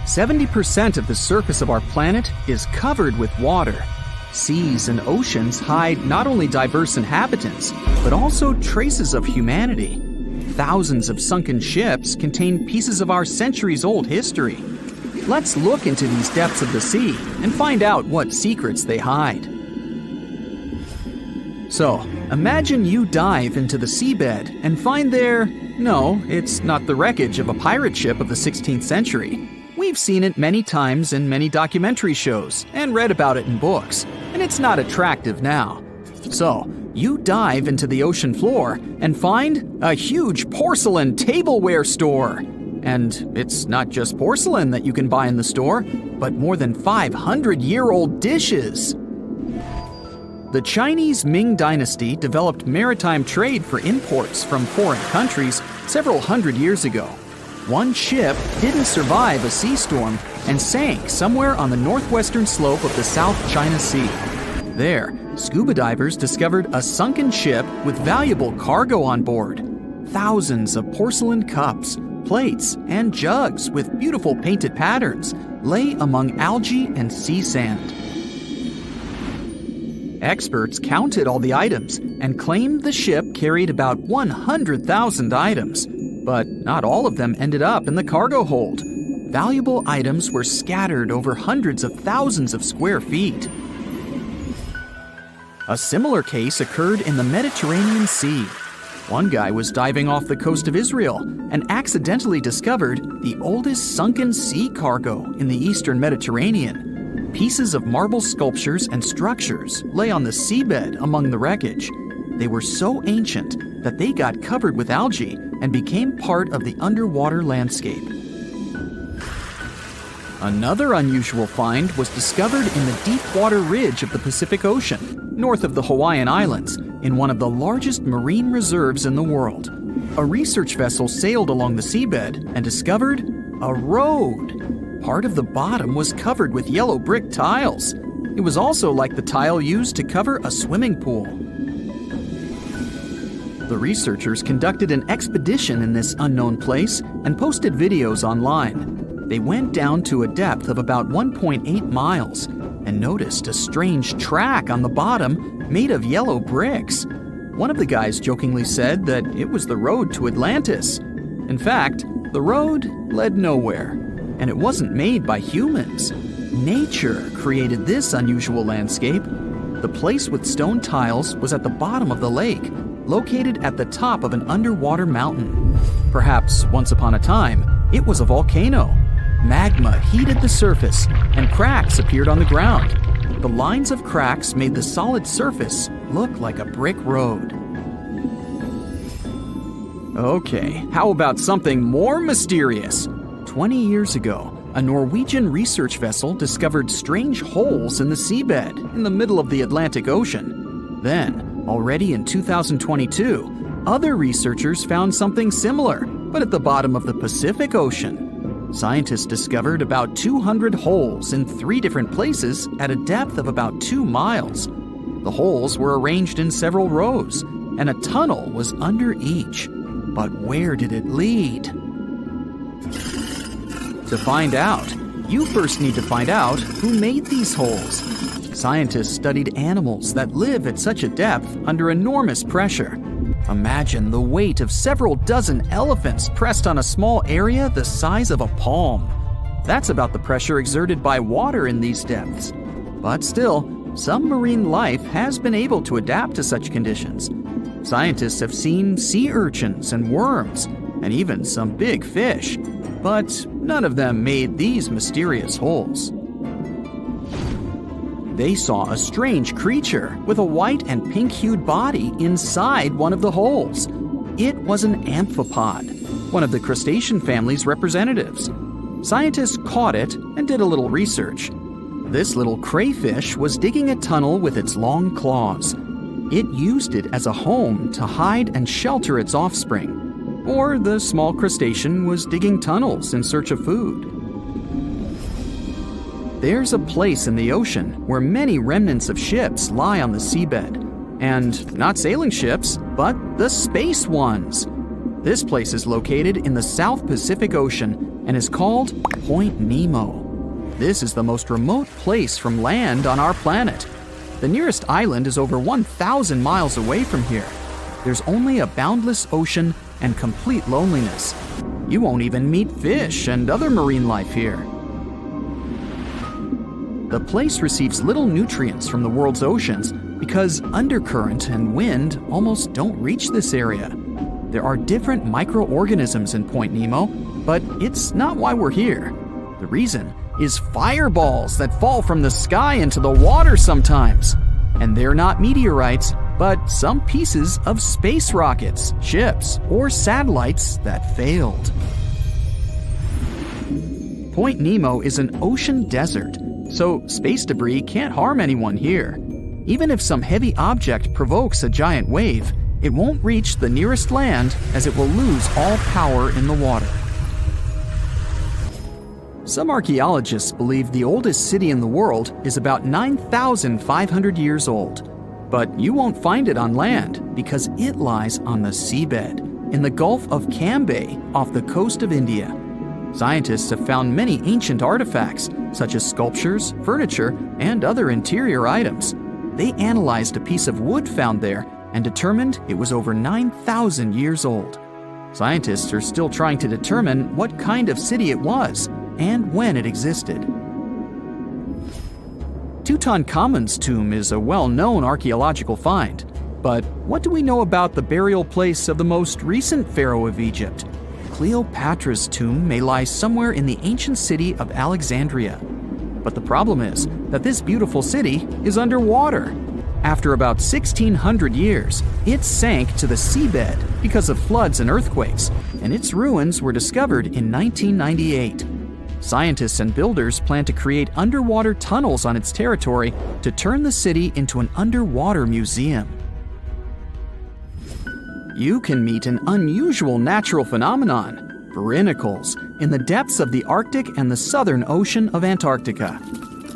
70% of the surface of our planet is covered with water. Seas and oceans hide not only diverse inhabitants, but also traces of humanity. Thousands of sunken ships contain pieces of our centuries-old history. Let's look into these depths of the sea and find out what secrets they hide. So, imagine you dive into the seabed and find there, no, it's not the wreckage of a pirate ship of the 16th century. We've seen it many times in many documentary shows and read about it in books, and it's not attractive now. So, you dive into the ocean floor and find a huge porcelain tableware store. And it's not just porcelain that you can buy in the store, but more than 500-year-old dishes. The Chinese Ming Dynasty developed maritime trade for imports from foreign countries several hundred years ago. One ship didn't survive a sea storm and sank somewhere on the northwestern slope of the South China Sea. There, scuba divers discovered a sunken ship with valuable cargo on board. Thousands of porcelain cups, plates, and jugs with beautiful painted patterns lay among algae and sea sand. Experts counted all the items and claimed the ship carried about 100,000 items, but not all of them ended up in the cargo hold. Valuable items were scattered over hundreds of thousands of square feet. A similar case occurred in the Mediterranean Sea. One guy was diving off the coast of Israel and accidentally discovered the oldest sunken sea cargo in the eastern Mediterranean. Pieces of marble sculptures and structures lay on the seabed among the wreckage. They were so ancient that they got covered with algae and became part of the underwater landscape. Another unusual find was discovered in the deep water ridge of the Pacific Ocean, north of the Hawaiian Islands, in one of the largest marine reserves in the world. A research vessel sailed along the seabed and discovered a road. Part of the bottom was covered with yellow brick tiles. It was also like the tile used to cover a swimming pool. The researchers conducted an expedition in this unknown place and posted videos online. They went down to a depth of about 1.8 miles and noticed a strange track on the bottom made of yellow bricks. One of the guys jokingly said that it was the road to Atlantis. In fact, the road led nowhere. And it wasn't made by humans. Nature created this unusual landscape. The place with stone tiles was at the bottom of the lake, located at the top of an underwater mountain. Perhaps once upon a time, it was a volcano. Magma heated the surface, and cracks appeared on the ground. The lines of cracks made the solid surface look like a brick road. Okay, how about something more mysterious? 20 years ago, a Norwegian research vessel discovered strange holes in the seabed in the middle of the Atlantic Ocean. Then, already in 2022, other researchers found something similar, but at the bottom of the Pacific Ocean. Scientists discovered about 200 holes in 3 different places at a depth of about 2 miles. The holes were arranged in several rows, and a tunnel was under each. But where did it lead? To find out, you first need to find out who made these holes. Scientists studied animals that live at such a depth under enormous pressure. Imagine the weight of several dozen elephants pressed on a small area the size of a palm. That's about the pressure exerted by water in these depths. But still, some marine life has been able to adapt to such conditions. Scientists have seen sea urchins and worms, and even some big fish. But none of them made these mysterious holes. They saw a strange creature with a white and pink-hued body inside one of the holes. It was an amphipod, one of the crustacean family's representatives. Scientists caught it and did a little research. This little crayfish was digging a tunnel with its long claws. It used it as a home to hide and shelter its offspring. Or the small crustacean was digging tunnels in search of food. There's a place in the ocean where many remnants of ships lie on the seabed. And not sailing ships, but the space ones. This place is located in the South Pacific Ocean and is called Point Nemo. This is the most remote place from land on our planet. The nearest island is over 1,000 miles away from here. There's only a boundless ocean and complete loneliness. You won't even meet fish and other marine life here. The place receives little nutrients from the world's oceans because undercurrent and wind almost don't reach this area. There are different microorganisms in Point Nemo, but it's not why we're here. The reason is fireballs that fall from the sky into the water sometimes. And they're not meteorites, but some pieces of space rockets, ships, or satellites that failed. Point Nemo is an ocean desert, so space debris can't harm anyone here. Even if some heavy object provokes a giant wave, it won't reach the nearest land as it will lose all power in the water. Some archaeologists believe the oldest city in the world is about 9,500 years old. But you won't find it on land because it lies on the seabed in the Gulf of Cambay off the coast of India. Scientists have found many ancient artifacts, such as sculptures, furniture, and other interior items. They analyzed a piece of wood found there and determined it was over 9,000 years old. Scientists are still trying to determine what kind of city it was and when it existed. Tutankhamun's tomb is a well-known archaeological find. But what do we know about the burial place of the most recent pharaoh of Egypt? Cleopatra's tomb may lie somewhere in the ancient city of Alexandria. But the problem is that this beautiful city is underwater. After about 1,600 years, it sank to the seabed because of floods and earthquakes, and its ruins were discovered in 1998. Scientists and builders plan to create underwater tunnels on its territory to turn the city into an underwater museum. You can meet an unusual natural phenomenon, brinicles, in the depths of the Arctic and the southern ocean of Antarctica.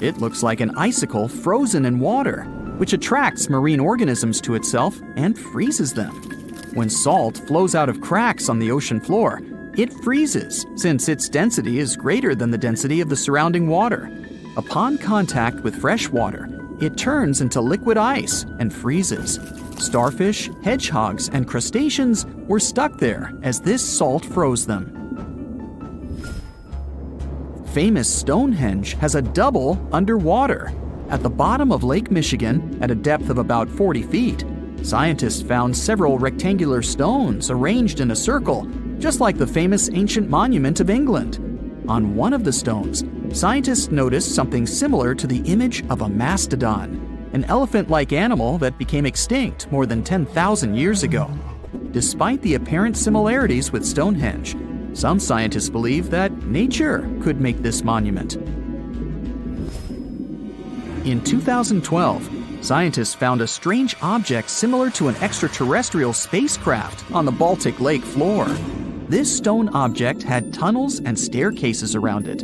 It looks like an icicle frozen in water, which attracts marine organisms to itself and freezes them. When salt flows out of cracks on the ocean floor, it freezes since its density is greater than the density of the surrounding water. Upon contact with fresh water, it turns into liquid ice and freezes. Starfish, hedgehogs, and crustaceans were stuck there as this salt froze them. Famous Stonehenge has a double underwater. At the bottom of Lake Michigan, at a depth of about 40 feet, scientists found several rectangular stones arranged in a circle, just like the famous ancient monument of England. On one of the stones, scientists noticed something similar to the image of a mastodon, an elephant-like animal that became extinct more than 10,000 years ago. Despite the apparent similarities with Stonehenge, some scientists believe that nature could make this monument. In 2012, scientists found a strange object similar to an extraterrestrial spacecraft on the Baltic Lake floor. This stone object had tunnels and staircases around it.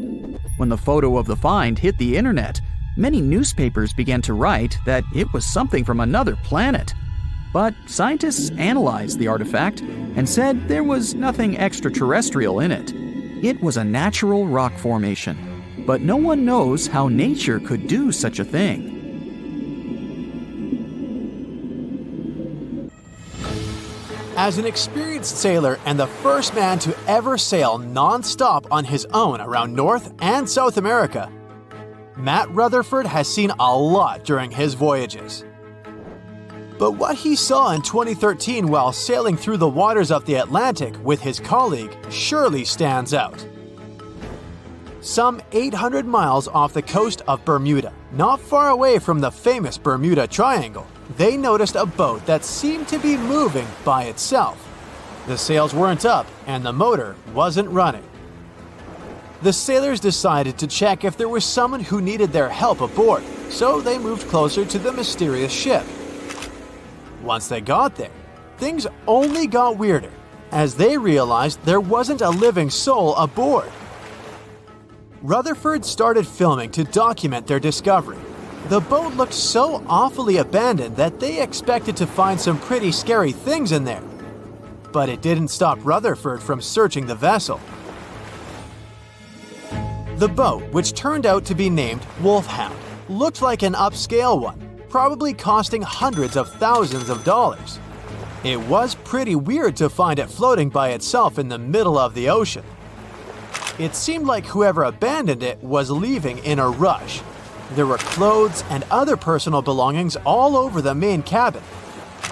When the photo of the find hit the internet, many newspapers began to write that it was something from another planet. But scientists analyzed the artifact and said there was nothing extraterrestrial in it. It was a natural rock formation, but no one knows how nature could do such a thing. As an experienced sailor and the first man to ever sail non-stop on his own around North and South America, Matt Rutherford has seen a lot during his voyages. But what he saw in 2013 while sailing through the waters of the Atlantic with his colleague surely stands out. Some 800 miles off the coast of Bermuda, not far away from the famous Bermuda Triangle, they noticed a boat that seemed to be moving by itself. The sails weren't up and the motor wasn't running. The sailors decided to check if there was someone who needed their help aboard, so they moved closer to the mysterious ship. Once they got there, things only got weirder, as they realized there wasn't a living soul aboard. Rutherford started filming to document their discovery. The boat looked so awfully abandoned that they expected to find some pretty scary things in there. But it didn't stop Rutherford from searching the vessel. The boat, which turned out to be named Wolfhound, looked like an upscale one, probably costing hundreds of thousands of dollars. It was pretty weird to find it floating by itself in the middle of the ocean. It seemed like whoever abandoned it was leaving in a rush. There were clothes and other personal belongings all over the main cabin.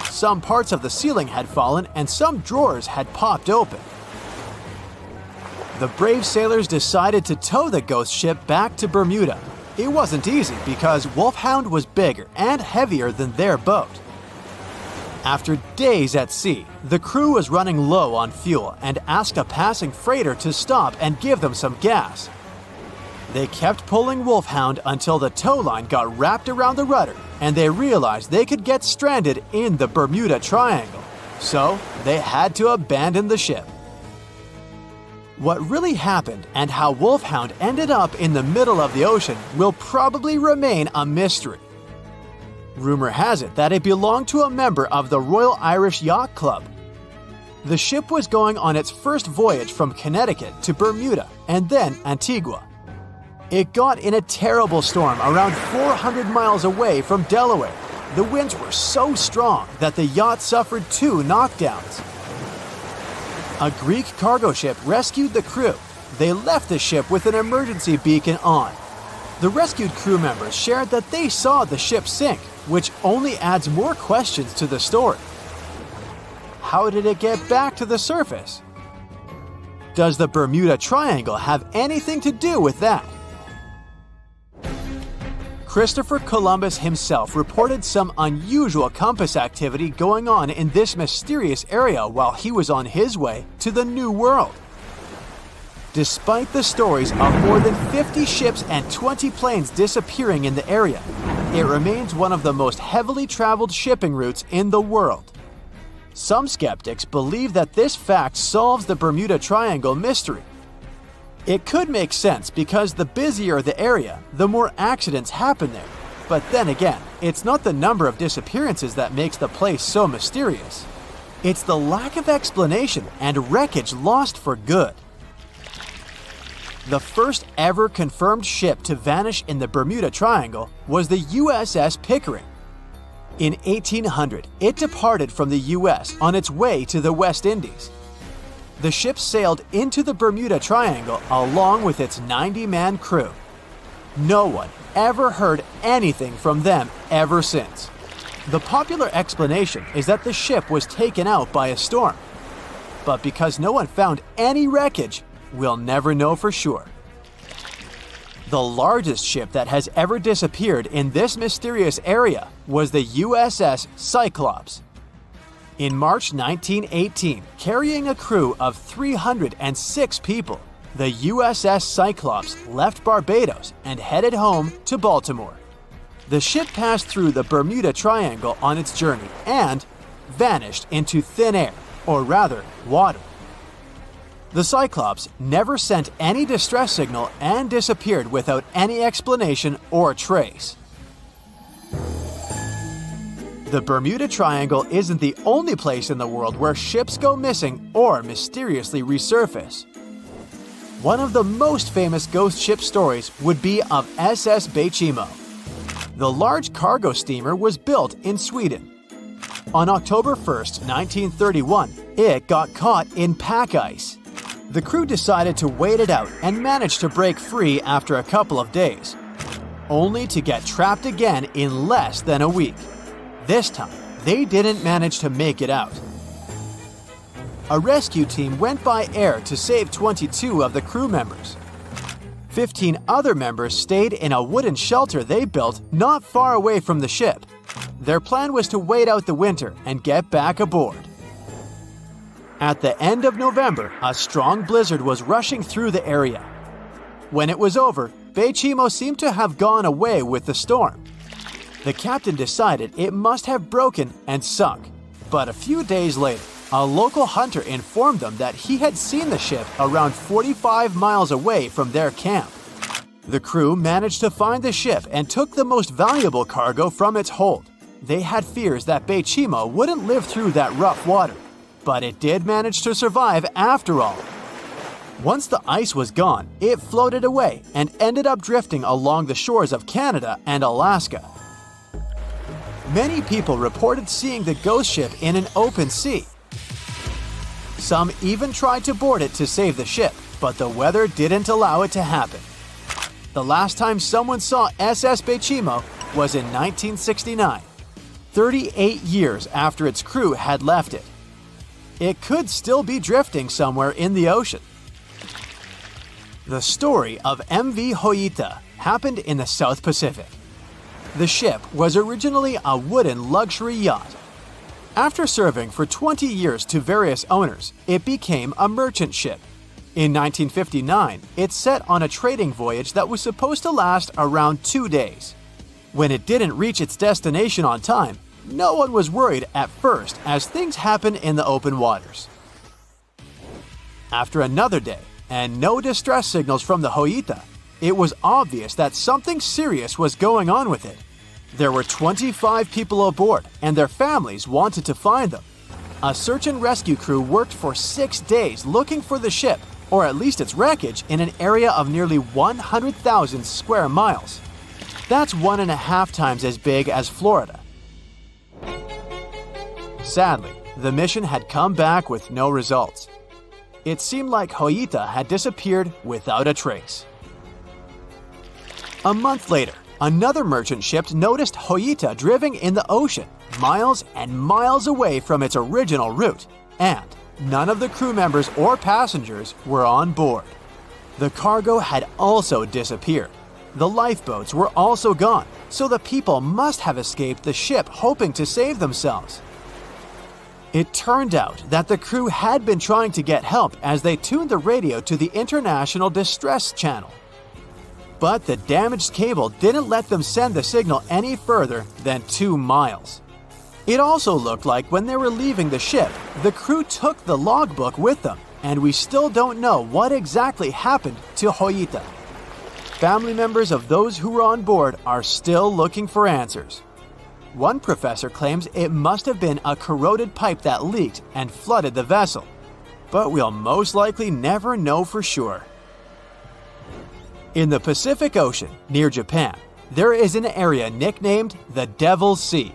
Some parts of the ceiling had fallen and some drawers had popped open. The brave sailors decided to tow the ghost ship back to Bermuda. It wasn't easy because Wolfhound was bigger and heavier than their boat. After days at sea, the crew was running low on fuel and asked a passing freighter to stop and give them some gas. They kept pulling Wolfhound until the tow line got wrapped around the rudder and they realized they could get stranded in the Bermuda Triangle. So they had to abandon the ship. What really happened and how Wolfhound ended up in the middle of the ocean will probably remain a mystery. Rumor has it that it belonged to a member of the Royal Irish Yacht Club. The ship was going on its first voyage from Connecticut to Bermuda and then Antigua. It got in a terrible storm around 400 miles away from Delaware. The winds were so strong that the yacht suffered 2 knockdowns. A Greek cargo ship rescued the crew. They left the ship with an emergency beacon on. The rescued crew members shared that they saw the ship sink, which only adds more questions to the story. How did it get back to the surface? Does the Bermuda Triangle have anything to do with that? Christopher Columbus himself reported some unusual compass activity going on in this mysterious area while he was on his way to the New World. Despite the stories of more than 50 ships and 20 planes disappearing in the area, it remains one of the most heavily traveled shipping routes in the world. Some skeptics believe that this fact solves the Bermuda Triangle mystery. It could make sense because the busier the area, the more accidents happen there. But then again, it's not the number of disappearances that makes the place so mysterious. It's the lack of explanation and wreckage lost for good. The first ever confirmed ship to vanish in the Bermuda Triangle was the USS Pickering. In 1800, it departed from the US on its way to the West Indies. The ship sailed into the Bermuda Triangle along with its 90-man crew. No one ever heard anything from them ever since. The popular explanation is that the ship was taken out by a storm. But because no one found any wreckage, we'll never know for sure. The largest ship that has ever disappeared in this mysterious area was the USS Cyclops. In March 1918, carrying a crew of 306 people, the USS Cyclops left Barbados and headed home to Baltimore. The ship passed through the Bermuda Triangle on its journey and vanished into thin air, or rather, water. The Cyclops never sent any distress signal and disappeared without any explanation or trace. The Bermuda Triangle isn't the only place in the world where ships go missing or mysteriously resurface. One of the most famous ghost ship stories would be of SS Beijimo. The large cargo steamer was built in Sweden. On October 1st, 1931, it got caught in pack ice. The crew decided to wait it out and managed to break free after a couple of days, only to get trapped again in less than a week. This time, they didn't manage to make it out. A rescue team went by air to save 22 of the crew members. 15 other members stayed in a wooden shelter they built not far away from the ship. Their plan was to wait out the winter and get back aboard. At the end of November, a strong blizzard was rushing through the area. When it was over, Beijimo seemed to have gone away with the storm. The captain decided it must have broken and sunk. But a few days later, a local hunter informed them that he had seen the ship around 45 miles away from their camp. The crew managed to find the ship and took the most valuable cargo from its hold. They had fears that Beijimo wouldn't live through that rough water, but it did manage to survive after all. Once the ice was gone, it floated away and ended up drifting along the shores of Canada and Alaska. Many people reported seeing the ghost ship in an open sea. Some even tried to board it to save the ship, but the weather didn't allow it to happen. The last time someone saw SS Bechimo was in 1969, 38 years after its crew had left it. It could still be drifting somewhere in the ocean. The story of MV Hoita happened in the South Pacific. The ship was originally a wooden luxury yacht. After serving for 20 years to various owners, it became a merchant ship. In 1959, it set on a trading voyage that was supposed to last around 2 days. When it didn't reach its destination on time, no one was worried at first, as things happen in the open waters. After another day, and no distress signals from the Hoita, it was obvious that something serious was going on with it. There were 25 people aboard, and their families wanted to find them. A search and rescue crew worked for 6 days looking for the ship, or at least its wreckage, in an area of nearly 100,000 square miles. That's 1.5 times as big as Florida. Sadly, the mission had come back with no results. It seemed like Hoita had disappeared without a trace. A month later, another merchant ship noticed Hoita drifting in the ocean, miles and miles away from its original route, and none of the crew members or passengers were on board. The cargo had also disappeared. The lifeboats were also gone, so the people must have escaped the ship hoping to save themselves. It turned out that the crew had been trying to get help as they tuned the radio to the International Distress Channel. But the damaged cable didn't let them send the signal any further than 2 miles. It also looked like when they were leaving the ship, the crew took the logbook with them, and we still don't know what exactly happened to Hoita. Family members of those who were on board are still looking for answers. One professor claims it must have been a corroded pipe that leaked and flooded the vessel, but we'll most likely never know for sure. In the Pacific Ocean, near Japan, there is an area nicknamed the Devil's Sea.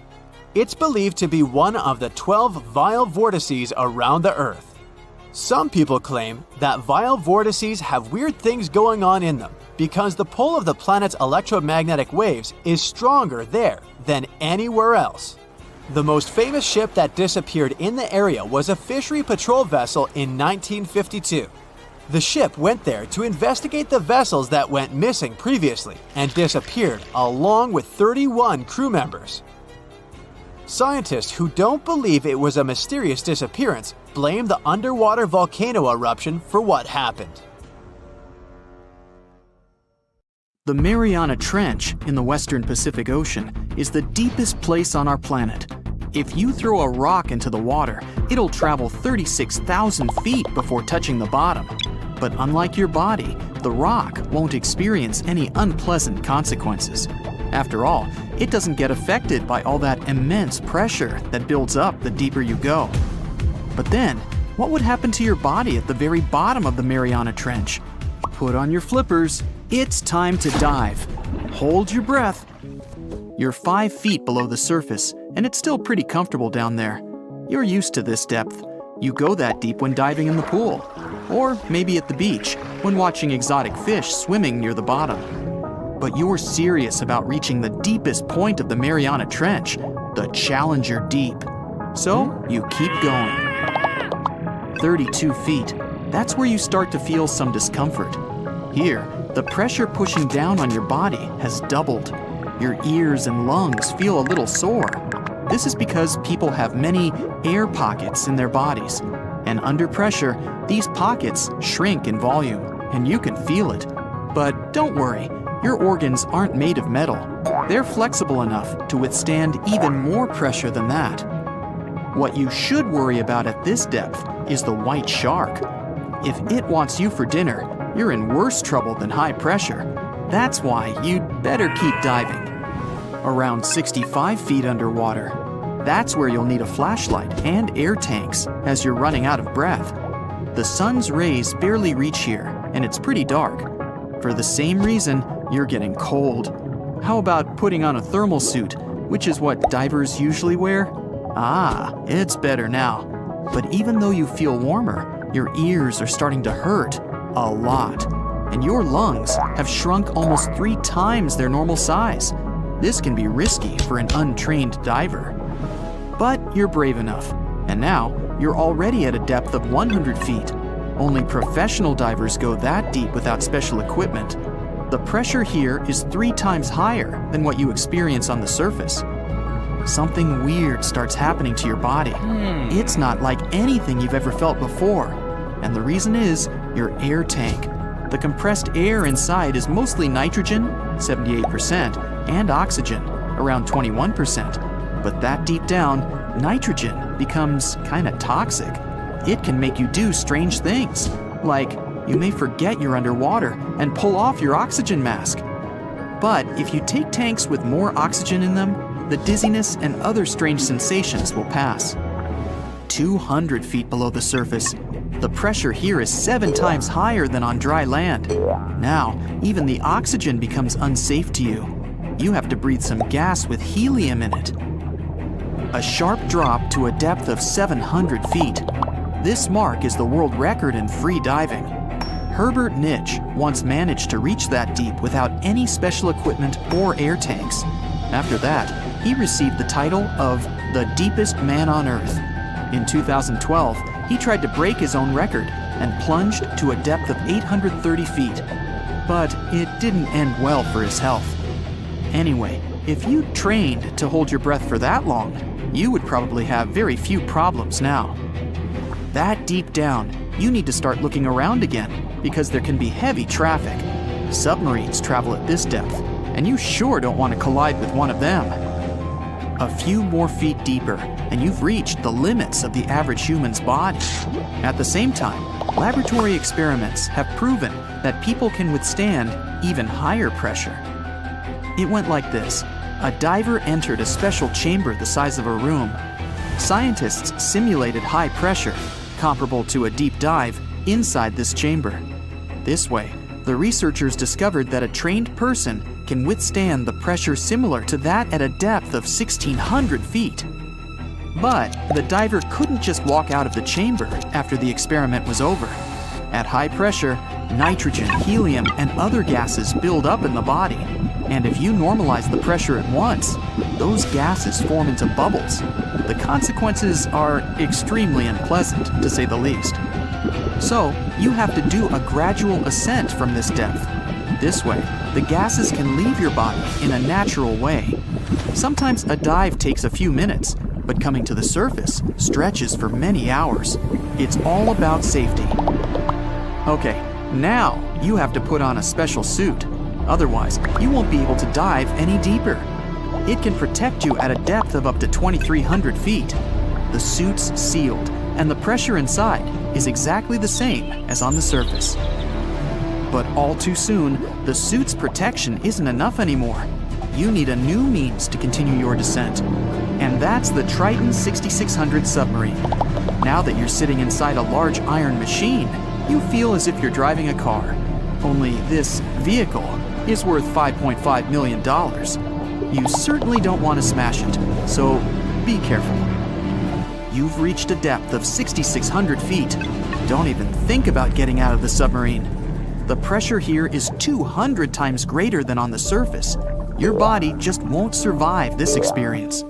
It's believed to be one of the 12 vile vortices around the Earth. Some people claim that vile vortices have weird things going on in them because the pull of the planet's electromagnetic waves is stronger there than anywhere else. The most famous ship that disappeared in the area was a fishery patrol vessel in 1952. The ship went there to investigate the vessels that went missing previously and disappeared along with 31 crew members. Scientists who don't believe it was a mysterious disappearance blame the underwater volcano eruption for what happened. The Mariana Trench in the western Pacific Ocean is the deepest place on our planet. If you throw a rock into the water, it'll travel 36,000 feet before touching the bottom. But unlike your body, the rock won't experience any unpleasant consequences. After all, it doesn't get affected by all that immense pressure that builds up the deeper you go. But then, what would happen to your body at the very bottom of the Mariana Trench? Put on your flippers. It's time to dive. Hold your breath. You're 5 feet below the surface, and it's still pretty comfortable down there. You're used to this depth. You go that deep when diving in the pool, or maybe at the beach when watching exotic fish swimming near the bottom. But you're serious about reaching the deepest point of the Mariana Trench, the Challenger Deep. So you keep going. 32 feet. That's where you start to feel some discomfort. Here, the pressure pushing down on your body has doubled. Your ears and lungs feel a little sore. This is because people have many air pockets in their bodies. And under pressure, these pockets shrink in volume, and you can feel it. But don't worry, your organs aren't made of metal. They're flexible enough to withstand even more pressure than that. What you should worry about at this depth is the white shark. If it wants you for dinner, you're in worse trouble than high pressure. That's why you'd better keep diving. Around 65 feet underwater. That's where you'll need a flashlight and air tanks as you're running out of breath. The sun's rays barely reach here, and it's pretty dark. For the same reason, you're getting cold. How about putting on a thermal suit, which is what divers usually wear? Ah, it's better now. But even though you feel warmer, your ears are starting to hurt a lot. And your lungs have shrunk almost 3 times their normal size. This can be risky for an untrained diver. But you're brave enough, and now you're already at a depth of 100 feet. Only professional divers go that deep without special equipment. The pressure here is 3 times higher than what you experience on the surface. Something weird starts happening to your body. It's not like anything you've ever felt before. And the reason is your air tank. The compressed air inside is mostly nitrogen, 78%, and oxygen, around 21%. But that deep down, nitrogen becomes kinda toxic. It can make you do strange things, like you may forget you're underwater and pull off your oxygen mask. But if you take tanks with more oxygen in them, the dizziness and other strange sensations will pass. 200 feet below the surface, the pressure here is 7 times higher than on dry land. Now, even the oxygen becomes unsafe to you. You have to breathe some gas with helium in it. A sharp drop to a depth of 700 feet. This mark is the world record in free diving. Herbert Nitsch once managed to reach that deep without any special equipment or air tanks. After that, he received the title of the deepest man on Earth. In 2012, he tried to break his own record and plunged to a depth of 830 feet. But it didn't end well for his health. Anyway, if you trained to hold your breath for that long, you would probably have very few problems now. That deep down, you need to start looking around again because there can be heavy traffic. Submarines travel at this depth, and you sure don't want to collide with one of them. A few more feet deeper, and you've reached the limits of the average human's body. At the same time, laboratory experiments have proven that people can withstand even higher pressure. It went like this. A diver entered a special chamber the size of a room. Scientists simulated high pressure, comparable to a deep dive, inside this chamber. This way, the researchers discovered that a trained person can withstand the pressure similar to that at a depth of 1,600 feet. But the diver couldn't just walk out of the chamber after the experiment was over. At high pressure, nitrogen, helium, and other gases build up in the body. And if you normalize the pressure at once, those gases form into bubbles. The consequences are extremely unpleasant, to say the least. So, you have to do a gradual ascent from this depth. This way, the gases can leave your body in a natural way. Sometimes a dive takes a few minutes, but coming to the surface stretches for many hours. It's all about safety. Okay, now you have to put on a special suit. Otherwise, you won't be able to dive any deeper. It can protect you at a depth of up to 2,300 feet. The suit's sealed, and the pressure inside is exactly the same as on the surface. But all too soon, the suit's protection isn't enough anymore. You need a new means to continue your descent. And that's the Triton 6600 submarine. Now that you're sitting inside a large iron machine, you feel as if you're driving a car. Only this vehicle is worth $5.5 million. You certainly don't want to smash it, so be careful. You've reached a depth of 6,600 feet. Don't even think about getting out of the submarine. The pressure here is 200 times greater than on the surface. Your body just won't survive this experience.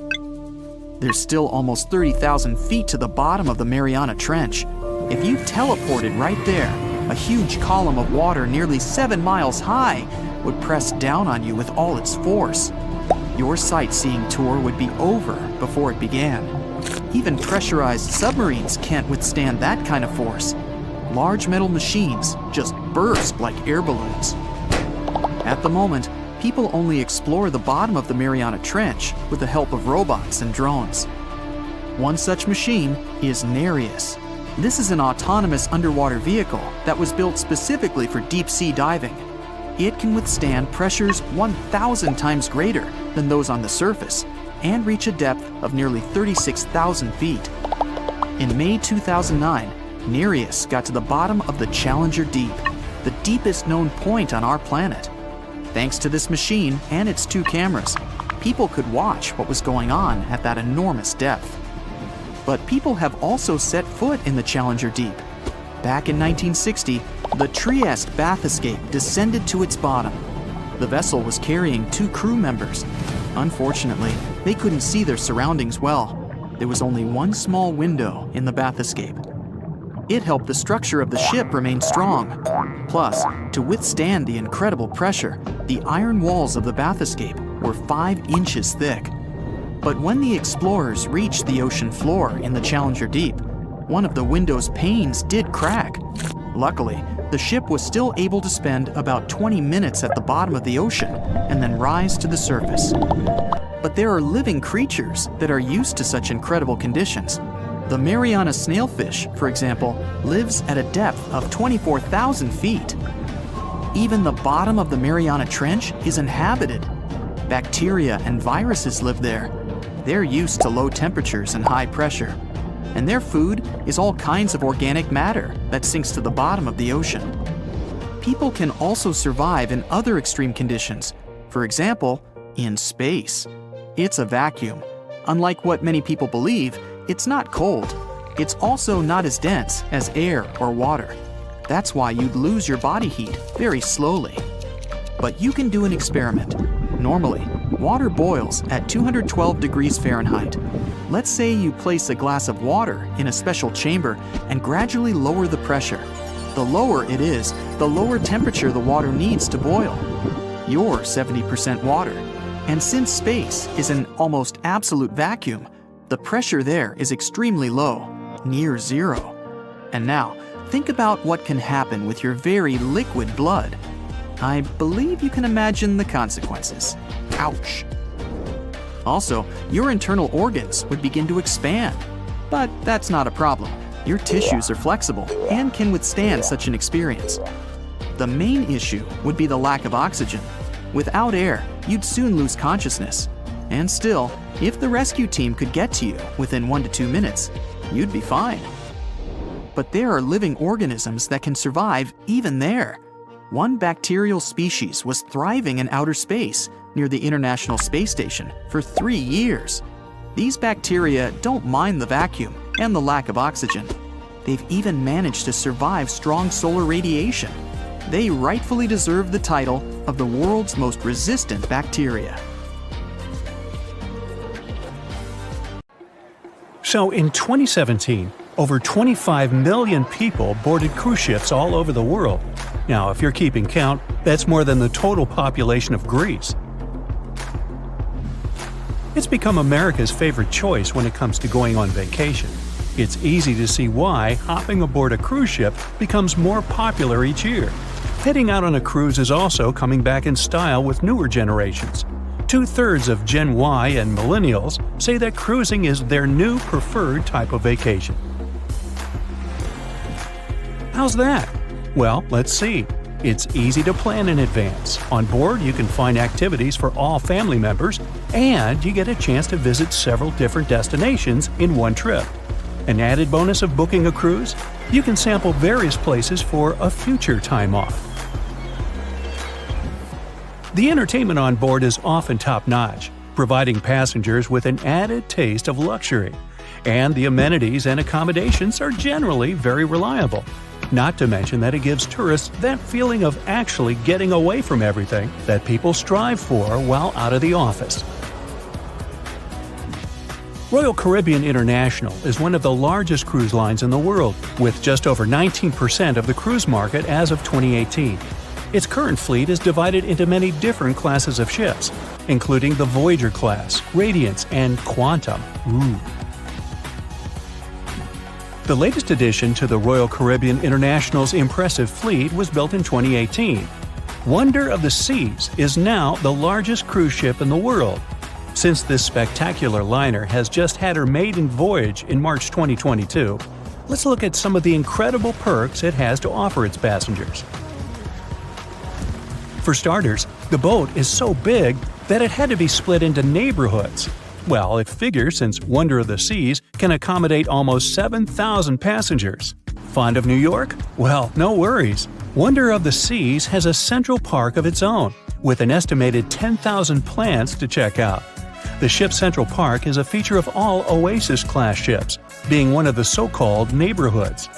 There's still almost 30,000 feet to the bottom of the Mariana Trench. If you teleported right there, a huge column of water nearly 7 miles high would press down on you with all its force. Your sightseeing tour would be over before it began. Even pressurized submarines can't withstand that kind of force. Large metal machines just burst like air balloons. At the moment, people only explore the bottom of the Mariana Trench with the help of robots and drones. One such machine is Nereus. This is an autonomous underwater vehicle that was built specifically for deep-sea diving. It can withstand pressures 1,000 times greater than those on the surface and reach a depth of nearly 36,000 feet. In May 2009, Nereus got to the bottom of the Challenger Deep, the deepest known point on our planet. Thanks to this machine and its 2 cameras, people could watch what was going on at that enormous depth. But people have also set foot in the Challenger Deep. Back in 1960, the Trieste bath escape descended to its bottom. The vessel was carrying 2 crew members. Unfortunately, they couldn't see their surroundings well. There was only one small window in the bath escape. It helped the structure of the ship remain strong. Plus, to withstand the incredible pressure, the iron walls of the bath escape were 5 inches thick. But when the explorers reached the ocean floor in the Challenger Deep, one of the window's panes did crack. Luckily, the ship was still able to spend about 20 minutes at the bottom of the ocean and then rise to the surface. But there are living creatures that are used to such incredible conditions. The Mariana snailfish, for example, lives at a depth of 24,000 feet. Even the bottom of the Mariana Trench is inhabited. Bacteria and viruses live there. They're used to low temperatures and high pressure. And their food is all kinds of organic matter that sinks to the bottom of the ocean. People can also survive in other extreme conditions. For example, in space. It's a vacuum. Unlike what many people believe, it's not cold. It's also not as dense as air or water. That's why you'd lose your body heat very slowly. But you can do an experiment. Normally, water boils at 212 degrees Fahrenheit. Let's say you place a glass of water in a special chamber and gradually lower the pressure. The lower it is, the lower temperature the water needs to boil. You're 70% water. And since space is an almost absolute vacuum, the pressure there is extremely low, near zero. And now, think about what can happen with your very liquid blood. I believe you can imagine the consequences. Ouch. Also, your internal organs would begin to expand. But that's not a problem. Your tissues are flexible and can withstand such an experience. The main issue would be the lack of oxygen. Without air, you'd soon lose consciousness. And still, if the rescue team could get to you within 1 to 2 minutes, you'd be fine. But there are living organisms that can survive even there. One bacterial species was thriving in outer space near the International Space Station for 3 years. These bacteria don't mind the vacuum and the lack of oxygen. They've even managed to survive strong solar radiation. They rightfully deserve the title of the world's most resistant bacteria. So in 2017, over 25 million people boarded cruise ships all over the world. Now, if you're keeping count, that's more than the total population of Greece. It's become America's favorite choice when it comes to going on vacation. It's easy to see why hopping aboard a cruise ship becomes more popular each year. Heading out on a cruise is also coming back in style with newer generations. 2/3 of Gen Y and Millennials say that cruising is their new preferred type of vacation. How's that? Well, let's see. It's easy to plan in advance. On board, you can find activities for all family members, and you get a chance to visit several different destinations in one trip. An added bonus of booking a cruise? You can sample various places for a future time off. The entertainment on board is often top-notch, providing passengers with an added taste of luxury. And the amenities and accommodations are generally very reliable. Not to mention that it gives tourists that feeling of actually getting away from everything that people strive for while out of the office. Royal Caribbean International is one of the largest cruise lines in the world, with just over 19% of the cruise market as of 2018. Its current fleet is divided into many different classes of ships, including the Voyager class, Radiance, and Quantum. The latest addition to the Royal Caribbean International's impressive fleet was built in 2018. Wonder of the Seas is now the largest cruise ship in the world. Since this spectacular liner has just had her maiden voyage in March 2022, let's look at some of the incredible perks it has to offer its passengers. For starters, the boat is so big that it had to be split into neighborhoods. Well, it figures since Wonder of the Seas can accommodate almost 7,000 passengers. Fond of New York? Well, no worries. Wonder of the Seas has a central park of its own, with an estimated 10,000 plants to check out. The ship's central park is a feature of all Oasis-class ships, being one of the so-called neighborhoods.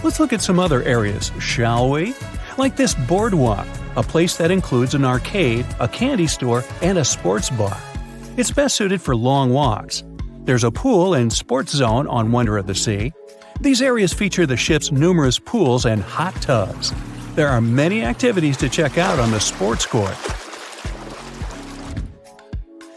Let's look at some other areas, shall we? Like this boardwalk, a place that includes an arcade, a candy store, and a sports bar. It's best suited for long walks. There's a pool and sports zone on Wonder of the Sea. These areas feature the ship's numerous pools and hot tubs. There are many activities to check out on the sports court.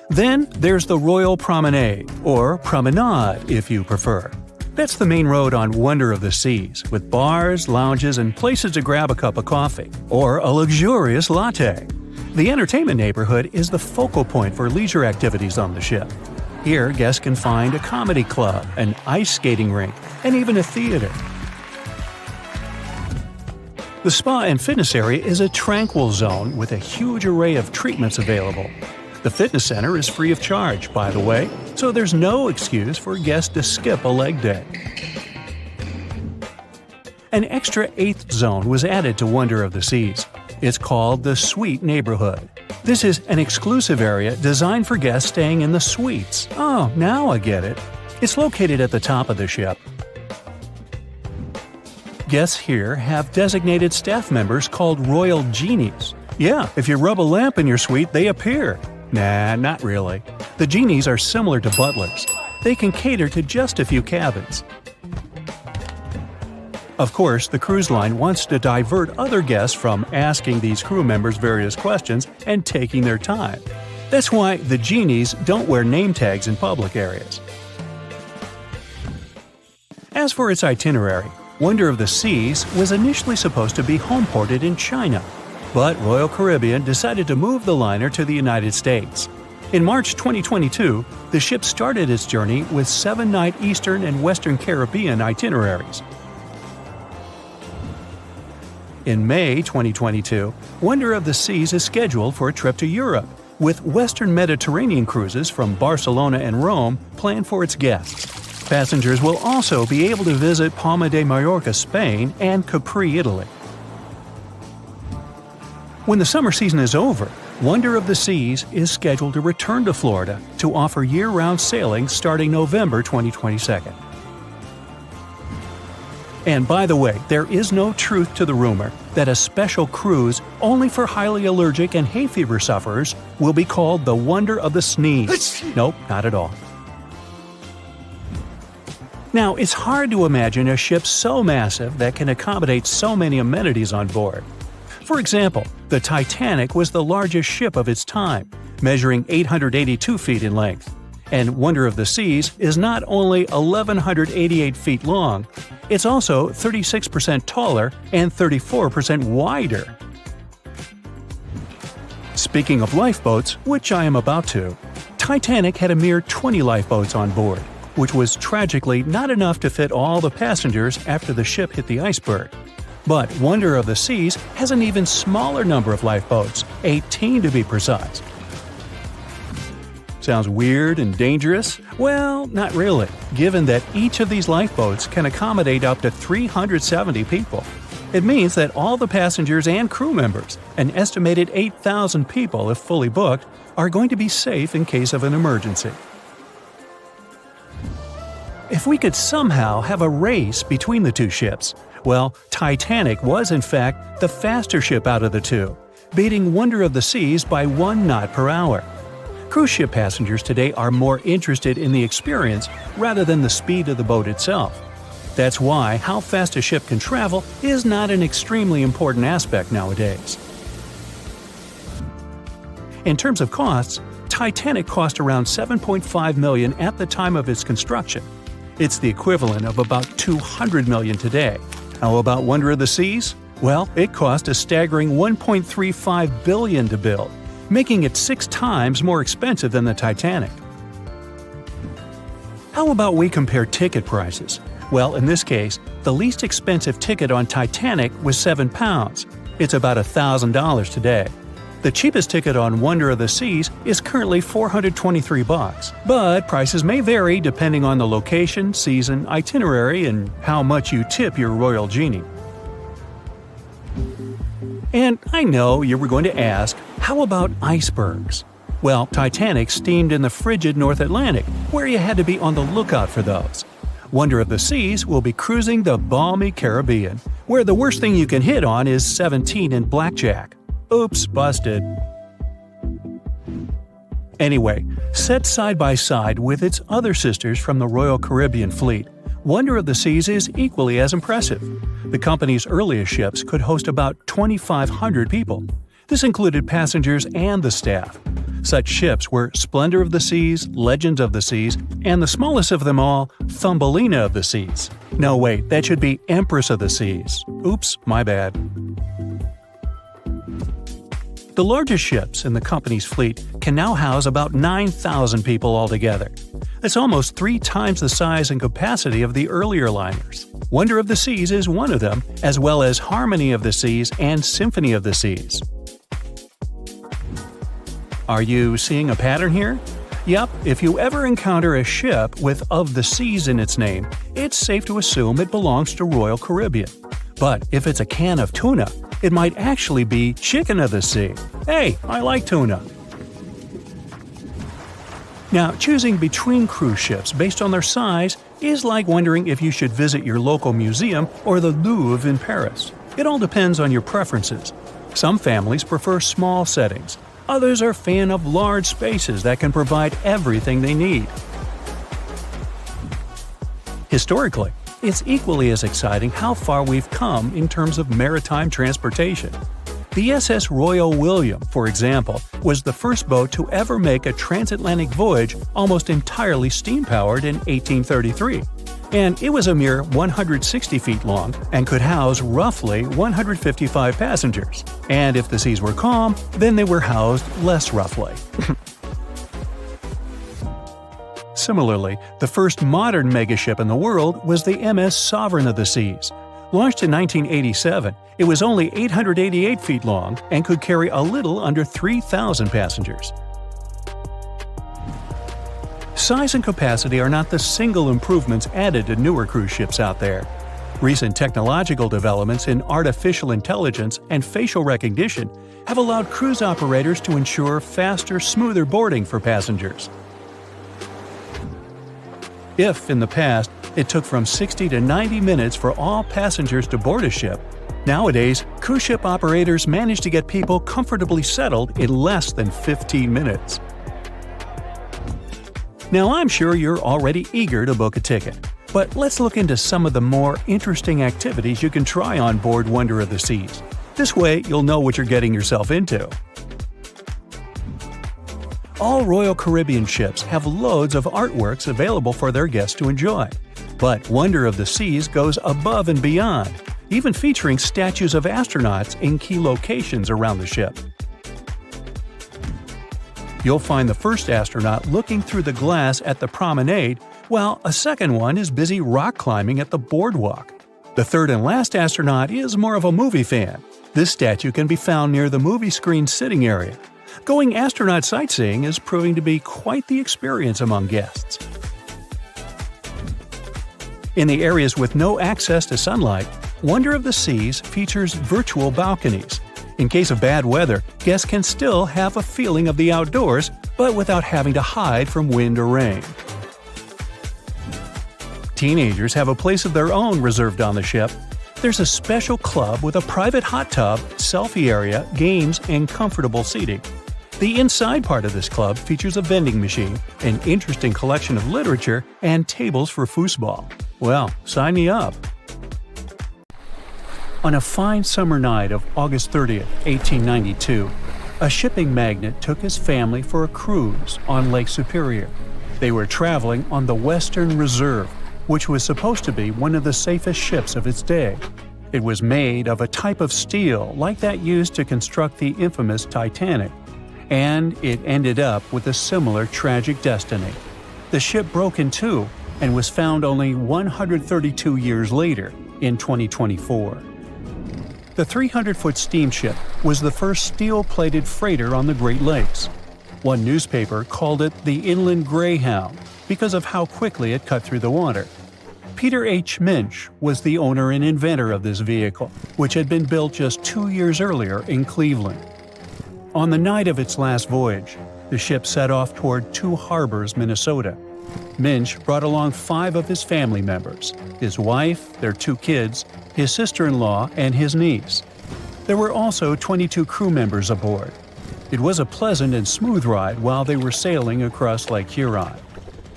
Then there's the Royal Promenade, or Promenade if you prefer. That's the main road on Wonder of the Seas, with bars, lounges, and places to grab a cup of coffee, or a luxurious latte. The entertainment neighborhood is the focal point for leisure activities on the ship. Here, guests can find a comedy club, an ice skating rink, and even a theater. The spa and fitness area is a tranquil zone with a huge array of treatments available. The fitness center is free of charge, by the way, so there's no excuse for guests to skip a leg day. An extra 8th zone was added to Wonder of the Seas. It's called the Suite Neighborhood. This is an exclusive area designed for guests staying in the suites. Oh, now I get it. It's located at the top of the ship. Guests here have designated staff members called Royal Genies. Yeah, if you rub a lamp in your suite, they appear. Nah, not really. The genies are similar to butlers. They can cater to just a few cabins. Of course, the cruise line wants to divert other guests from asking these crew members various questions and taking their time. That's why the genies don't wear name tags in public areas. As for its itinerary, Wonder of the Seas was initially supposed to be homeported in China, but Royal Caribbean decided to move the liner to the United States. In March 2022, the ship started its journey with 7-night Eastern and Western Caribbean itineraries. In May 2022, Wonder of the Seas is scheduled for a trip to Europe, with Western Mediterranean cruises from Barcelona and Rome planned for its guests. Passengers will also be able to visit Palma de Mallorca, Spain, and Capri, Italy. When the summer season is over, Wonder of the Seas is scheduled to return to Florida to offer year-round sailing starting November 2022. And by the way, there is no truth to the rumor that a special cruise only for highly allergic and hay fever sufferers will be called the Wonder of the Sneeze. Nope, not at all. Now, it's hard to imagine a ship so massive that can accommodate so many amenities on board. For example, the Titanic was the largest ship of its time, measuring 882 feet in length. And Wonder of the Seas is not only 1,188 feet long, it's also 36% taller and 34% wider. Speaking of lifeboats, which I am about to, Titanic had a mere 20 lifeboats on board, which was tragically not enough to fit all the passengers after the ship hit the iceberg. But Wonder of the Seas has an even smaller number of lifeboats, 18 to be precise. Sounds weird and dangerous? Well, not really, given that each of these lifeboats can accommodate up to 370 people. It means that all the passengers and crew members, an estimated 8,000 people if fully booked, are going to be safe in case of an emergency. If we could somehow have a race between the two ships, well, Titanic was in fact the faster ship out of the two, beating Wonder of the Seas by 1 knot per hour. Cruise ship passengers today are more interested in the experience rather than the speed of the boat itself. That's why how fast a ship can travel is not an extremely important aspect nowadays. In terms of costs, Titanic cost around $7.5 million at the time of its construction. It's the equivalent of about $200 million today. How about Wonder of the Seas? Well, it cost a staggering $1.35 billion to build, making it 6 times more expensive than the Titanic. How about we compare ticket prices? Well, in this case, the least expensive ticket on Titanic was £7. It's about $1,000 today. The cheapest ticket on Wonder of the Seas is currently $423, but prices may vary depending on the location, season, itinerary, and how much you tip your royal genie. And I know you were going to ask, how about icebergs? Well, Titanic steamed in the frigid North Atlantic, where you had to be on the lookout for those. Wonder of the Seas will be cruising the balmy Caribbean, where the worst thing you can hit on is 17 and blackjack. Oops, busted. Anyway, set side by side with its other sisters from the Royal Caribbean Fleet, Wonder of the Seas is equally as impressive. The company's earliest ships could host about 2,500 people. This included passengers and the staff. Such ships were Splendor of the Seas, Legends of the Seas, and the smallest of them all, Thumbelina of the Seas. No, wait, that should be Empress of the Seas. Oops, my bad. The largest ships in the company's fleet can now house about 9,000 people altogether. That's almost 3 times the size and capacity of the earlier liners. Wonder of the Seas is one of them, as well as Harmony of the Seas and Symphony of the Seas. Are you seeing a pattern here? Yup, if you ever encounter a ship with "of the Seas" in its name, it's safe to assume it belongs to Royal Caribbean. But if it's a can of tuna, it might actually be Chicken of the Sea. Hey, I like tuna. Now, choosing between cruise ships based on their size is like wondering if you should visit your local museum or the Louvre in Paris. It all depends on your preferences. Some families prefer small settings. Others are fan of large spaces that can provide everything they need. Historically, it's equally as exciting how far we've come in terms of maritime transportation. The SS Royal William, for example, was the first boat to ever make a transatlantic voyage almost entirely steam-powered in 1833. And it was a mere 160 feet long and could house roughly 155 passengers. And if the seas were calm, then they were housed less roughly. Similarly, the first modern megaship in the world was the MS Sovereign of the Seas. Launched in 1987, it was only 888 feet long and could carry a little under 3,000 passengers. Size and capacity are not the single improvements added to newer cruise ships out there. Recent technological developments in artificial intelligence and facial recognition have allowed cruise operators to ensure faster, smoother boarding for passengers. If, in the past, it took from 60 to 90 minutes for all passengers to board a ship, nowadays, cruise ship operators manage to get people comfortably settled in less than 15 minutes. Now, I'm sure you're already eager to book a ticket, but let's look into some of the more interesting activities you can try on board Wonder of the Seas. This way, you'll know what you're getting yourself into. All Royal Caribbean ships have loads of artworks available for their guests to enjoy. But Wonder of the Seas goes above and beyond, even featuring statues of astronauts in key locations around the ship. You'll find the first astronaut looking through the glass at the promenade, while a second one is busy rock climbing at the boardwalk. The third and last astronaut is more of a movie fan. This statue can be found near the movie screen sitting area. Going astronaut sightseeing is proving to be quite the experience among guests. In the areas with no access to sunlight, Wonder of the Seas features virtual balconies. In case of bad weather, guests can still have a feeling of the outdoors, but without having to hide from wind or rain. Teenagers have a place of their own reserved on the ship. There's a special club with a private hot tub, selfie area, games, and comfortable seating. The inside part of this club features a vending machine, an interesting collection of literature, and tables for foosball. Well, sign me up! On a fine summer night of August 30th, 1892, a shipping magnate took his family for a cruise on Lake Superior. They were traveling on the Western Reserve, which was supposed to be one of the safest ships of its day. It was made of a type of steel like that used to construct the infamous Titanic, and it ended up with a similar tragic destiny. The ship broke in two and was found only 132 years later, in 2024. The 300-foot steamship was the first steel-plated freighter on the Great Lakes. One newspaper called it the Inland Greyhound because of how quickly it cut through the water. Peter H. Minch was the owner and inventor of this vehicle, which had been built just 2 years earlier in Cleveland. On the night of its last voyage, the ship set off toward Two Harbors, Minnesota. Minch brought along 5 of his family members: his wife, their 2 kids, his sister-in-law, and his niece. There were also 22 crew members aboard. It was a pleasant and smooth ride while they were sailing across Lake Huron.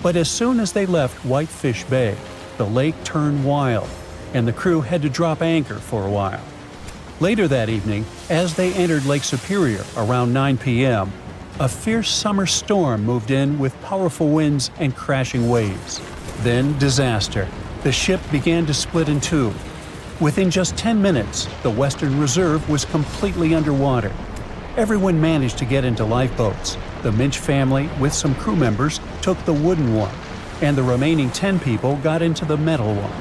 But as soon as they left Whitefish Bay, the lake turned wild, and the crew had to drop anchor for a while. Later that evening, as they entered Lake Superior around 9 p.m., a fierce summer storm moved in with powerful winds and crashing waves. Then disaster. The ship began to split in two. Within just 10 minutes, the Western Reserve was completely underwater. Everyone managed to get into lifeboats. The Minch family, with some crew members, took the wooden one, and the remaining 10 people got into the metal one.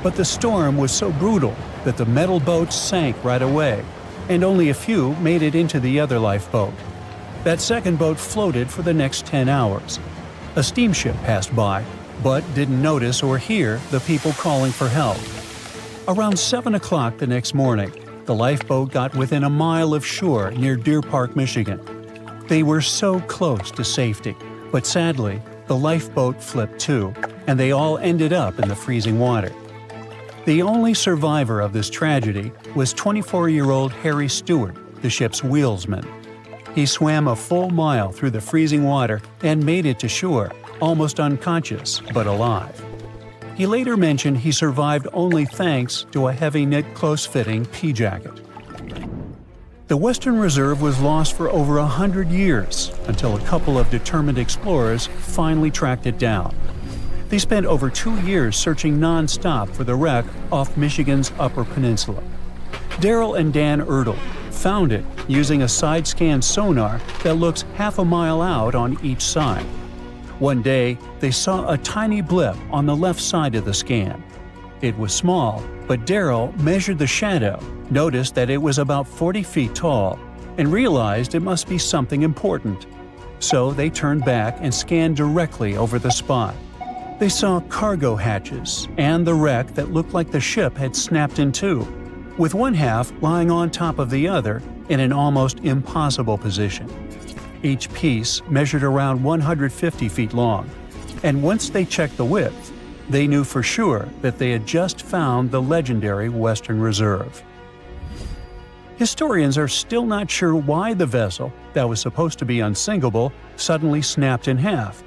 But the storm was so brutal that the metal boats sank right away, and only a few made it into the other lifeboat. That second boat floated for the next 10 hours. A steamship passed by, but didn't notice or hear the people calling for help. Around 7 o'clock the next morning, the lifeboat got within a mile of shore near Deer Park, Michigan. They were so close to safety, but sadly, the lifeboat flipped too, and they all ended up in the freezing water. The only survivor of this tragedy was 24-year-old Harry Stewart, the ship's wheelsman. He swam a full mile through the freezing water and made it to shore, almost unconscious but alive. He later mentioned he survived only thanks to a heavy-knit, close-fitting pea jacket. The Western Reserve was lost for over 100 years until a couple of determined explorers finally tracked it down. They spent over 2 years searching non-stop for the wreck off Michigan's Upper Peninsula. Daryl and Dan Erdl found it using a side-scan sonar that looks half a mile out on each side. One day, they saw a tiny blip on the left side of the scan. It was small, but Daryl measured the shadow, noticed that it was about 40 feet tall, and realized it must be something important. So they turned back and scanned directly over the spot. They saw cargo hatches and the wreck that looked like the ship had snapped in two, with one half lying on top of the other in an almost impossible position. Each piece measured around 150 feet long, and once they checked the width, they knew for sure that they had just found the legendary Western Reserve. Historians are still not sure why the vessel, that was supposed to be unsinkable, suddenly snapped in half,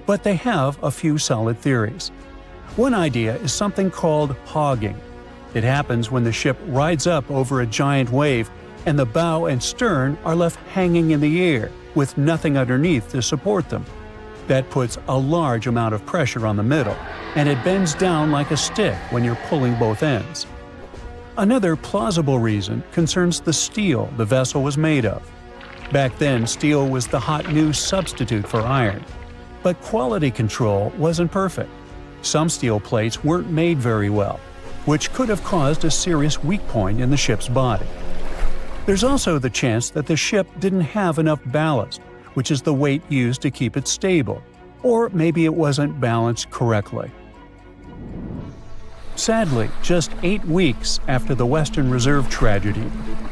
but they have a few solid theories. One idea is something called hogging. It happens when the ship rides up over a giant wave and the bow and stern are left hanging in the air with nothing underneath to support them. That puts a large amount of pressure on the middle, and it bends down like a stick when you're pulling both ends. Another plausible reason concerns the steel the vessel was made of. Back then, steel was the hot new substitute for iron. But quality control wasn't perfect. Some steel plates weren't made very well, which could have caused a serious weak point in the ship's body. There's also the chance that the ship didn't have enough ballast, which is the weight used to keep it stable, or maybe it wasn't balanced correctly. Sadly, just 8 weeks after the Western Reserve tragedy,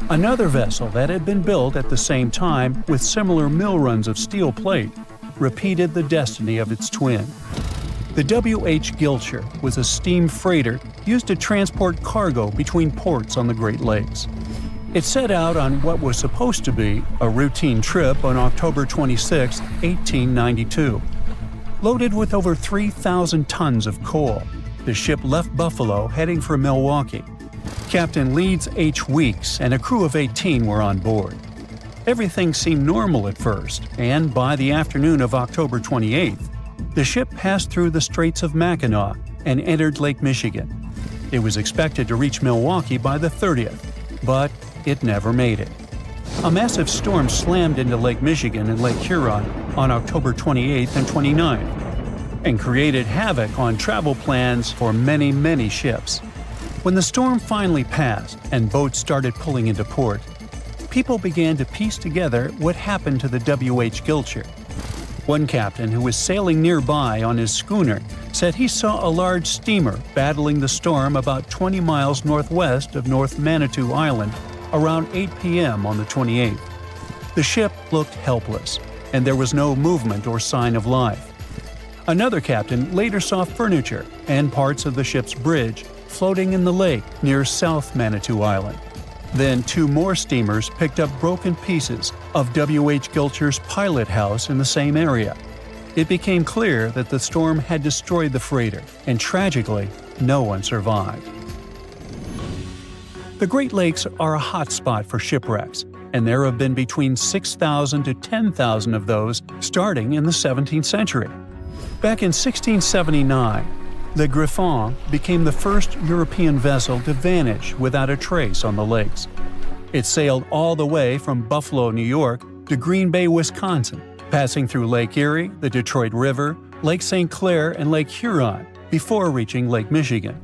another vessel that had been built at the same time with similar mill runs of steel plate repeated the destiny of its twin. The W.H. Gilcher was a steam freighter used to transport cargo between ports on the Great Lakes. It set out on what was supposed to be a routine trip on October 26, 1892. Loaded with over 3,000 tons of coal, the ship left Buffalo heading for Milwaukee. Captain Leeds H. Weeks and a crew of 18 were on board. Everything seemed normal at first, and by the afternoon of October 28th, the ship passed through the Straits of Mackinac and entered Lake Michigan. It was expected to reach Milwaukee by the 30th, but it never made it. A massive storm slammed into Lake Michigan and Lake Huron on October 28th and 29th, and created havoc on travel plans for many ships. When the storm finally passed and boats started pulling into port, people began to piece together what happened to the W.H. Gilcher. One captain who was sailing nearby on his schooner said he saw a large steamer battling the storm about 20 miles northwest of North Manitou Island around 8 p.m. on the 28th. The ship looked helpless, and there was no movement or sign of life. Another captain later saw furniture and parts of the ship's bridge floating in the lake near South Manitou Island. Then 2 more steamers picked up broken pieces of W.H. Gilcher's pilot house in the same area. It became clear that the storm had destroyed the freighter, and tragically, no one survived. The Great Lakes are a hot spot for shipwrecks, and there have been between 6,000 to 10,000 of those starting in the 17th century. Back in 1679, the Griffon became the first European vessel to vanish without a trace on the lakes. It sailed all the way from Buffalo, New York, to Green Bay, Wisconsin, passing through Lake Erie, the Detroit River, Lake St. Clair, and Lake Huron before reaching Lake Michigan.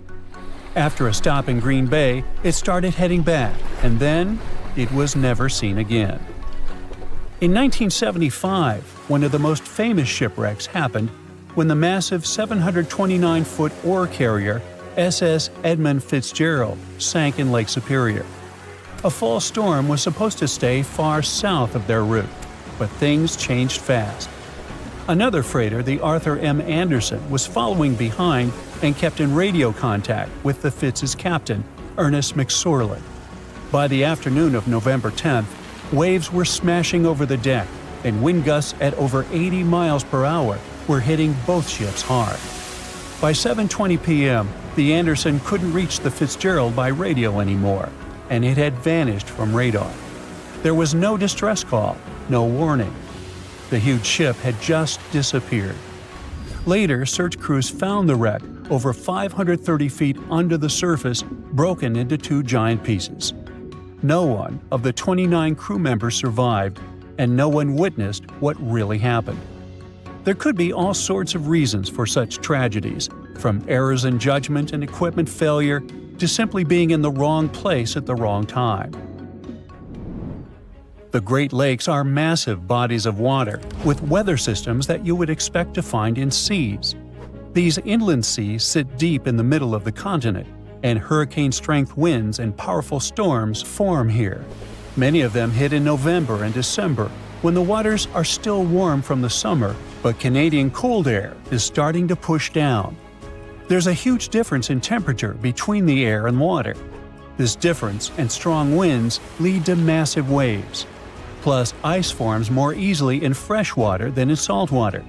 After a stop in Green Bay, it started heading back, and then it was never seen again. In 1975, one of the most famous shipwrecks happened when the massive 729-foot ore carrier SS Edmund Fitzgerald sank in Lake Superior. A fall storm was supposed to stay far south of their route, but things changed fast. Another freighter, the Arthur M. Anderson, was following behind and kept in radio contact with the Fitz's captain, Ernest McSorley. By the afternoon of November 10th, waves were smashing over the deck, and wind gusts at over 80 miles per hour were hitting both ships hard. By 7:20 p.m., the Anderson couldn't reach the Fitzgerald by radio anymore, and it had vanished from radar. There was no distress call, no warning. The huge ship had just disappeared. Later, search crews found the wreck over 530 feet under the surface, broken into 2 giant pieces. No one of the 29 crew members survived, and no one witnessed what really happened. There could be all sorts of reasons for such tragedies, from errors in judgment and equipment failure to simply being in the wrong place at the wrong time. The Great Lakes are massive bodies of water with weather systems that you would expect to find in seas. These inland seas sit deep in the middle of the continent, and hurricane-strength winds and powerful storms form here. Many of them hit in November and December, when the waters are still warm from the summer, but Canadian cold air is starting to push down. There's a huge difference in temperature between the air and water. This difference and strong winds lead to massive waves. Plus, ice forms more easily in fresh water than in salt water.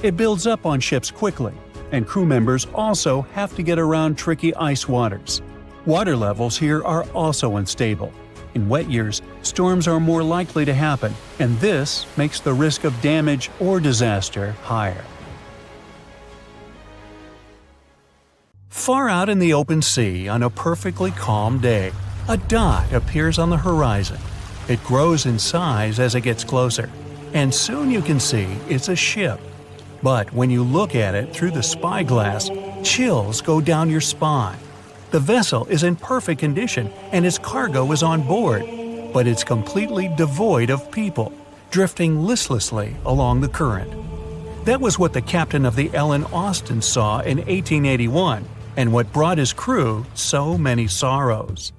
It builds up on ships quickly, and crew members also have to get around tricky ice waters. Water levels here are also unstable. In wet years, storms are more likely to happen, and this makes the risk of damage or disaster higher. Far out in the open sea on a perfectly calm day, a dot appears on the horizon. It grows in size as it gets closer, and soon you can see it's a ship. But when you look at it through the spyglass, chills go down your spine. The vessel is in perfect condition and its cargo is on board, but it's completely devoid of people, drifting listlessly along the current. That was what the captain of the Ellen Austin saw in 1881, and what brought his crew so many sorrows.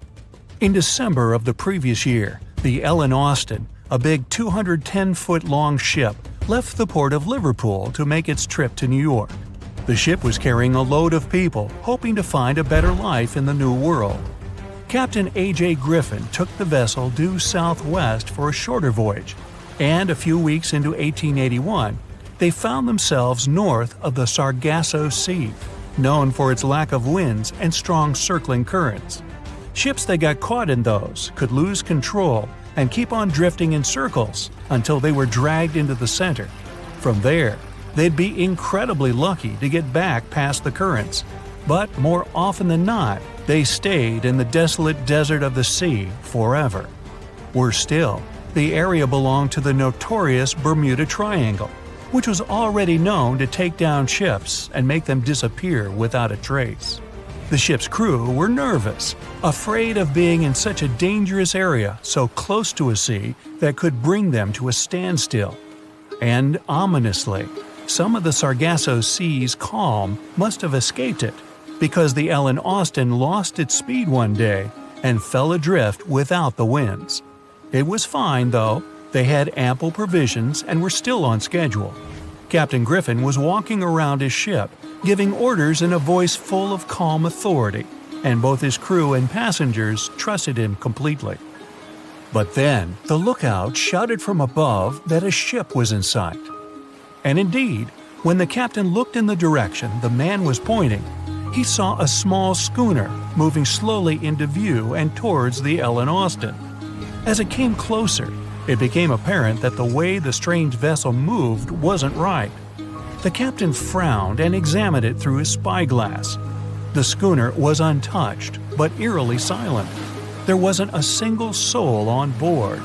In December of the previous year, the Ellen Austin, a big 210-foot-long ship, left the port of Liverpool to make its trip to New York. The ship was carrying a load of people hoping to find a better life in the New World. Captain A.J. Griffin took the vessel due southwest for a shorter voyage, and a few weeks into 1881, they found themselves north of the Sargasso Sea, known for its lack of winds and strong circling currents. Ships that got caught in those could lose control and keep on drifting in circles until they were dragged into the center. From there, they'd be incredibly lucky to get back past the currents, but more often than not, they stayed in the desolate desert of the sea forever. Worse still, the area belonged to the notorious Bermuda Triangle, which was already known to take down ships and make them disappear without a trace. The ship's crew were nervous, afraid of being in such a dangerous area so close to a sea that could bring them to a standstill. And ominously, some of the Sargasso Sea's calm must have escaped it, because the Ellen Austin lost its speed one day and fell adrift without the winds. It was fine, though. They had ample provisions and were still on schedule. Captain Griffin was walking around his ship, giving orders in a voice full of calm authority, and both his crew and passengers trusted him completely. But then, the lookout shouted from above that a ship was in sight. And indeed, when the captain looked in the direction the man was pointing, he saw a small schooner moving slowly into view and towards the Ellen Austin. As it came closer, it became apparent that the way the strange vessel moved wasn't right. The captain frowned and examined it through his spyglass. The schooner was untouched, but eerily silent. There wasn't a single soul on board.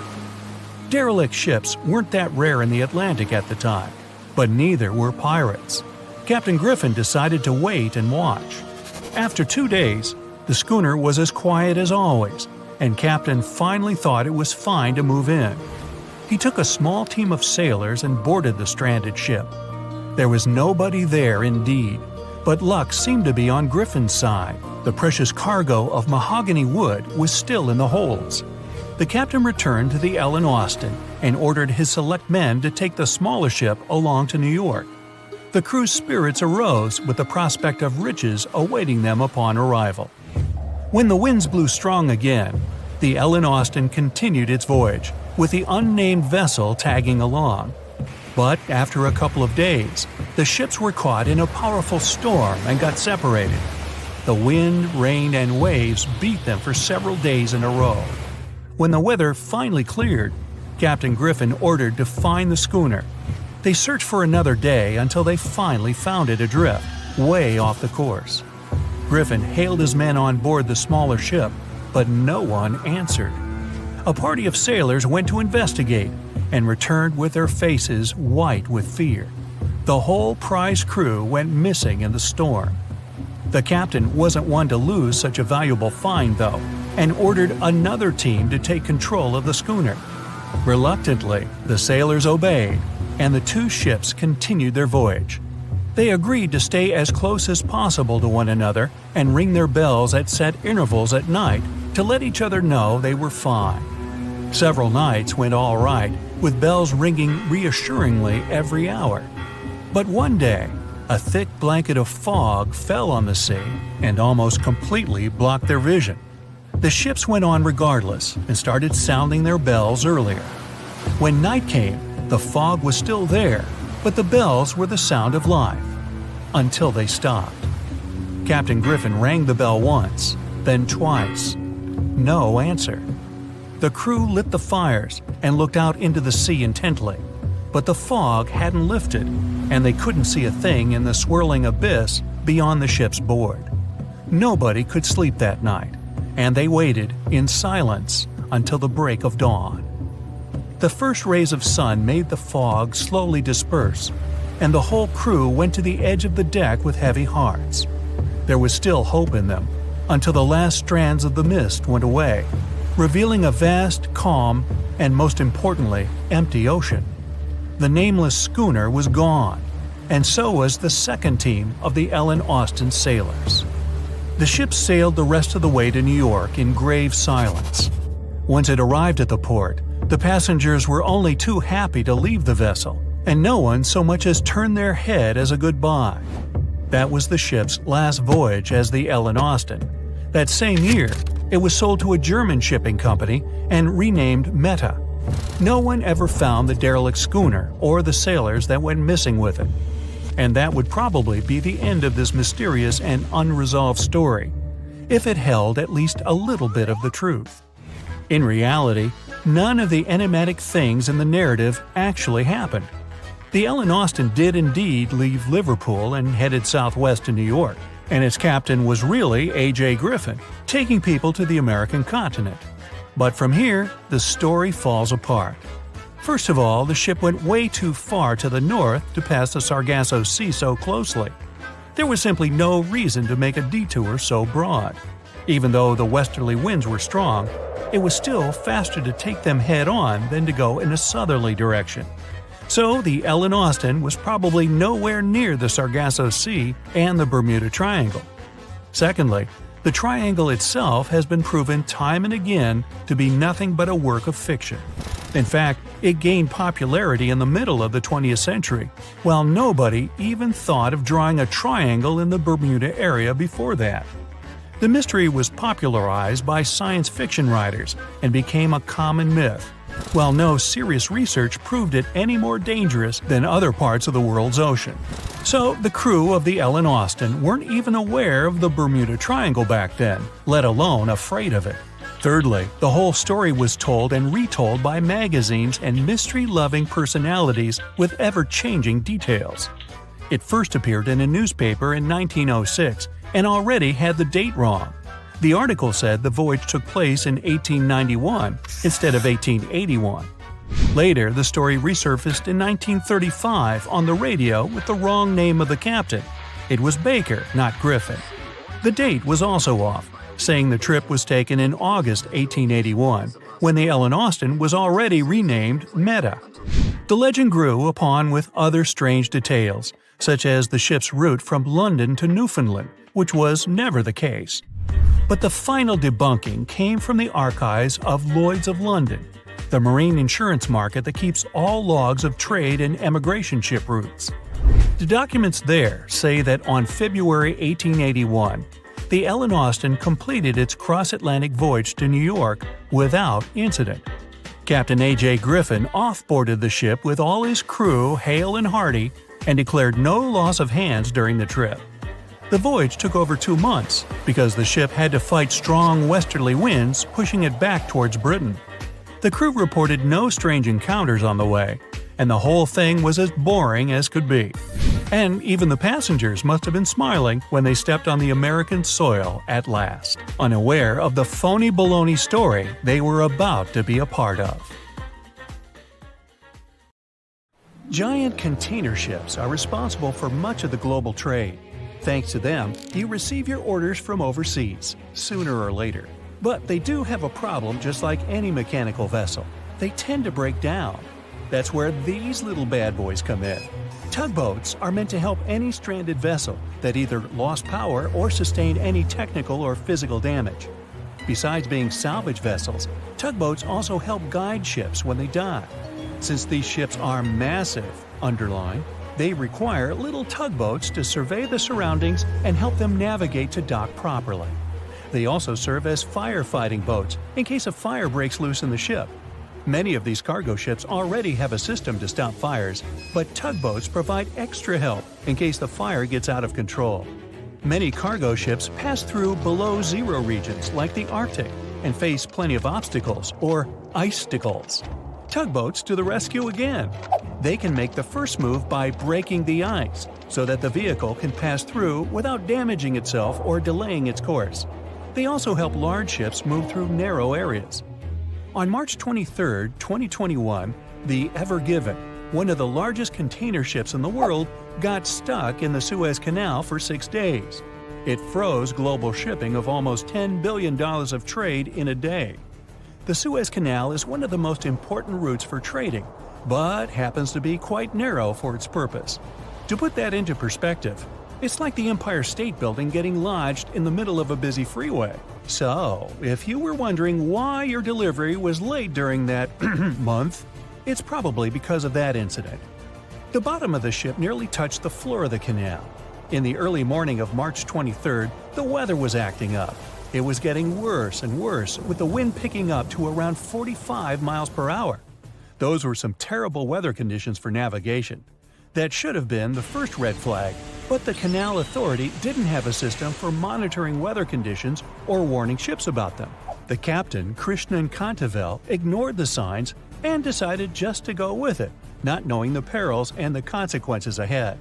Derelict ships weren't that rare in the Atlantic at the time, but neither were pirates. Captain Griffin decided to wait and watch. After 2 days, the schooner was as quiet as always, and Captain finally thought it was fine to move in. He took a small team of sailors and boarded the stranded ship. There was nobody there indeed, but luck seemed to be on Griffin's side. The precious cargo of mahogany wood was still in the holds. The captain returned to the Ellen Austin and ordered his select men to take the smaller ship along to New York. The crew's spirits arose with the prospect of riches awaiting them upon arrival. When the winds blew strong again, the Ellen Austin continued its voyage, with the unnamed vessel tagging along. But after a couple of days, the ships were caught in a powerful storm and got separated. The wind, rain, and waves beat them for several days in a row. When the weather finally cleared, Captain Griffin ordered to find the schooner. They searched for another day until they finally found it adrift, way off the course. Griffin hailed his men on board the smaller ship, but no one answered. A party of sailors went to investigate and returned with their faces white with fear. The whole prize crew went missing in the storm. The captain wasn't one to lose such a valuable find, though, and ordered another team to take control of the schooner. Reluctantly, the sailors obeyed, and the two ships continued their voyage. They agreed to stay as close as possible to one another and ring their bells at set intervals at night to let each other know they were fine. Several nights went all right, with bells ringing reassuringly every hour. But one day, a thick blanket of fog fell on the sea and almost completely blocked their vision. The ships went on regardless and started sounding their bells earlier. When night came, the fog was still there, but the bells were the sound of life. Until they stopped. Captain Griffin rang the bell once, then twice. No answer. The crew lit the fires and looked out into the sea intently, but the fog hadn't lifted, and they couldn't see a thing in the swirling abyss beyond the ship's board. Nobody could sleep that night, and they waited in silence until the break of dawn. The first rays of sun made the fog slowly disperse, and the whole crew went to the edge of the deck with heavy hearts. There was still hope in them, until the last strands of the mist went away, revealing a vast, calm, and most importantly, empty ocean. The nameless schooner was gone, and so was the second team of the Ellen Austin sailors. The ship sailed the rest of the way to New York in grave silence. Once it arrived at the port, the passengers were only too happy to leave the vessel, and no one so much as turned their head as a goodbye. That was the ship's last voyage as the Ellen Austin. That same year, it was sold to a German shipping company and renamed Meta. No one ever found the derelict schooner or the sailors that went missing with it. And that would probably be the end of this mysterious and unresolved story, if it held at least a little bit of the truth. In reality, none of the enigmatic things in the narrative actually happened. The Ellen Austin did indeed leave Liverpool and headed southwest to New York, and its captain was really A.J. Griffin, taking people to the American continent. But from here, the story falls apart. First of all, the ship went way too far to the north to pass the Sargasso Sea so closely. There was simply no reason to make a detour so broad. Even though the westerly winds were strong, it was still faster to take them head-on than to go in a southerly direction. So the Ellen Austin was probably nowhere near the Sargasso Sea and the Bermuda Triangle. Secondly, the triangle itself has been proven time and again to be nothing but a work of fiction. In fact, it gained popularity in the middle of the 20th century, while nobody even thought of drawing a triangle in the Bermuda area before that. The mystery was popularized by science fiction writers and became a common myth, while no serious research proved it any more dangerous than other parts of the world's ocean. So the crew of the Ellen Austin weren't even aware of the Bermuda Triangle back then, let alone afraid of it. Thirdly, the whole story was told and retold by magazines and mystery-loving personalities with ever-changing details. It first appeared in a newspaper in 1906 and already had the date wrong. The article said the voyage took place in 1891 instead of 1881. Later, the story resurfaced in 1935 on the radio with the wrong name of the captain. It was Baker, not Griffin. The date was also off, saying the trip was taken in August 1881, when the Ellen Austin was already renamed Meta. The legend grew upon with other strange details, such as the ship's route from London to Newfoundland, which was never the case. But the final debunking came from the archives of Lloyd's of London, the marine insurance market that keeps all logs of trade and emigration ship routes. The documents there say that on February 1881, the Ellen Austin completed its cross-Atlantic voyage to New York without incident. Captain A.J. Griffin off-boarded the ship with all his crew hale and hearty and declared no loss of hands during the trip. The voyage took over 2 months because the ship had to fight strong westerly winds pushing it back towards Britain. The crew reported no strange encounters on the way, and the whole thing was as boring as could be. And even the passengers must have been smiling when they stepped on the American soil at last, unaware of the phony baloney story they were about to be a part of. Giant container ships are responsible for much of the global trade. Thanks to them, you receive your orders from overseas, sooner or later. But they do have a problem just like any mechanical vessel. They tend to break down. That's where these little bad boys come in. Tugboats are meant to help any stranded vessel that either lost power or sustained any technical or physical damage. Besides being salvage vessels, tugboats also help guide ships when they dock. Since these ships are massive, underline, they require little tugboats to survey the surroundings and help them navigate to dock properly. They also serve as firefighting boats in case a fire breaks loose in the ship. Many of these cargo ships already have a system to stop fires, but tugboats provide extra help in case the fire gets out of control. Many cargo ships pass through below-zero regions like the Arctic and face plenty of obstacles, or icicles. Tugboats to the rescue again. They can make the first move by breaking the ice so that the vehicle can pass through without damaging itself or delaying its course. They also help large ships move through narrow areas. On March 23, 2021, the Ever Given, one of the largest container ships in the world, got stuck in the Suez Canal for 6 days. It froze global shipping of almost $10 billion of trade in a day. The Suez Canal is one of the most important routes for trading, but happens to be quite narrow for its purpose. To put that into perspective, it's like the Empire State Building getting lodged in the middle of a busy freeway. So, if you were wondering why your delivery was late during that month, it's probably because of that incident. The bottom of the ship nearly touched the floor of the canal. In the early morning of March 23rd, the weather was acting up. It was getting worse and worse, with the wind picking up to around 45 miles per hour. Those were some terrible weather conditions for navigation. That should have been the first red flag, but the Canal Authority didn't have a system for monitoring weather conditions or warning ships about them. The captain, Krishnan Kantavel, ignored the signs and decided just to go with it, not knowing the perils and the consequences ahead.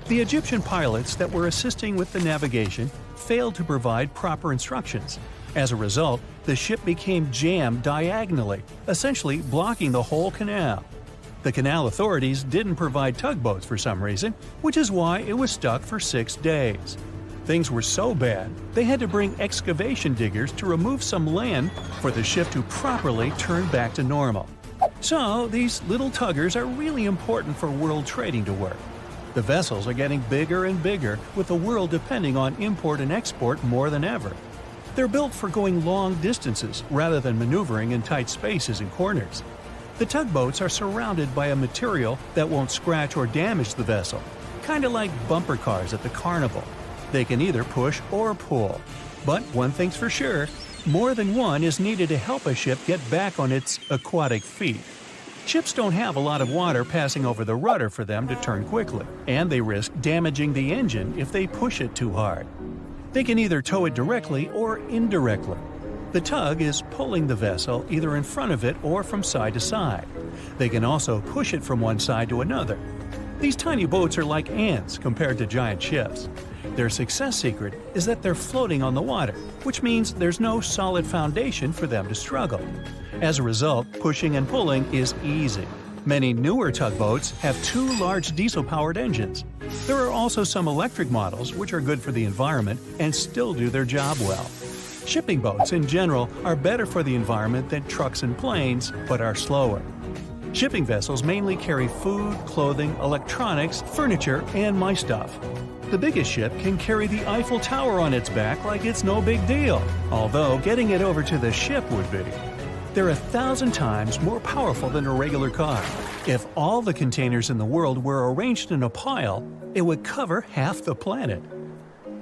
The Egyptian pilots that were assisting with the navigation failed to provide proper instructions. As a result, the ship became jammed diagonally, essentially blocking the whole canal. The canal authorities didn't provide tugboats for some reason, which is why it was stuck for 6 days. Things were so bad, they had to bring excavation diggers to remove some land for the ship to properly turn back to normal. So, these little tuggers are really important for world trading to work. The vessels are getting bigger and bigger, with the world depending on import and export more than ever. They're built for going long distances rather than maneuvering in tight spaces and corners. The tugboats are surrounded by a material that won't scratch or damage the vessel, kind of like bumper cars at the carnival. They can either push or pull. But one thing's for sure, more than one is needed to help a ship get back on its aquatic feet. Ships don't have a lot of water passing over the rudder for them to turn quickly, and they risk damaging the engine if they push it too hard. They can either tow it directly or indirectly. The tug is pulling the vessel either in front of it or from side to side. They can also push it from one side to another. These tiny boats are like ants compared to giant ships. Their success secret is that they're floating on the water, which means there's no solid foundation for them to struggle. As a result, pushing and pulling is easy. Many newer tugboats have 2 large diesel-powered engines. There are also some electric models which are good for the environment and still do their job well. Shipping boats in general are better for the environment than trucks and planes, but are slower. Shipping vessels mainly carry food, clothing, electronics, furniture, and my stuff. The biggest ship can carry the Eiffel Tower on its back like it's no big deal, although getting it over to the ship would be. They're 1,000 times more powerful than a regular car. If all the containers in the world were arranged in a pile, it would cover half the planet.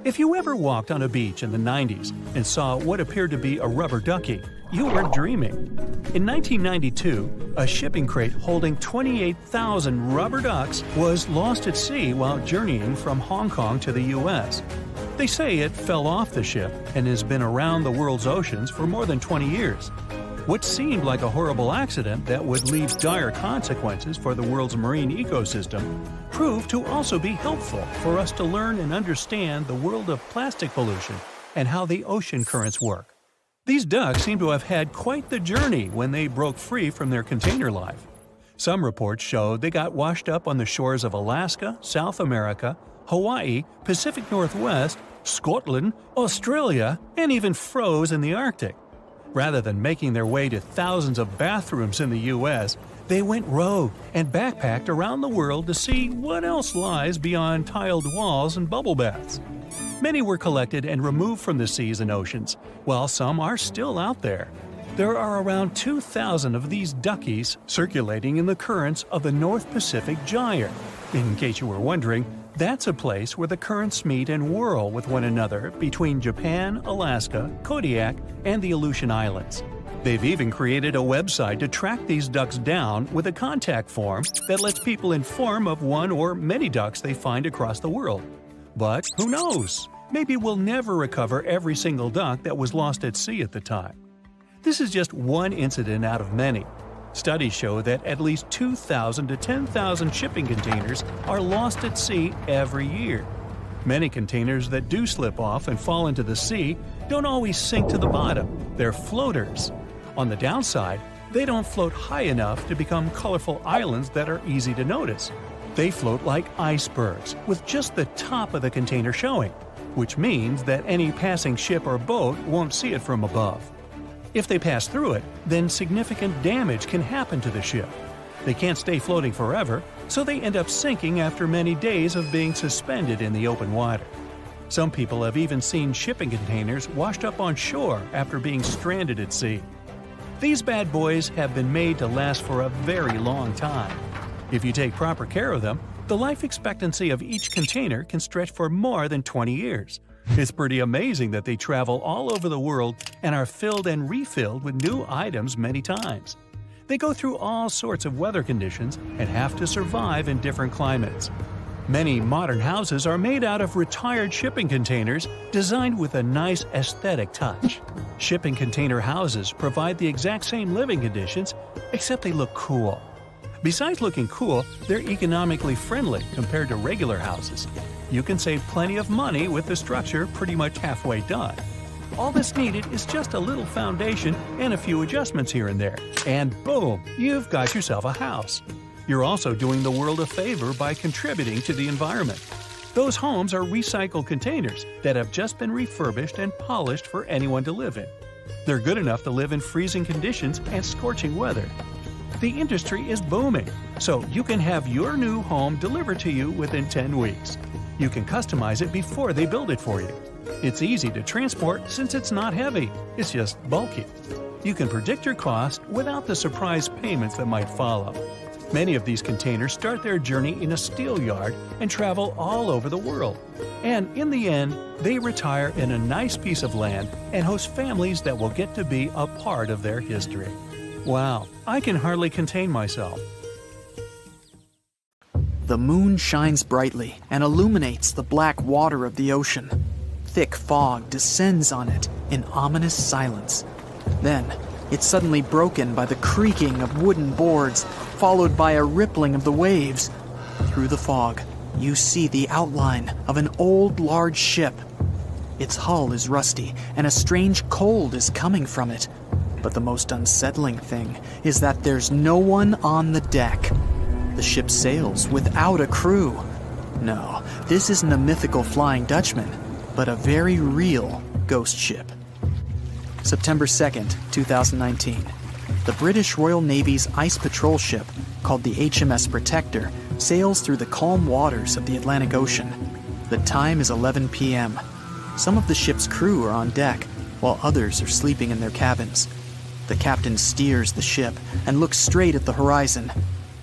If you ever walked on a beach in the 90s and saw what appeared to be a rubber ducky, you were dreaming. In 1992, a shipping crate holding 28,000 rubber ducks was lost at sea while journeying from Hong Kong to the U.S. They say it fell off the ship and has been around the world's oceans for more than 20 years. What seemed like a horrible accident that would leave dire consequences for the world's marine ecosystem proved to also be helpful for us to learn and understand the world of plastic pollution and how the ocean currents work. These ducks seem to have had quite the journey when they broke free from their container life. Some reports show they got washed up on the shores of Alaska, South America, Hawaii, Pacific Northwest, Scotland, Australia, and even froze in the Arctic. Rather than making their way to thousands of bathrooms in the U.S., they went rogue and backpacked around the world to see what else lies beyond tiled walls and bubble baths. Many were collected and removed from the seas and oceans, while some are still out there. There are around 2,000 of these duckies circulating in the currents of the North Pacific Gyre. In case you were wondering, that's a place where the currents meet and whirl with one another between Japan, Alaska, Kodiak, and the Aleutian Islands. They've even created a website to track these ducks down with a contact form that lets people inform of one or many ducks they find across the world. But who knows? Maybe we'll never recover every single duck that was lost at sea at the time. This is just one incident out of many. Studies show that at least 2,000 to 10,000 shipping containers are lost at sea every year. Many containers that do slip off and fall into the sea don't always sink to the bottom. They're floaters. On the downside, they don't float high enough to become colorful islands that are easy to notice. They float like icebergs, with just the top of the container showing, which means that any passing ship or boat won't see it from above. If they pass through it, then significant damage can happen to the ship. They can't stay floating forever, so they end up sinking after many days of being suspended in the open water. Some people have even seen shipping containers washed up on shore after being stranded at sea. These bad boys have been made to last for a very long time. If you take proper care of them, the life expectancy of each container can stretch for more than 20 years. It's pretty amazing that they travel all over the world and are filled and refilled with new items many times. They go through all sorts of weather conditions and have to survive in different climates. Many modern houses are made out of retired shipping containers designed with a nice aesthetic touch. Shipping container houses provide the exact same living conditions, except they look cool. Besides looking cool, they're economically friendly compared to regular houses. You can save plenty of money with the structure pretty much halfway done. All that's needed is just a little foundation and a few adjustments here and there, and boom, you've got yourself a house. You're also doing the world a favor by contributing to the environment. Those homes are recycled containers that have just been refurbished and polished for anyone to live in. They're good enough to live in freezing conditions and scorching weather. The industry is booming, so you can have your new home delivered to you within 10 weeks. You can customize it before they build it for you. It's easy to transport since it's not heavy, it's just bulky. You can predict your cost without the surprise payments that might follow. Many of these containers start their journey in a steel yard and travel all over the world. And in the end, they retire in a nice piece of land and host families that will get to be a part of their history. Wow, I can hardly contain myself. The moon shines brightly and illuminates the black water of the ocean. Thick fog descends on it in ominous silence. Then, it's suddenly broken by the creaking of wooden boards, followed by a rippling of the waves. Through the fog, you see the outline of an old large ship. Its hull is rusty, and a strange cold is coming from it. But the most unsettling thing is that there's no one on the deck. The ship sails without a crew. No, this isn't a mythical Flying Dutchman, but a very real ghost ship. September 2nd, 2019. The British Royal Navy's ice patrol ship, called the HMS Protector, sails through the calm waters of the Atlantic Ocean. The time is 11 p.m. Some of the ship's crew are on deck, while others are sleeping in their cabins. The captain steers the ship and looks straight at the horizon.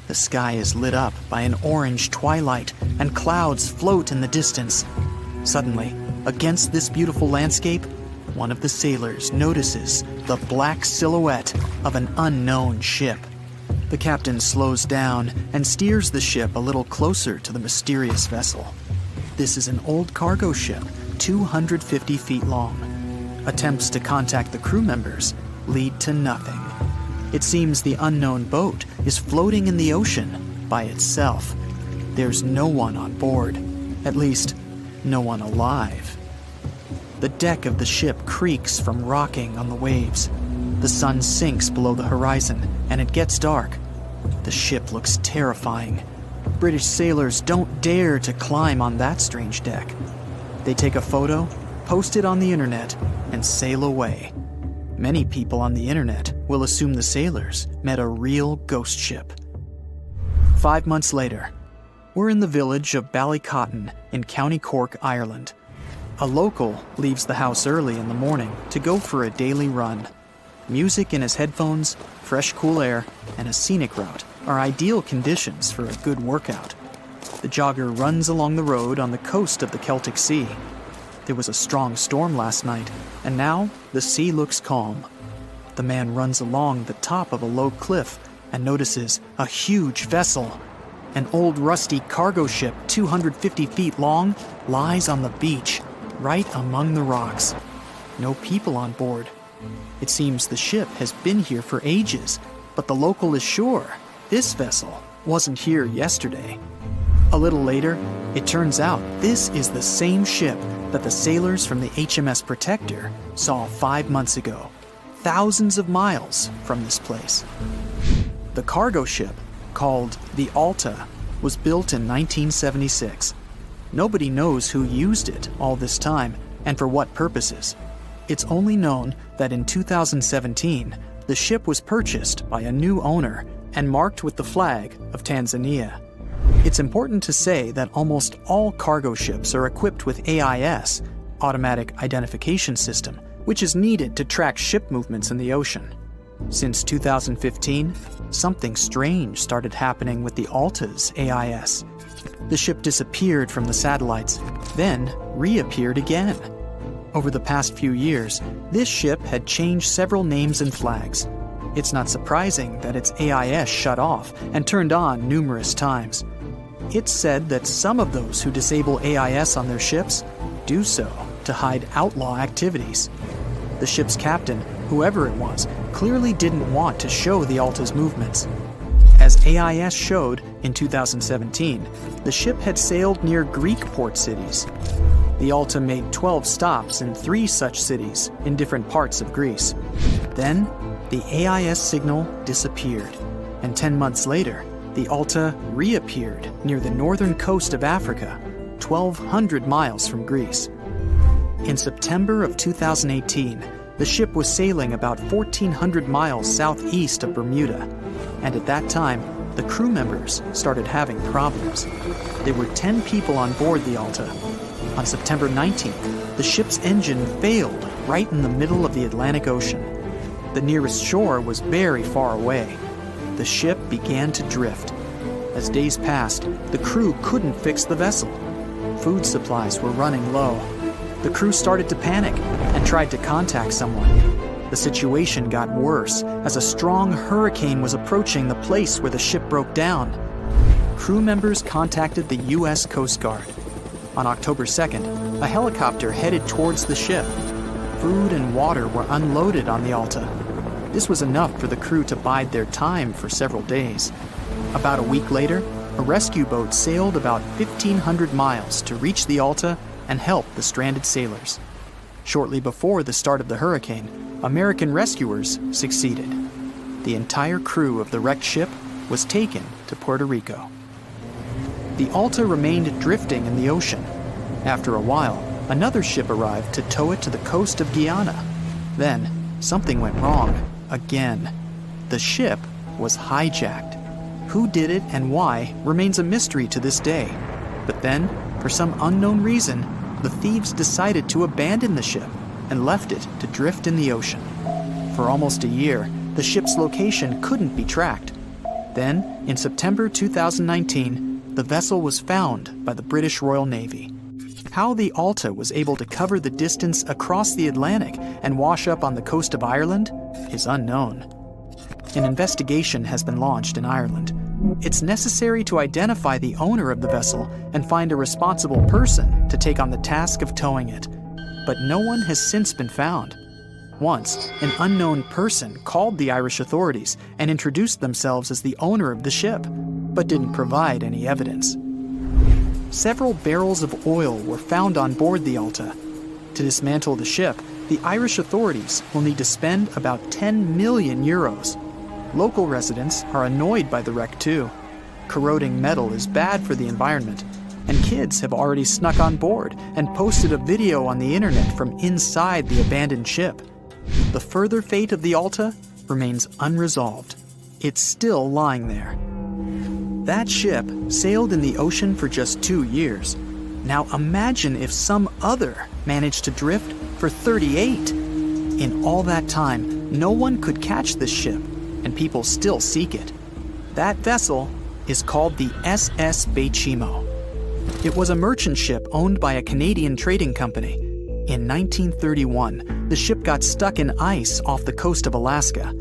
The sky is lit up by an orange twilight, and clouds float in the distance. Suddenly, against this beautiful landscape, one of the sailors notices the black silhouette of an unknown ship. The captain slows down and steers the ship a little closer to the mysterious vessel. This is an old cargo ship, 250 feet long. Attempts to contact the crew members lead to nothing. It seems the unknown boat is floating in the ocean by itself. There's no one on board, at least, no one alive. The deck of the ship creaks from rocking on the waves. The sun sinks below the horizon, and it gets dark. The ship looks terrifying. British sailors don't dare to climb on that strange deck. They take a photo, post it on the internet, and sail away. Many people on the internet will assume the sailors met a real ghost ship. 5 months later, we're in the village of Ballycotton in County Cork, Ireland. A local leaves the house early in the morning to go for a daily run. Music in his headphones, fresh cool air, and a scenic route are ideal conditions for a good workout. The jogger runs along the road on the coast of the Celtic Sea. There was a strong storm last night, and now the sea looks calm. The man runs along the top of a low cliff and notices a huge vessel. An old rusty cargo ship 250 feet long lies on the beach, right among the rocks. No people on board. It seems the ship has been here for ages, but the local is sure this vessel wasn't here yesterday. A little later, it turns out this is the same ship that the sailors from the HMS Protector saw 5 months ago, thousands of miles from this place. The cargo ship, called the Alta, was built in 1976. Nobody knows who used it all this time and for what purposes. It's only known that in 2017, the ship was purchased by a new owner and marked with the flag of Tanzania. It's important to say that almost all cargo ships are equipped with AIS, Automatic Identification System, which is needed to track ship movements in the ocean. Since 2015, something strange started happening with the Alta's AIS. The ship disappeared from the satellites, then reappeared again. Over the past few years, this ship had changed several names and flags. It's not surprising that its AIS shut off and turned on numerous times. It's said that some of those who disable AIS on their ships do so to hide outlaw activities. The ship's captain, whoever it was, clearly didn't want to show the Alta's movements. As AIS showed in 2017, the ship had sailed near Greek port cities. The Alta made 12 stops in 3 such cities in different parts of Greece. Then, the AIS signal disappeared, and 10 months later, the Alta reappeared near the northern coast of Africa, 1,200 miles from Greece. In September of 2018, the ship was sailing about 1,400 miles southeast of Bermuda, and at that time, the crew members started having problems. There were 10 people on board the Alta. On September 19th, the ship's engine failed right in the middle of the Atlantic Ocean. The nearest shore was very far away. The ship began to drift. As days passed, the crew couldn't fix the vessel. Food supplies were running low. The crew started to panic and tried to contact someone. The situation got worse as a strong hurricane was approaching the place where the ship broke down. Crew members contacted the U.S. Coast Guard. On October 2nd, a helicopter headed towards the ship. Food and water were unloaded on the Alta. This was enough for the crew to bide their time for several days. About a week later, a rescue boat sailed about 1,500 miles to reach the Alta and help the stranded sailors. Shortly before the start of the hurricane, American rescuers succeeded. The entire crew of the wrecked ship was taken to Puerto Rico. The Alta remained drifting in the ocean. After a while, another ship arrived to tow it to the coast of Guyana. Then, something went wrong again. The ship was hijacked. Who did it and why remains a mystery to this day. But then, for some unknown reason, the thieves decided to abandon the ship and left it to drift in the ocean. For almost a year, the ship's location couldn't be tracked. Then, in September 2019, the vessel was found by the British Royal Navy. How the Alta was able to cover the distance across the Atlantic and wash up on the coast of Ireland is unknown. An investigation has been launched in Ireland. It's necessary to identify the owner of the vessel and find a responsible person to take on the task of towing it. But no one has since been found. Once, an unknown person called the Irish authorities and introduced themselves as the owner of the ship, but didn't provide any evidence. Several barrels of oil were found on board the Alta. To dismantle the ship, the Irish authorities will need to spend about 10 million euros. Local residents are annoyed by the wreck too. Corroding metal is bad for the environment, and kids have already snuck on board and posted a video on the internet from inside the abandoned ship. The further fate of the Alta remains unresolved. It's still lying there. That ship sailed in the ocean for just 2 years. Now imagine if some other managed to drift for 38. In all that time, no one could catch this ship, and people still seek it. That vessel is called the SS Bechimo. It was a merchant ship owned by a Canadian trading company. In 1931, the ship got stuck in ice off the coast of Alaska.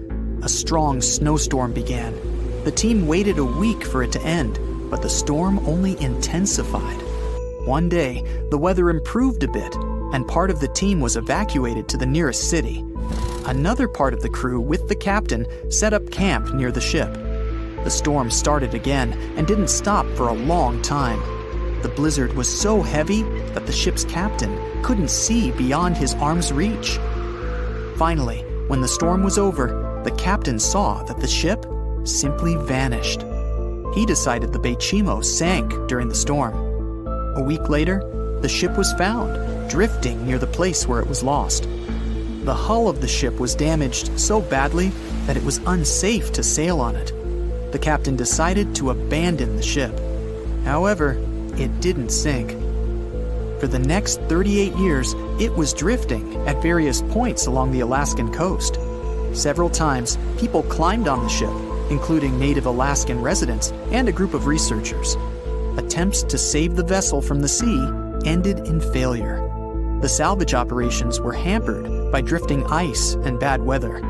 A strong snowstorm began. The team waited a week for it to end, but the storm only intensified. One day, the weather improved a bit, and part of the team was evacuated to the nearest city. Another part of the crew, with the captain, set up camp near the ship. The storm started again and didn't stop for a long time. The blizzard was so heavy that the ship's captain couldn't see beyond his arm's reach. Finally, when the storm was over, the captain saw that the ship simply vanished. He decided the Bechimo sank during the storm. A week later, the ship was found, drifting near the place where it was lost. The hull of the ship was damaged so badly that it was unsafe to sail on it. The captain decided to abandon the ship. However, it didn't sink. For the next 38 years, it was drifting at various points along the Alaskan coast. Several times, people climbed on the ship, including native Alaskan residents and a group of researchers. Attempts to save the vessel from the sea ended in failure. The salvage operations were hampered by drifting ice and bad weather.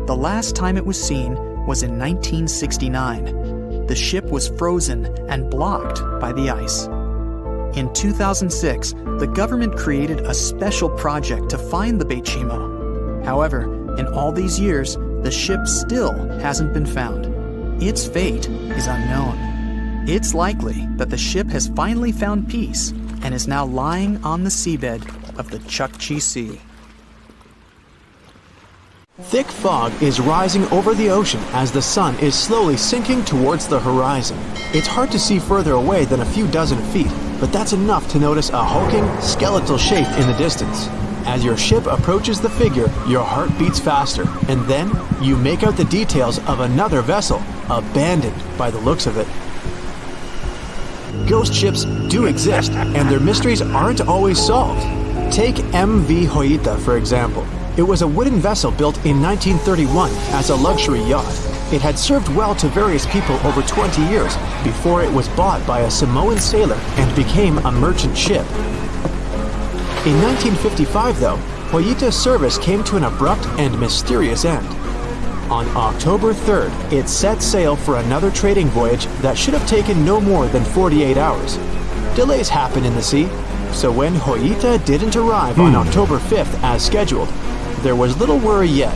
The last time it was seen was in 1969. The ship was frozen and blocked by the ice. In 2006, the government created a special project to find the Bechimo. However, in all these years, the ship still hasn't been found. Its fate is unknown. It's likely that the ship has finally found peace and is now lying on the seabed of the Chukchi Sea. Thick fog is rising over the ocean as the sun is slowly sinking towards the horizon. It's hard to see further away than a few dozen feet, but that's enough to notice a hulking, skeletal shape in the distance. As your ship approaches the figure, your heart beats faster, and then you make out the details of another vessel, abandoned by the looks of it. Ghost ships do exist, and their mysteries aren't always solved. Take MV Hoita, for example. It was a wooden vessel built in 1931 as a luxury yacht. It had served well to various people over 20 years before it was bought by a Samoan sailor and became a merchant ship. In 1955, though, Hoita's service came to an abrupt and mysterious end. On October 3rd, it set sail for another trading voyage that should have taken no more than 48 hours. Delays happen in the sea, so when Hoita didn't arrive on October 5th as scheduled, there was little worry yet.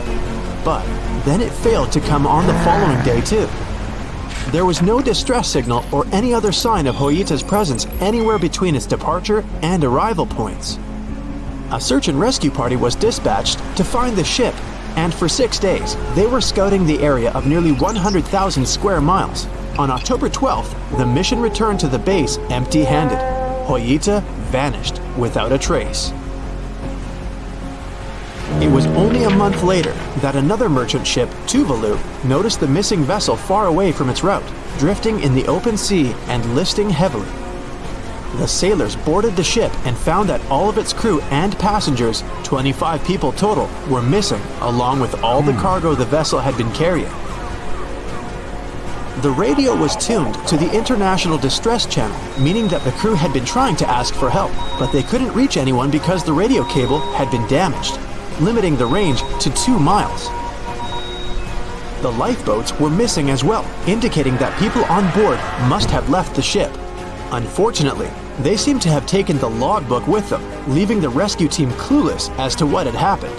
But then it failed to come on the following day too. There was no distress signal or any other sign of Hoita's presence anywhere between its departure and arrival points. A search and rescue party was dispatched to find the ship, and for 6 days, they were scouting the area of nearly 100,000 square miles. On October 12th, the mission returned to the base empty-handed. Hoita vanished without a trace. It was only a month later that another merchant ship, Tuvalu, noticed the missing vessel far away from its route, drifting in the open sea and listing heavily. The sailors boarded the ship and found that all of its crew and passengers, 25 people total, were missing, along with all the cargo the vessel had been carrying. The radio was tuned to the International Distress Channel, meaning that the crew had been trying to ask for help, but they couldn't reach anyone because the radio cable had been damaged, limiting the range to 2 miles. The lifeboats were missing as well, indicating that people on board must have left the ship. Unfortunately, they seem to have taken the logbook with them, leaving the rescue team clueless as to what had happened.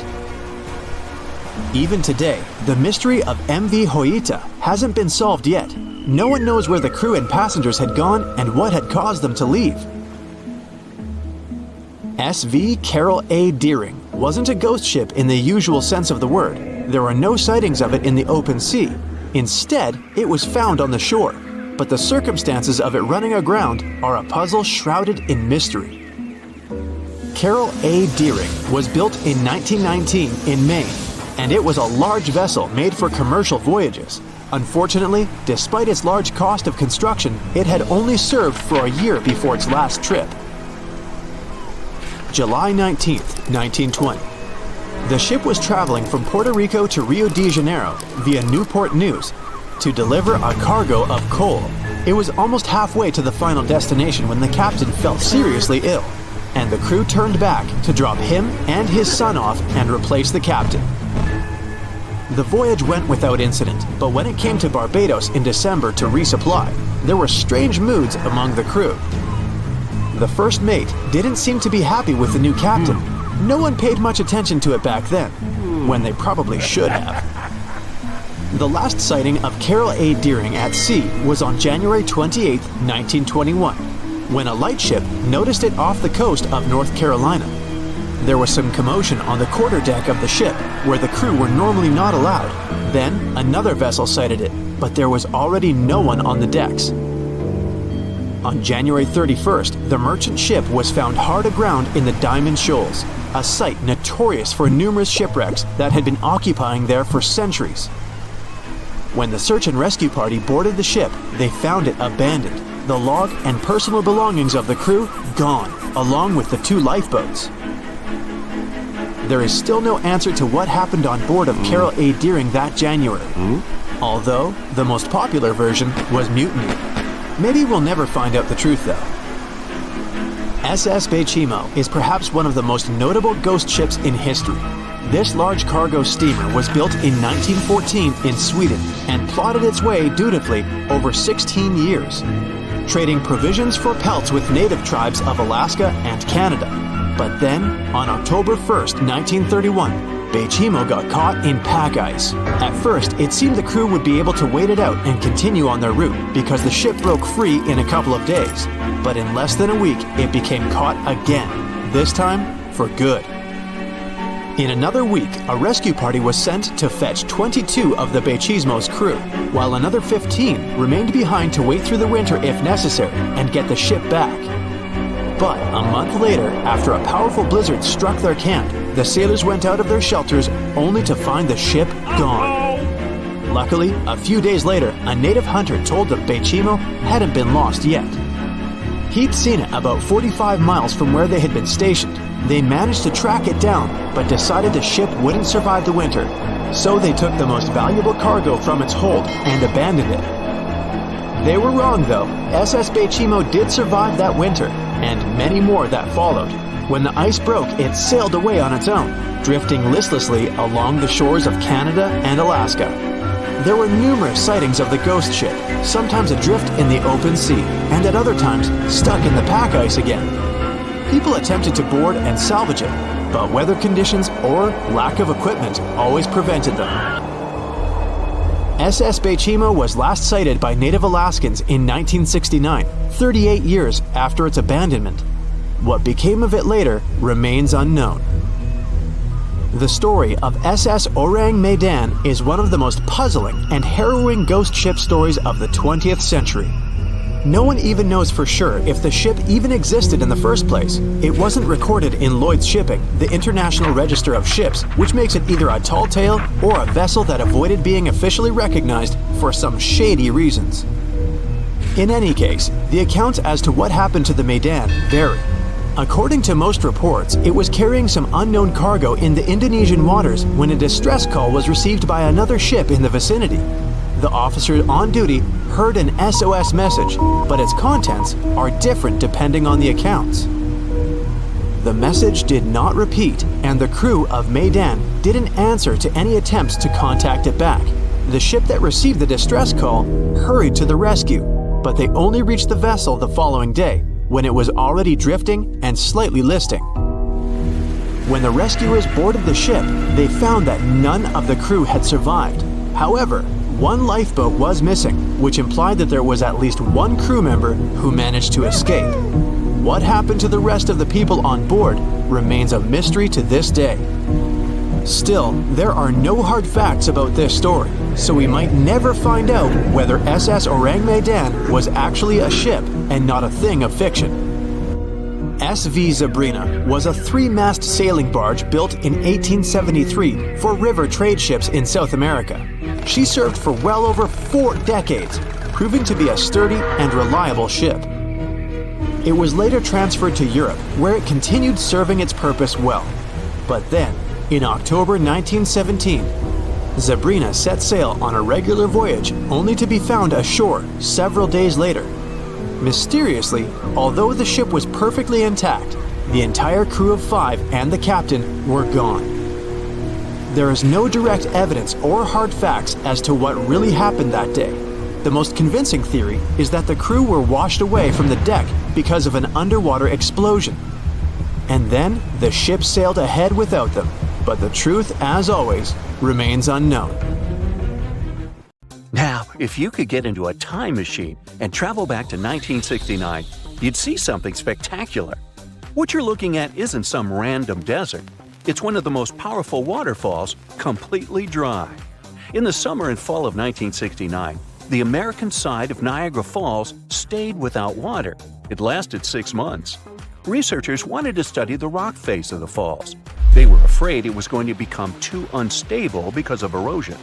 Even today, the mystery of MV Hoita hasn't been solved yet. No one knows where the crew and passengers had gone and what had caused them to leave. SV Carol A. Deering wasn't a ghost ship in the usual sense of the word. There are no sightings of it in the open sea. Instead, it was found on the shore, but the circumstances of it running aground are a puzzle shrouded in mystery. Carol A. Deering was built in 1919 in Maine, and it was a large vessel made for commercial voyages. Unfortunately, despite its large cost of construction, it had only served for a year before its last trip. July 19, 1920. The ship was traveling from Puerto Rico to Rio de Janeiro via Newport News to deliver a cargo of coal. It was almost halfway to the final destination when the captain fell seriously ill, and the crew turned back to drop him and his son off and replace the captain. The voyage went without incident, but when it came to Barbados in December to resupply, there were strange moods among the crew. The first mate didn't seem to be happy with the new captain. No one paid much attention to it back then, when they probably should have. The last sighting of Carol A. Deering at sea was on January 28, 1921, when a lightship noticed it off the coast of North Carolina. There was some commotion on the quarterdeck of the ship, where the crew were normally not allowed. Then, another vessel sighted it, but there was already no one on the decks. On January 31st, the merchant ship was found hard aground in the Diamond Shoals, a site notorious for numerous shipwrecks that had been occupying there for centuries. When the search and rescue party boarded the ship, they found it abandoned, the log and personal belongings of the crew gone, along with the 2 lifeboats. There is still no answer to what happened on board of Carol A. Deering that January, although the most popular version was mutiny. Maybe we'll never find out the truth though. SS Bechimo is perhaps one of the most notable ghost ships in history. This large cargo steamer was built in 1914 in Sweden and plodded its way dutifully over 16 years, trading provisions for pelts with native tribes of Alaska and Canada. But then, on October 1st, 1931, Bechimo got caught in pack ice. At first, it seemed the crew would be able to wait it out and continue on their route because the ship broke free in a couple of days. But in less than a week, it became caught again, this time for good. In another week, a rescue party was sent to fetch 22 of the Beichismo's crew, while another 15 remained behind to wait through the winter if necessary and get the ship back. But a month later, after a powerful blizzard struck their camp, the sailors went out of their shelters only to find the ship gone. Luckily, a few days later, a native hunter told the Beichimo hadn't been lost yet. He'd seen it about 45 miles from where they had been stationed. They managed to track it down, but decided the ship wouldn't survive the winter, so they took the most valuable cargo from its hold and abandoned it. They were wrong though. SS Beichimo did survive that winter, and many more that followed. When the ice broke, it sailed away on its own, drifting listlessly along the shores of Canada and Alaska. There were numerous sightings of the ghost ship, sometimes adrift in the open sea, and at other times stuck in the pack ice again. People attempted to board and salvage it, but weather conditions or lack of equipment always prevented them. SS Beichimo was last sighted by native Alaskans in 1969, 38 years after its abandonment. What became of it later remains unknown. The story of SS Orang Medan is one of the most puzzling and harrowing ghost ship stories of the 20th century. No one even knows for sure if the ship even existed in the first place. It wasn't recorded in Lloyd's Shipping, the International Register of Ships, which makes it either a tall tale or a vessel that avoided being officially recognized for some shady reasons. In any case, the accounts as to what happened to the Medan vary. According to most reports, it was carrying some unknown cargo in the Indonesian waters when a distress call was received by another ship in the vicinity. The officer on duty heard an SOS message, but its contents are different depending on the accounts. The message did not repeat, and the crew of Medan didn't answer to any attempts to contact it back. The ship that received the distress call hurried to the rescue, but they only reached the vessel the following day, when it was already drifting and slightly listing. When the rescuers boarded the ship, they found that none of the crew had survived. However, one lifeboat was missing, which implied that there was at least one crew member who managed to escape. What happened to the rest of the people on board remains a mystery to this day. Still, there are no hard facts about this story, so we might never find out whether SS Orang Medan was actually a ship and not a thing of fiction. SV Zabrina was a 3-mast sailing barge built in 1873 for river trade ships in South America. She served for well over 4 decades, proving to be a sturdy and reliable ship. It was later transferred to Europe, where it continued serving its purpose well. But then, in October 1917, Zabrina set sail on a regular voyage only to be found ashore several days later. Mysteriously, although the ship was perfectly intact, the entire crew of 5 and the captain were gone. There is no direct evidence or hard facts as to what really happened that day. The most convincing theory is that the crew were washed away from the deck because of an underwater explosion. And then the ship sailed ahead without them. But the truth, as always, remains unknown. Now, if you could get into a time machine and travel back to 1969, you'd see something spectacular. What you're looking at isn't some random desert. It's one of the most powerful waterfalls, completely dry. In the summer and fall of 1969, the American side of Niagara Falls stayed without water. It lasted 6 months. Researchers wanted to study the rock face of the falls. They were afraid it was going to become too unstable because of erosion.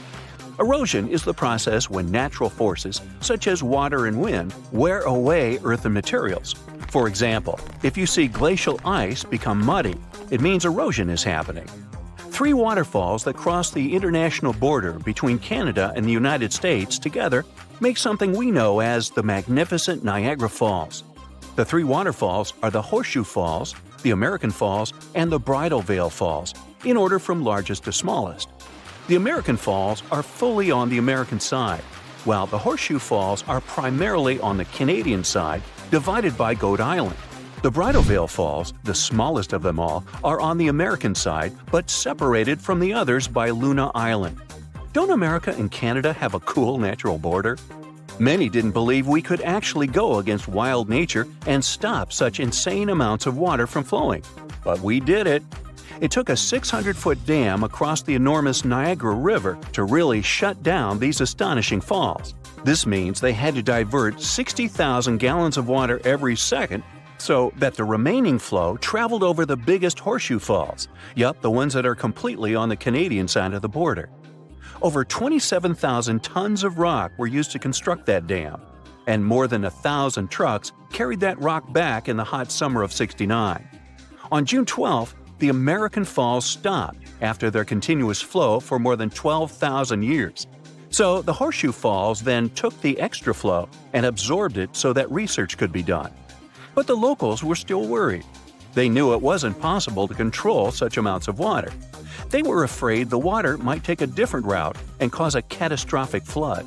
Erosion is the process when natural forces, such as water and wind, wear away earthen materials. For example, if you see glacial ice become muddy, it means erosion is happening. 3 waterfalls that cross the international border between Canada and the United States together make something we know as the magnificent Niagara Falls. The 3 waterfalls are the Horseshoe Falls, the American Falls, and the Bridal Veil Falls, in order from largest to smallest. The American Falls are fully on the American side, while the Horseshoe Falls are primarily on the Canadian side, divided by Goat Island. The Bridal Veil Falls, the smallest of them all, are on the American side, but separated from the others by Luna Island. Don't America and Canada have a cool natural border? Many didn't believe we could actually go against wild nature and stop such insane amounts of water from flowing. But we did it. It took a 600-foot dam across the enormous Niagara River to really shut down these astonishing falls. This means they had to divert 60,000 gallons of water every second so that the remaining flow traveled over the biggest horseshoe falls. Yup, the ones that are completely on the Canadian side of the border. Over 27,000 tons of rock were used to construct that dam, and more than 1,000 trucks carried that rock back in the hot summer of '69. On June 12th, the American Falls stopped after their continuous flow for more than 12,000 years. So the Horseshoe Falls then took the extra flow and absorbed it so that research could be done. But the locals were still worried. They knew it wasn't possible to control such amounts of water. They were afraid the water might take a different route and cause a catastrophic flood.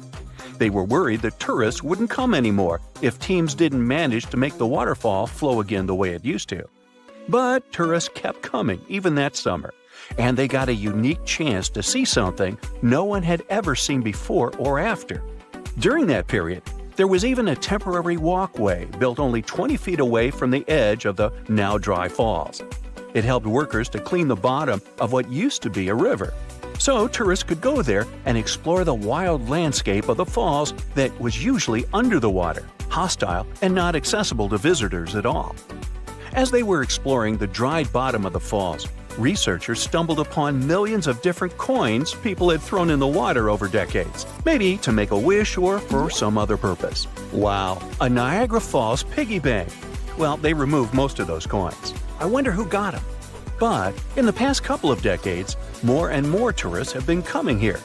They were worried that tourists wouldn't come anymore if teams didn't manage to make the waterfall flow again the way it used to. But tourists kept coming even that summer, and they got a unique chance to see something no one had ever seen before or after. During that period, there was even a temporary walkway built only 20 feet away from the edge of the now dry falls. It helped workers to clean the bottom of what used to be a river, so tourists could go there and explore the wild landscape of the falls that was usually under the water, hostile and not accessible to visitors at all. As they were exploring the dried bottom of the falls, researchers stumbled upon millions of different coins people had thrown in the water over decades, maybe to make a wish or for some other purpose. Wow, a Niagara Falls piggy bank! Well, they removed most of those coins. I wonder who got them. But in the past couple of decades, more and more tourists have been coming here.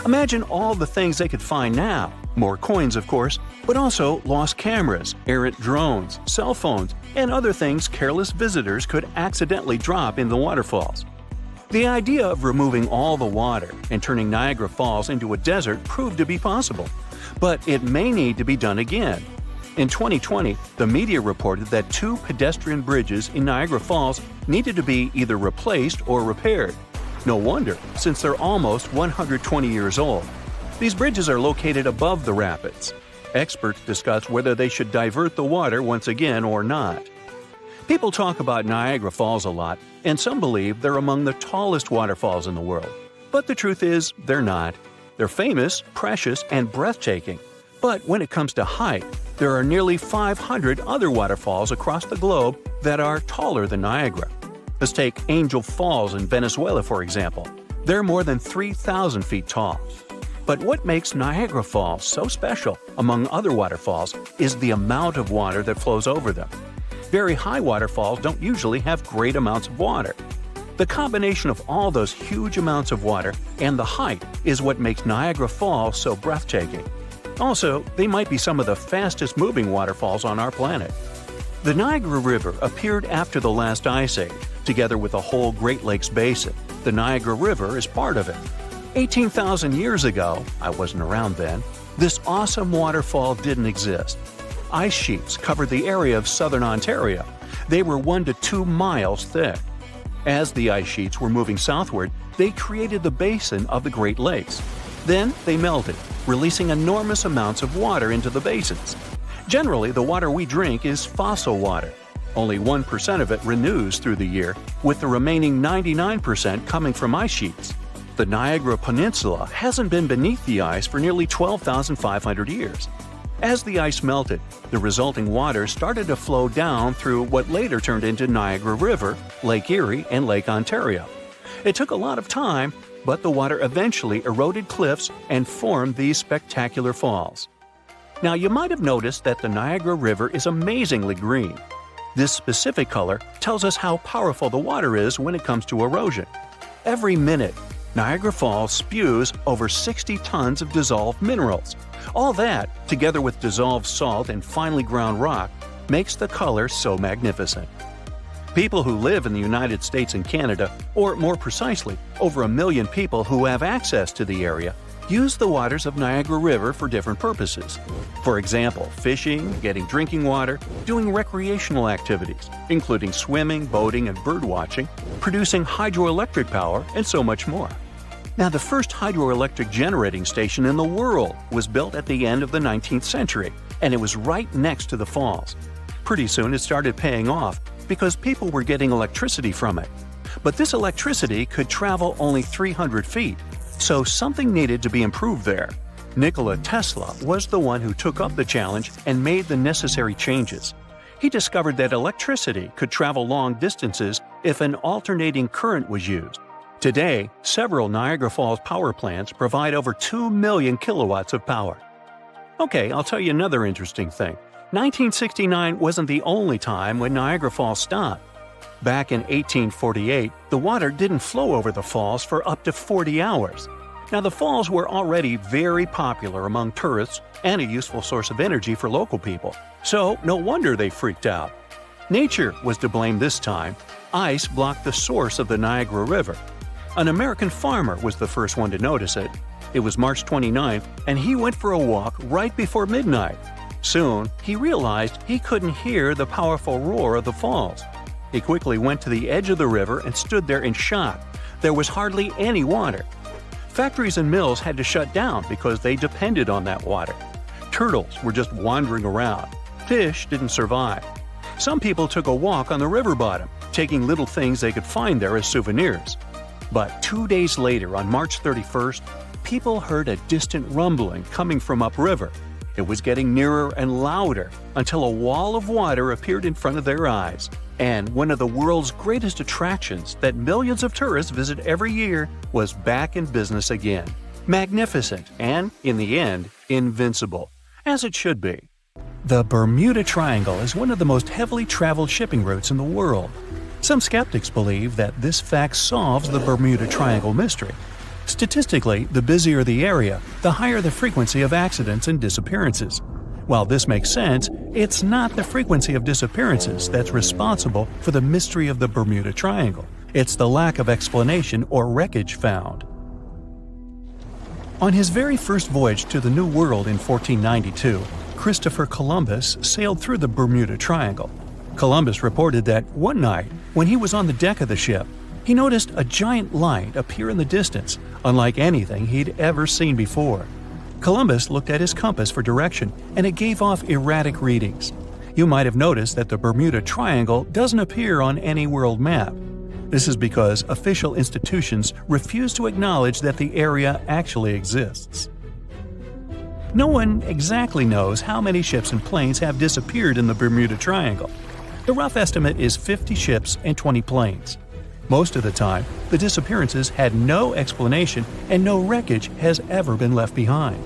Imagine all the things they could find now. More coins, of course, but also lost cameras, errant drones, cell phones, and other things careless visitors could accidentally drop in the waterfalls. The idea of removing all the water and turning Niagara Falls into a desert proved to be possible, but it may need to be done again. In 2020, the media reported that 2 pedestrian bridges in Niagara Falls needed to be either replaced or repaired. No wonder, since they're almost 120 years old. These bridges are located above the rapids. Experts discuss whether they should divert the water once again or not. People talk about Niagara Falls a lot, and some believe they're among the tallest waterfalls in the world. But the truth is, they're not. They're famous, precious, and breathtaking. But when it comes to height, there are nearly 500 other waterfalls across the globe that are taller than Niagara. Let's take Angel Falls in Venezuela, for example. They're more than 3,000 feet tall. But what makes Niagara Falls so special, among other waterfalls, is the amount of water that flows over them. Very high waterfalls don't usually have great amounts of water. The combination of all those huge amounts of water and the height is what makes Niagara Falls so breathtaking. Also, they might be some of the fastest moving waterfalls on our planet. The Niagara River appeared after the last ice age, together with the whole Great Lakes basin. The Niagara River is part of it. 18,000 years ago, I wasn't around then, this awesome waterfall didn't exist. Ice sheets covered the area of southern Ontario. They were 1 to 2 miles thick. As the ice sheets were moving southward, they created the basin of the Great Lakes. Then they melted, releasing enormous amounts of water into the basins. Generally, the water we drink is fossil water. Only 1% of it renews through the year, with the remaining 99% coming from ice sheets. The Niagara Peninsula hasn't been beneath the ice for nearly 12,500 years. As the ice melted, the resulting water started to flow down through what later turned into Niagara River, Lake Erie, and Lake Ontario. It took a lot of time, but the water eventually eroded cliffs and formed these spectacular falls. Now, you might have noticed that the Niagara River is amazingly green. This specific color tells us how powerful the water is when it comes to erosion. Every minute, Niagara Falls spews over 60 tons of dissolved minerals. All that, together with dissolved salt and finely ground rock, makes the color so magnificent. People who live in the United States and Canada, or more precisely, over 1 million people who have access to the area, use the waters of Niagara River for different purposes. For example, fishing, getting drinking water, doing recreational activities, including swimming, boating, and birdwatching, producing hydroelectric power, and so much more. Now, the first hydroelectric generating station in the world was built at the end of the 19th century, and it was right next to the falls. Pretty soon it started paying off because people were getting electricity from it. But this electricity could travel only 300 feet, so something needed to be improved there. Nikola Tesla was the one who took up the challenge and made the necessary changes. He discovered that electricity could travel long distances if an alternating current was used. Today, several Niagara Falls power plants provide over 2 million kilowatts of power. Okay, I'll tell you another interesting thing. 1969 wasn't the only time when Niagara Falls stopped. Back in 1848, the water didn't flow over the falls for up to 40 hours. Now, the falls were already very popular among tourists and a useful source of energy for local people, so no wonder they freaked out. Nature was to blame this time. Ice blocked the source of the Niagara River. An American farmer was the first one to notice it. It was March 29th, and he went for a walk right before midnight. Soon, he realized he couldn't hear the powerful roar of the falls. He quickly went to the edge of the river and stood there in shock. There was hardly any water. Factories and mills had to shut down because they depended on that water. Turtles were just wandering around. Fish didn't survive. Some people took a walk on the river bottom, taking little things they could find there as souvenirs. But 2 days later, on March 31st, people heard a distant rumbling coming from upriver. It was getting nearer and louder until a wall of water appeared in front of their eyes. And one of the world's greatest attractions that millions of tourists visit every year was back in business again. Magnificent and, in the end, invincible. As it should be. The Bermuda Triangle is one of the most heavily traveled shipping routes in the world. Some skeptics believe that this fact solves the Bermuda Triangle mystery. Statistically, the busier the area, the higher the frequency of accidents and disappearances. While this makes sense, it's not the frequency of disappearances that's responsible for the mystery of the Bermuda Triangle. It's the lack of explanation or wreckage found. On his very first voyage to the New World in 1492, Christopher Columbus sailed through the Bermuda Triangle. Columbus reported that one night, when he was on the deck of the ship, he noticed a giant light appear in the distance, unlike anything he'd ever seen before. Columbus looked at his compass for direction, and it gave off erratic readings. You might have noticed that the Bermuda Triangle doesn't appear on any world map. This is because official institutions refuse to acknowledge that the area actually exists. No one exactly knows how many ships and planes have disappeared in the Bermuda Triangle. The rough estimate is 50 ships and 20 planes. Most of the time, the disappearances had no explanation and no wreckage has ever been left behind.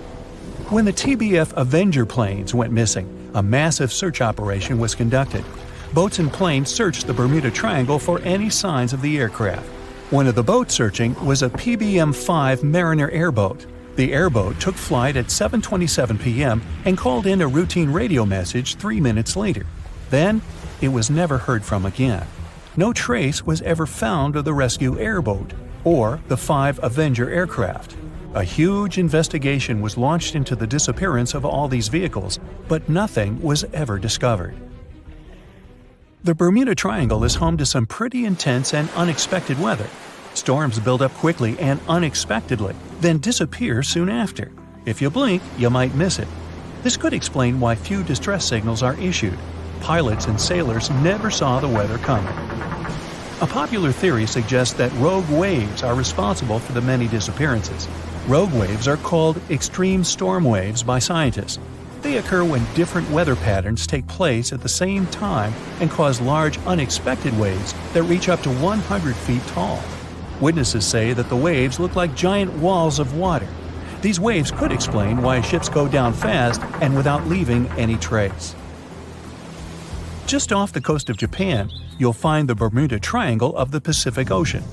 When the TBF Avenger planes went missing, a massive search operation was conducted. Boats and planes searched the Bermuda Triangle for any signs of the aircraft. One of the boats searching was a PBM-5 Mariner airboat. The airboat took flight at 7:27 p.m. and called in a routine radio message 3 minutes later. Then, it was never heard from again. No trace was ever found of the rescue airboat or the 5 Avenger aircraft. A huge investigation was launched into the disappearance of all these vehicles, but nothing was ever discovered. The Bermuda Triangle is home to some pretty intense and unexpected weather. Storms build up quickly and unexpectedly, then disappear soon after. If you blink, you might miss it. This could explain why few distress signals are issued. Pilots and sailors never saw the weather coming. A popular theory suggests that rogue waves are responsible for the many disappearances. Rogue waves are called extreme storm waves by scientists. They occur when different weather patterns take place at the same time and cause large, unexpected waves that reach up to 100 feet tall. Witnesses say that the waves look like giant walls of water. These waves could explain why ships go down fast and without leaving any trace. Just off the coast of Japan, you'll find the Bermuda Triangle of the Pacific Ocean.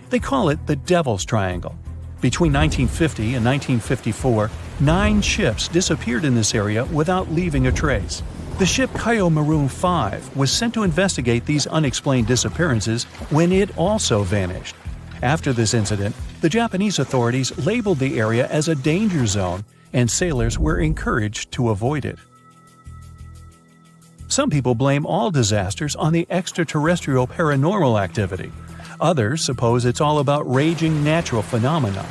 They call it the Devil's Triangle. Between 1950 and 1954, 9 ships disappeared in this area without leaving a trace. The ship Kyomaru 5 was sent to investigate these unexplained disappearances when it also vanished. After this incident, the Japanese authorities labeled the area as a danger zone, and sailors were encouraged to avoid it. Some people blame all disasters on the extraterrestrial paranormal activity. Others suppose it's all about raging natural phenomena.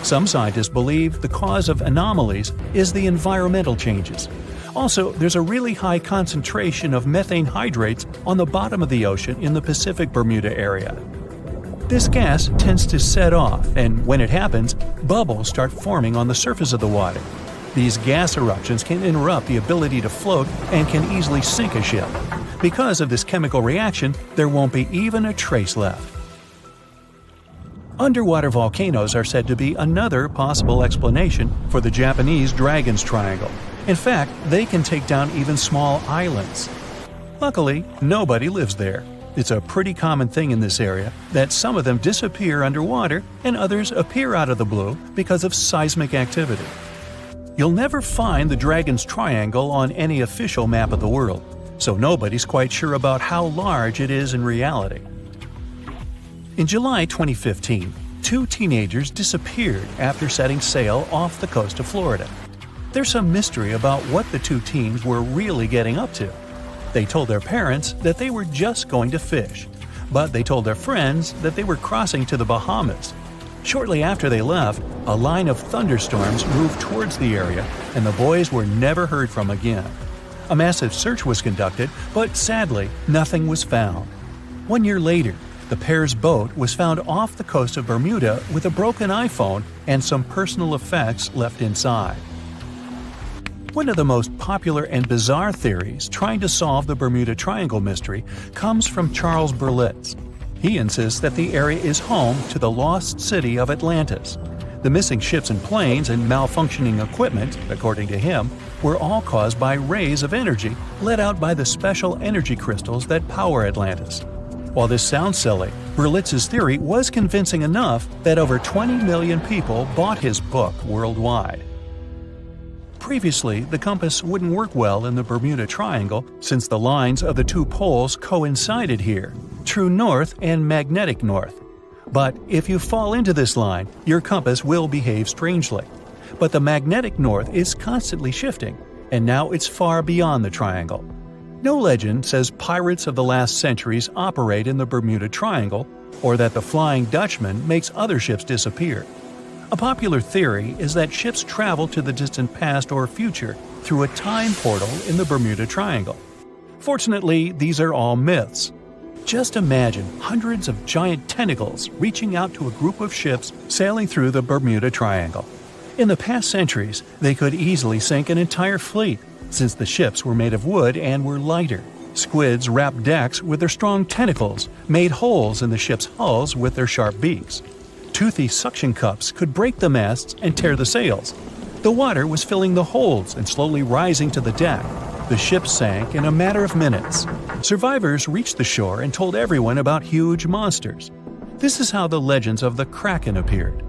Some scientists believe the cause of anomalies is the environmental changes. Also, there's a really high concentration of methane hydrates on the bottom of the ocean in the Pacific Bermuda area. This gas tends to set off, and when it happens, bubbles start forming on the surface of the water. These gas eruptions can interrupt the ability to float and can easily sink a ship. Because of this chemical reaction, there won't be even a trace left. Underwater volcanoes are said to be another possible explanation for the Japanese Dragon's Triangle. In fact, they can take down even small islands. Luckily, nobody lives there. It's a pretty common thing in this area that some of them disappear underwater and others appear out of the blue because of seismic activity. You'll never find the Dragon's Triangle on any official map of the world, so nobody's quite sure about how large it is in reality. In July 2015, 2 teenagers disappeared after setting sail off the coast of Florida. There's some mystery about what the 2 teens were really getting up to. They told their parents that they were just going to fish, but they told their friends that they were crossing to the Bahamas. Shortly after they left, a line of thunderstorms moved towards the area, and the boys were never heard from again. A massive search was conducted, but sadly, nothing was found. 1 year later, the pair's boat was found off the coast of Bermuda with a broken iPhone and some personal effects left inside. One of the most popular and bizarre theories trying to solve the Bermuda Triangle mystery comes from Charles Berlitz. He insists that the area is home to the lost city of Atlantis. The missing ships and planes and malfunctioning equipment, according to him, were all caused by rays of energy let out by the special energy crystals that power Atlantis. While this sounds silly, Berlitz's theory was convincing enough that over 20 million people bought his book worldwide. Previously, the compass wouldn't work well in the Bermuda Triangle since the lines of the 2 poles coincided here, true north and magnetic north. But if you fall into this line, your compass will behave strangely. But the magnetic north is constantly shifting, and now it's far beyond the triangle. No legend says pirates of the last centuries operate in the Bermuda Triangle, or that the Flying Dutchman makes other ships disappear. A popular theory is that ships travel to the distant past or future through a time portal in the Bermuda Triangle. Fortunately, these are all myths. Just imagine hundreds of giant tentacles reaching out to a group of ships sailing through the Bermuda Triangle. In the past centuries, they could easily sink an entire fleet, since the ships were made of wood and were lighter. Squids wrapped decks with their strong tentacles, made holes in the ship's hulls with their sharp beaks. Toothy suction cups could break the masts and tear the sails. The water was filling the holds and slowly rising to the deck. The ship sank in a matter of minutes. Survivors reached the shore and told everyone about huge monsters. This is how the legends of the Kraken appeared.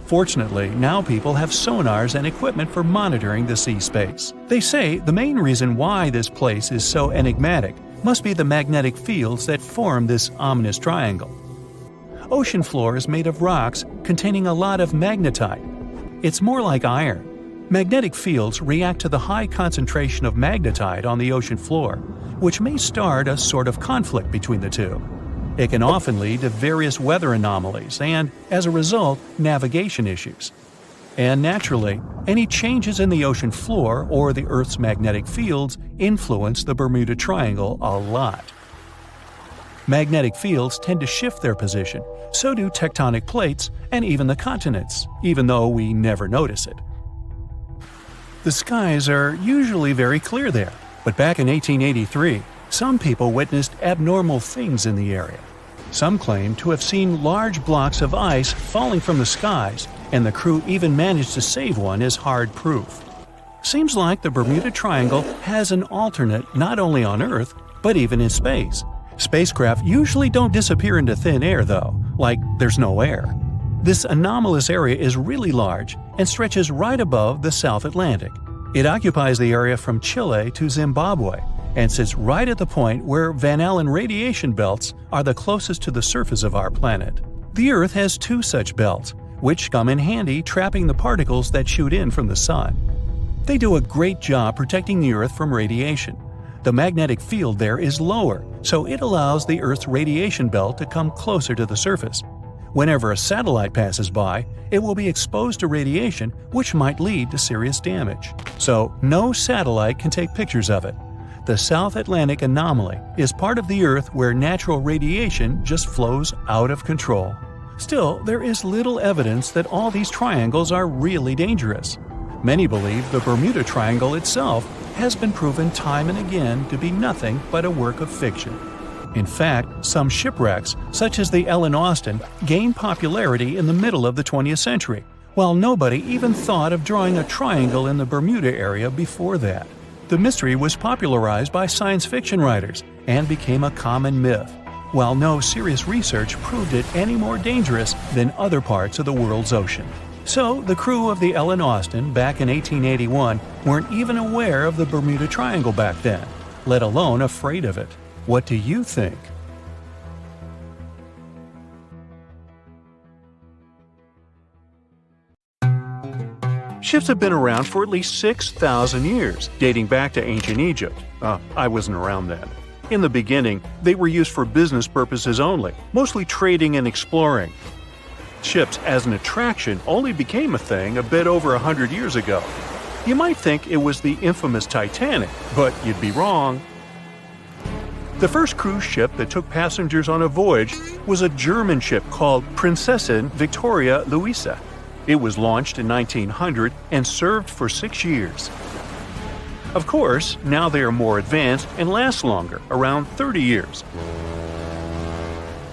Fortunately, now people have sonars and equipment for monitoring the sea space. They say the main reason why this place is so enigmatic must be the magnetic fields that form this ominous triangle. Ocean floor is made of rocks containing a lot of magnetite. It's more like iron. Magnetic fields react to the high concentration of magnetite on the ocean floor, which may start a sort of conflict between the two. It can often lead to various weather anomalies and, as a result, navigation issues. And naturally, any changes in the ocean floor or the Earth's magnetic fields influence the Bermuda Triangle a lot. Magnetic fields tend to shift their position, so do tectonic plates and even the continents, even though we never notice it. The skies are usually very clear there, but back in 1883, some people witnessed abnormal things in the area. Some claim to have seen large blocks of ice falling from the skies, and the crew even managed to save one as hard proof. Seems like the Bermuda Triangle has an alternate not only on Earth, but even in space. Spacecraft usually don't disappear into thin air though, like there's no air. This anomalous area is really large and stretches right above the South Atlantic. It occupies the area from Chile to Zimbabwe and sits right at the point where Van Allen radiation belts are the closest to the surface of our planet. The Earth has 2 such belts, which come in handy trapping the particles that shoot in from the Sun. They do a great job protecting the Earth from radiation. The magnetic field there is lower, so it allows the Earth's radiation belt to come closer to the surface. Whenever a satellite passes by, it will be exposed to radiation, which might lead to serious damage. So, no satellite can take pictures of it. The South Atlantic anomaly is part of the Earth where natural radiation just flows out of control. Still, there is little evidence that all these triangles are really dangerous. Many believe the Bermuda Triangle itself has been proven time and again to be nothing but a work of fiction. In fact, some shipwrecks, such as the Ellen Austin, gained popularity in the middle of the 20th century, while nobody even thought of drawing a triangle in the Bermuda area before that. The mystery was popularized by science fiction writers and became a common myth, while no serious research proved it any more dangerous than other parts of the world's ocean. So, the crew of the Ellen Austin back in 1881 weren't even aware of the Bermuda Triangle back then, let alone afraid of it. What do you think? Ships have been around for at least 6,000 years, dating back to ancient Egypt. I wasn't around then. In the beginning, they were used for business purposes only, mostly trading and exploring. Ships as an attraction only became a thing a bit over 100 years ago. You might think it was the infamous Titanic, but you'd be wrong. The first cruise ship that took passengers on a voyage was a German ship called Prinzessin Victoria Luisa. It was launched in 1900 and served for 6 years. Of course, now they are more advanced and last longer, around 30 years.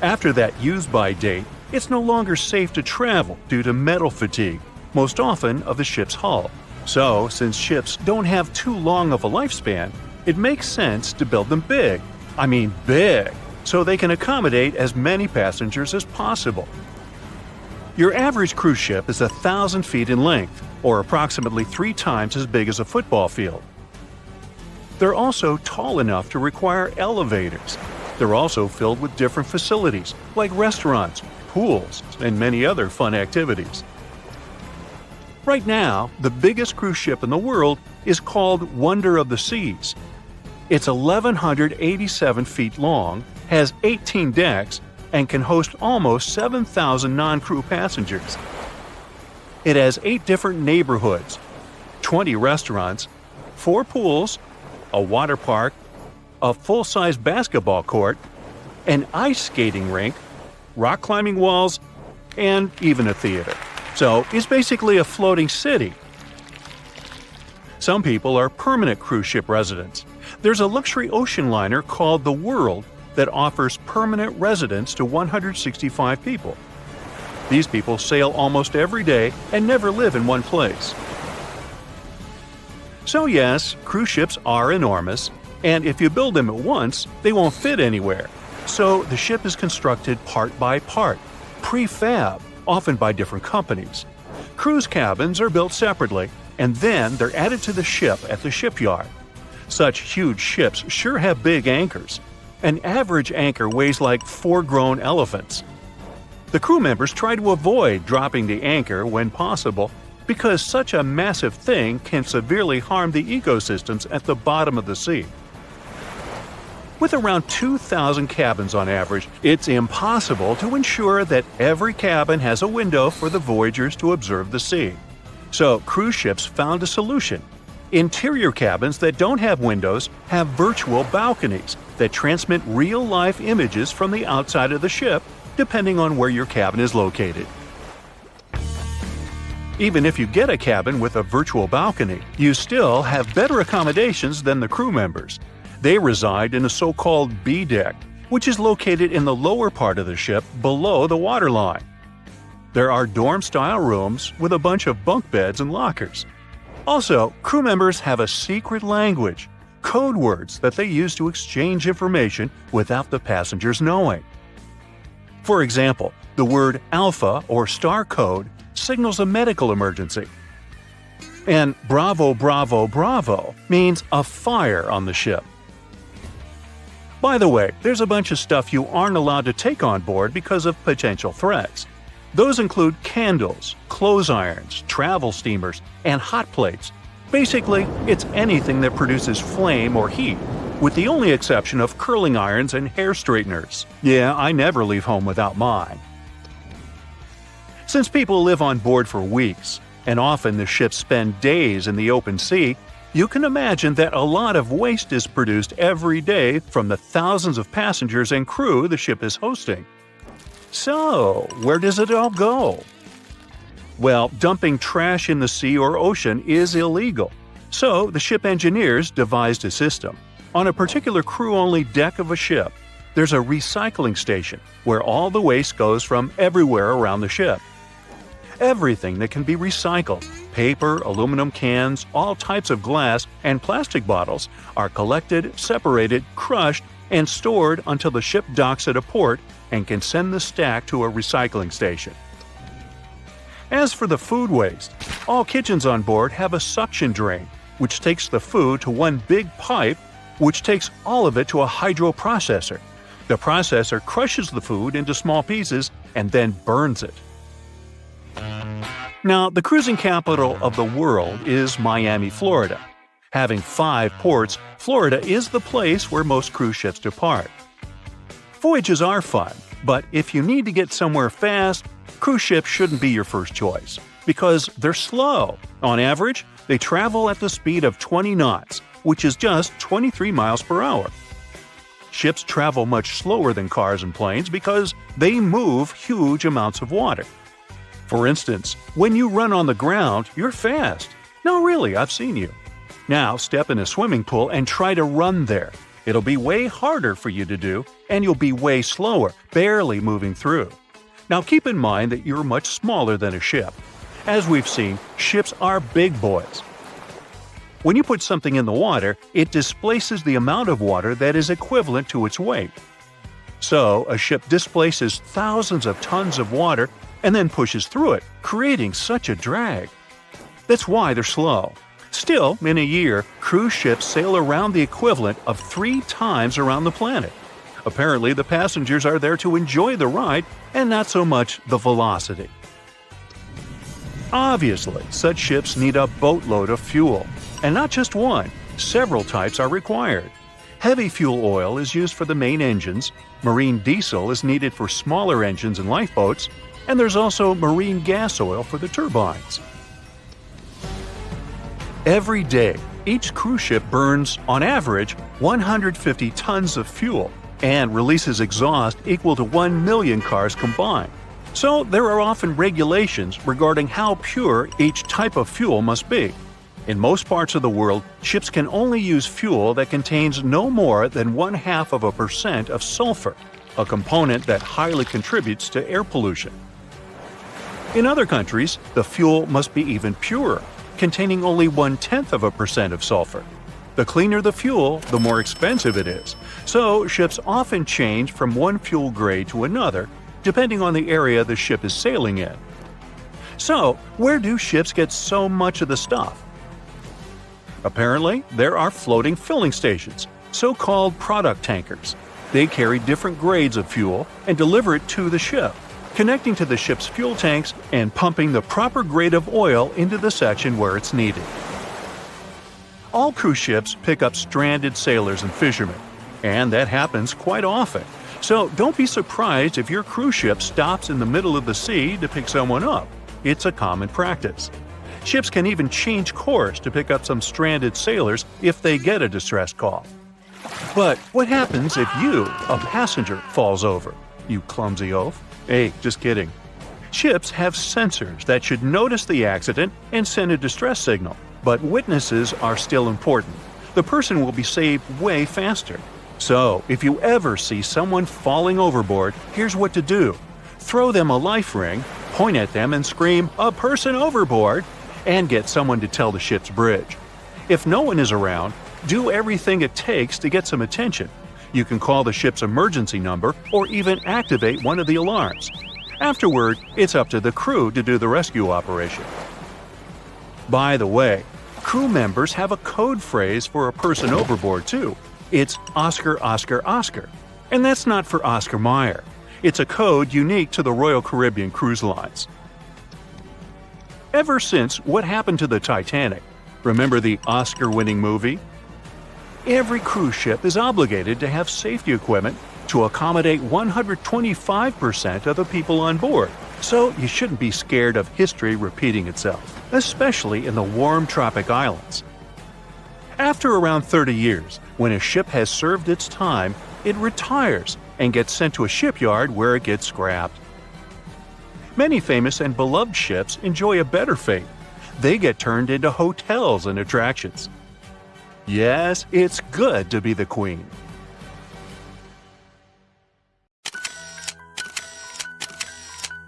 After that use-by date, it's no longer safe to travel due to metal fatigue, most often of the ship's hull. So, since ships don't have too long of a lifespan, it makes sense to build them big. I mean big, so they can accommodate as many passengers as possible. Your average cruise ship is 1,000 feet in length, or approximately 3 times as big as a football field. They're also tall enough to require elevators. They're also filled with different facilities, like restaurants, pools, and many other fun activities. Right now, the biggest cruise ship in the world is called Wonder of the Seas. It's 1,187 feet long, has 18 decks, and can host almost 7,000 non-crew passengers. It has 8 different neighborhoods, 20 restaurants, 4 pools, a water park, a full-size basketball court, an ice skating rink, rock climbing walls, and even a theater. So it's basically a floating city. Some people are permanent cruise ship residents. There's a luxury ocean liner called the World that offers permanent residence to 165 people. These people sail almost every day and never live in one place. So yes, cruise ships are enormous, and if you build them at once, they won't fit anywhere. So the ship is constructed part by part, prefab, often by different companies. Cruise cabins are built separately, and then they're added to the ship at the shipyard. Such huge ships sure have big anchors. An average anchor weighs like 4 grown elephants. The crew members try to avoid dropping the anchor when possible because such a massive thing can severely harm the ecosystems at the bottom of the sea. With around 2,000 cabins on average, it's impossible to ensure that every cabin has a window for the voyagers to observe the sea. So cruise ships found a solution. Interior cabins that don't have windows have virtual balconies that transmit real-life images from the outside of the ship, depending on where your cabin is located. Even if you get a cabin with a virtual balcony, you still have better accommodations than the crew members. They reside in a so-called B deck, which is located in the lower part of the ship below the waterline. There are dorm-style rooms with a bunch of bunk beds and lockers. Also, crew members have a secret language, code words that they use to exchange information without the passengers knowing. For example, the word Alpha or Star code signals a medical emergency. And Bravo, Bravo, Bravo means a fire on the ship. By the way, there's a bunch of stuff you aren't allowed to take on board because of potential threats. Those include candles, clothes irons, travel steamers, and hot plates. Basically, it's anything that produces flame or heat, with the only exception of curling irons and hair straighteners. Yeah, I never leave home without mine. Since people live on board for weeks, and often the ships spend days in the open sea, you can imagine that a lot of waste is produced every day from the thousands of passengers and crew the ship is hosting. So, where does it all go? Well, dumping trash in the sea or ocean is illegal. So, the ship engineers devised a system. On a particular crew-only deck of a ship, there's a recycling station where all the waste goes from everywhere around the ship. Everything that can be recycled, paper, aluminum cans, all types of glass, and plastic bottles are collected, separated, crushed, and stored until the ship docks at a port and can send the stack to a recycling station. As for the food waste, all kitchens on board have a suction drain, which takes the food to one big pipe, which takes all of it to a hydroprocessor. The processor crushes the food into small pieces and then burns it. Now, the cruising capital of the world is Miami, Florida. Having 5 ports, Florida is the place where most cruise ships depart. Voyages are fun, but if you need to get somewhere fast, cruise ships shouldn't be your first choice, because they're slow. On average, they travel at the speed of 20 knots, which is just 23 miles per hour. Ships travel much slower than cars and planes because they move huge amounts of water. For instance, when you run on the ground, you're fast. No, really, I've seen you. Now step in a swimming pool and try to run there. It'll be way harder for you to do, and you'll be way slower, barely moving through. Now keep in mind that you're much smaller than a ship. As we've seen, ships are big boys. When you put something in the water, it displaces the amount of water that is equivalent to its weight. So, a ship displaces thousands of tons of water and then pushes through it, creating such a drag. That's why they're slow. Still, in a year, cruise ships sail around the equivalent of 3 times around the planet. Apparently, the passengers are there to enjoy the ride and not so much the velocity. Obviously, such ships need a boatload of fuel. And not just one, several types are required. Heavy fuel oil is used for the main engines, marine diesel is needed for smaller engines and lifeboats, and there's also marine gas oil for the turbines. Every day, each cruise ship burns, on average, 150 tons of fuel and releases exhaust equal to 1 million cars combined. So there are often regulations regarding how pure each type of fuel must be. In most parts of the world, ships can only use fuel that contains no more than 0.5% of sulfur, a component that highly contributes to air pollution. In other countries, the fuel must be even purer, containing only 0.1% of sulfur. The cleaner the fuel, the more expensive it is. So, ships often change from one fuel grade to another, depending on the area the ship is sailing in. So, where do ships get so much of the stuff? Apparently, there are floating filling stations, so-called product tankers. They carry different grades of fuel and deliver it to the ship, connecting to the ship's fuel tanks and pumping the proper grade of oil into the section where it's needed. All cruise ships pick up stranded sailors and fishermen, and that happens quite often. So don't be surprised if your cruise ship stops in the middle of the sea to pick someone up. It's a common practice. Ships can even change course to pick up some stranded sailors if they get a distress call. But what happens if you, a passenger, falls over? You clumsy oaf. Hey, just kidding. Ships have sensors that should notice the accident and send a distress signal, but witnesses are still important. The person will be saved way faster. So, if you ever see someone falling overboard, here's what to do. Throw them a life ring, point at them and scream, "A person overboard!" and get someone to tell the ship's bridge. If no one is around, do everything it takes to get some attention. You can call the ship's emergency number or even activate one of the alarms. Afterward, it's up to the crew to do the rescue operation. By the way, crew members have a code phrase for a person overboard too. It's Oscar, Oscar, Oscar. And that's not for Oscar Mayer. It's a code unique to the Royal Caribbean Cruise Lines. Ever since What Happened to the Titanic, remember the Oscar-winning movie? Every cruise ship is obligated to have safety equipment to accommodate 125% of the people on board, so you shouldn't be scared of history repeating itself, especially in the warm tropic islands. After around 30 years, when a ship has served its time, it retires, and gets sent to a shipyard where it gets scrapped. Many famous and beloved ships enjoy a better fate. They get turned into hotels and attractions. Yes, it's good to be the queen.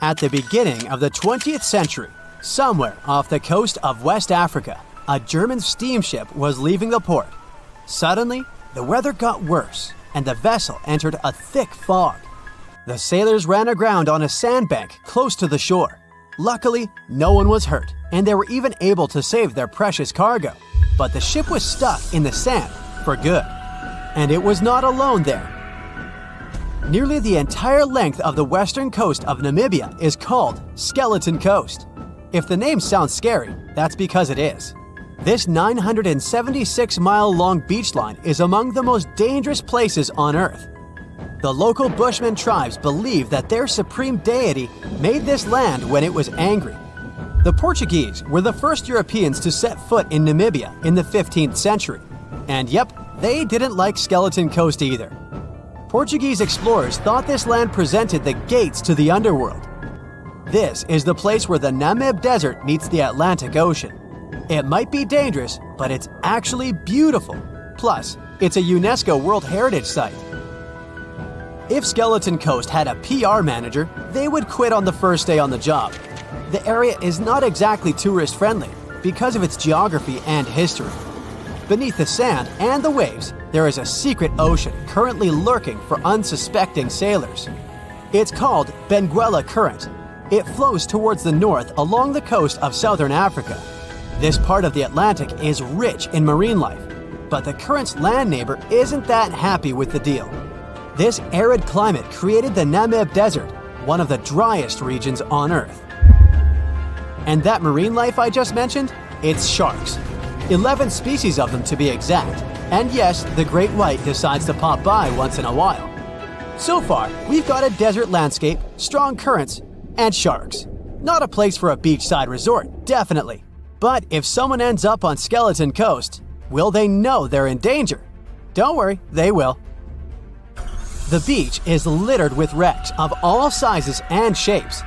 At the beginning of the 20th century, somewhere off the coast of West Africa, a German steamship was leaving the port. Suddenly, the weather got worse, and the vessel entered a thick fog. The sailors ran aground on a sandbank close to the shore. Luckily, no one was hurt, and they were even able to save their precious cargo. But the ship was stuck in the sand for good. And it was not alone there. Nearly the entire length of the western coast of Namibia is called Skeleton Coast. If the name sounds scary, that's because it is. This 976-mile-long beach line is among the most dangerous places on Earth. The local Bushman tribes believe that their supreme deity made this land when it was angry. The Portuguese were the first Europeans to set foot in Namibia in the 15th century. And yep, they didn't like Skeleton Coast either. Portuguese explorers thought this land presented the gates to the underworld. This is the place where the Namib Desert meets the Atlantic Ocean. It might be dangerous, but it's actually beautiful. Plus, it's a UNESCO World Heritage Site. If Skeleton Coast had a PR manager, they would quit on the first day on the job. The area is not exactly tourist-friendly because of its geography and history. Beneath the sand and the waves, there is a secret ocean currently lurking for unsuspecting sailors. It's called Benguela Current. It flows towards the north along the coast of southern Africa. This part of the Atlantic is rich in marine life, but the current's land neighbor isn't that happy with the deal. This arid climate created the Namib Desert, one of the driest regions on Earth. And that marine life I just mentioned? It's sharks. 11 species of them to be exact. And yes, the great white decides to pop by once in a while. So far, we've got a desert landscape, strong currents, and sharks. Not a place for a beachside resort, definitely. But if someone ends up on Skeleton Coast, will they know they're in danger? Don't worry, they will. The beach is littered with wrecks of all sizes and shapes.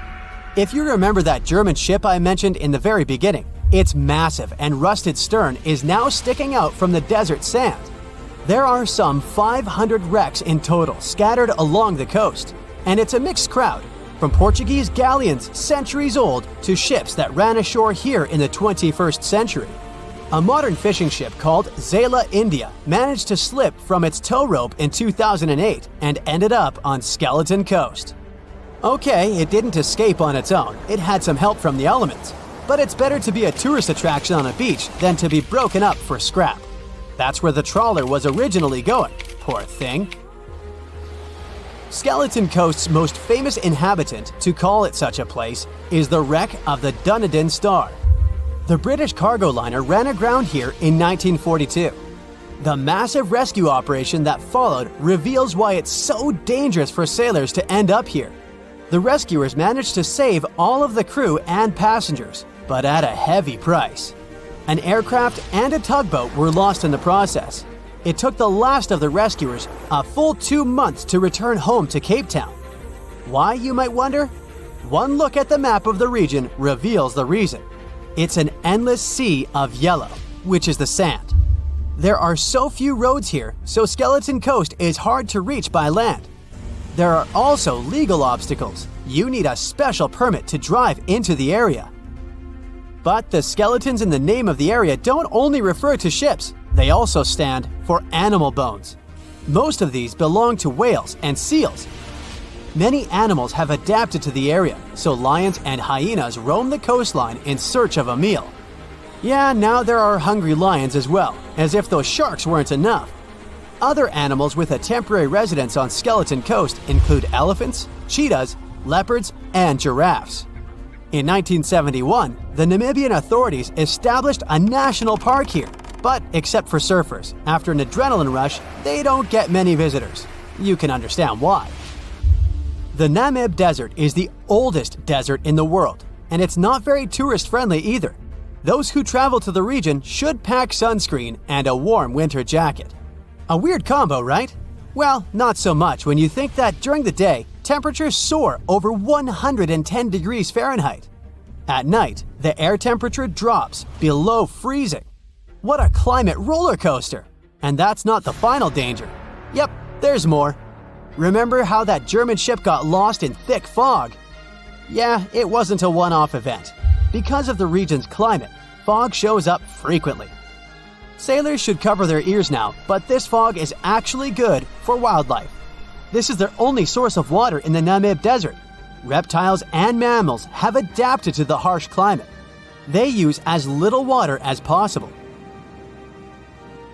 If you remember that German ship I mentioned in the very beginning, its massive and rusted stern is now sticking out from the desert sand. There are some 500 wrecks in total scattered along the coast, and it's a mixed crowd, from Portuguese galleons centuries old to ships that ran ashore here in the 21st century. A modern fishing ship called Zela India managed to slip from its tow rope in 2008 and ended up on Skeleton Coast. Okay, it didn't escape on its own, it had some help from the elements. But it's better to be a tourist attraction on a beach than to be broken up for scrap. That's where the trawler was originally going, poor thing. Skeleton Coast's most famous inhabitant, to call it such a place, is the wreck of the Dunedin Star. The British cargo liner ran aground here in 1942. The massive rescue operation that followed reveals why it's so dangerous for sailors to end up here. The rescuers managed to save all of the crew and passengers, but at a heavy price. An aircraft and a tugboat were lost in the process. It took the last of the rescuers a full 2 months to return home to Cape Town. Why, you might wonder? One look at the map of the region reveals the reason. It's an endless sea of yellow, which is the sand. There are so few roads here, so Skeleton Coast is hard to reach by land. There are also legal obstacles. You need a special permit to drive into the area. But the skeletons in the name of the area don't only refer to ships, they also stand for animal bones. Most of these belong to whales and seals. Many animals have adapted to the area, so lions and hyenas roam the coastline in search of a meal. Yeah, now there are hungry lions as well, as if those sharks weren't enough. Other animals with a temporary residence on Skeleton Coast include elephants, cheetahs, leopards, and giraffes. In 1971, the Namibian authorities established a national park here, but except for surfers, after an adrenaline rush, they don't get many visitors. You can understand why. The Namib Desert is the oldest desert in the world, and it's not very tourist-friendly either. Those who travel to the region should pack sunscreen and a warm winter jacket. A weird combo, right? Well, not so much when you think that during the day, temperatures soar over 110 degrees Fahrenheit. At night, the air temperature drops below freezing. What a climate roller coaster! And that's not the final danger. Yep, there's more. Remember how that German ship got lost in thick fog? Yeah, it wasn't a one-off event. Because of the region's climate, fog shows up frequently. Sailors should cover their ears now, but this fog is actually good for wildlife. This is their only source of water in the Namib Desert. Reptiles and mammals have adapted to the harsh climate. They use as little water as possible.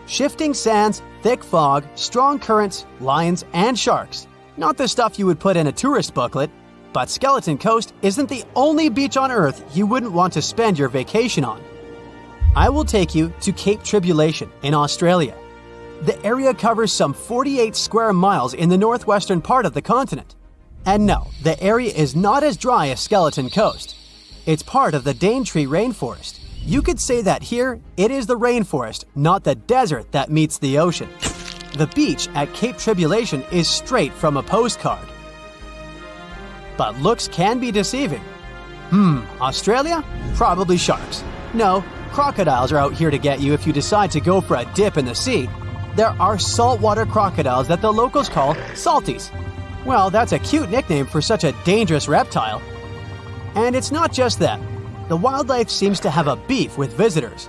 Shifting sands, thick fog, strong currents, lions, and sharks. Not the stuff you would put in a tourist booklet, but Skeleton Coast isn't the only beach on Earth you wouldn't want to spend your vacation on. I will take you to Cape Tribulation in Australia. The area covers some 48 square miles in the northwestern part of the continent. And no, the area is not as dry as Skeleton Coast. It's part of the Daintree rainforest. You could say that here, it is the rainforest, not the desert that meets the ocean. The beach at Cape Tribulation is straight from a postcard. But looks can be deceiving. Australia? Probably sharks. No, crocodiles are out here to get you if you decide to go for a dip in the sea. There are saltwater crocodiles that the locals call salties. Well, that's a cute nickname for such a dangerous reptile. And it's not just them. The wildlife seems to have a beef with visitors.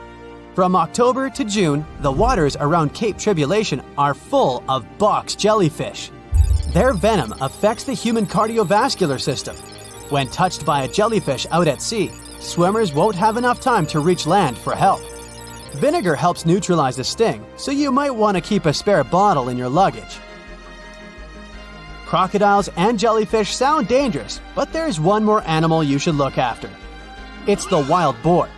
From October to June, the waters around Cape Tribulation are full of box jellyfish. Their venom affects the human cardiovascular system. When touched by a jellyfish out at sea, swimmers won't have enough time to reach land for help. Vinegar helps neutralize the sting, so you might want to keep a spare bottle in your luggage. Crocodiles and jellyfish sound dangerous, but there's one more animal you should look after. It's the wild boar.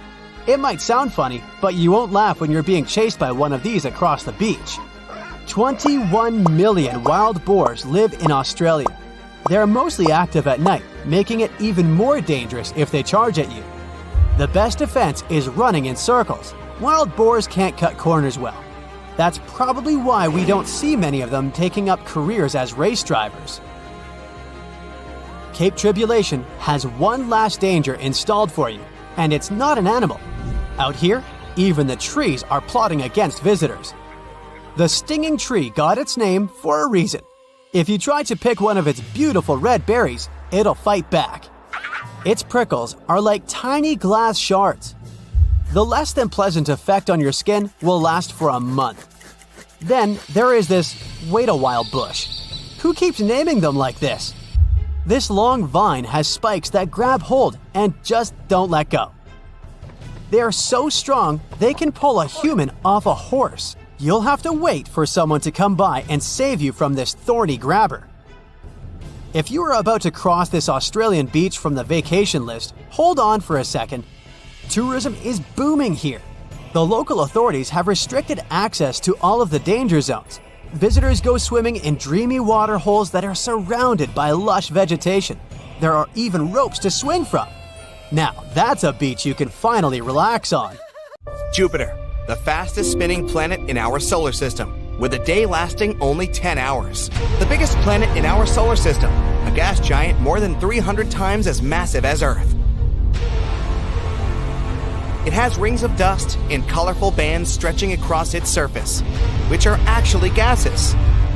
It might sound funny, but you won't laugh when you're being chased by one of these across the beach. 21 million wild boars live in Australia. They're mostly active at night, making it even more dangerous if they charge at you. The best defense is running in circles. Wild boars can't cut corners well. That's probably why we don't see many of them taking up careers as race drivers. Cape Tribulation has one last danger installed for you, and it's not an animal. Out here, even the trees are plotting against visitors. The stinging tree got its name for a reason. If you try to pick one of its beautiful red berries, it'll fight back. Its prickles are like tiny glass shards. The less than pleasant effect on your skin will last for a month. Then there is this wait a while bush. Who keeps naming them like this? This long vine has spikes that grab hold and just don't let go. They are so strong they can pull a human off a horse. You'll have to wait for someone to come by and save you from this thorny grabber. If you are about to cross this Australian beach from the vacation list, hold on for a second. Tourism is booming here. The local authorities have restricted access to all of the danger zones. Visitors go swimming in dreamy water holes that are surrounded by lush vegetation. There are even ropes to swing from. Now, that's a beach you can finally relax on. Jupiter, the fastest spinning planet in our solar system, with a day lasting only 10 hours. The biggest planet in our solar system, a gas giant more than 300 times as massive as Earth. It has rings of dust in colorful bands stretching across its surface, which are actually gases.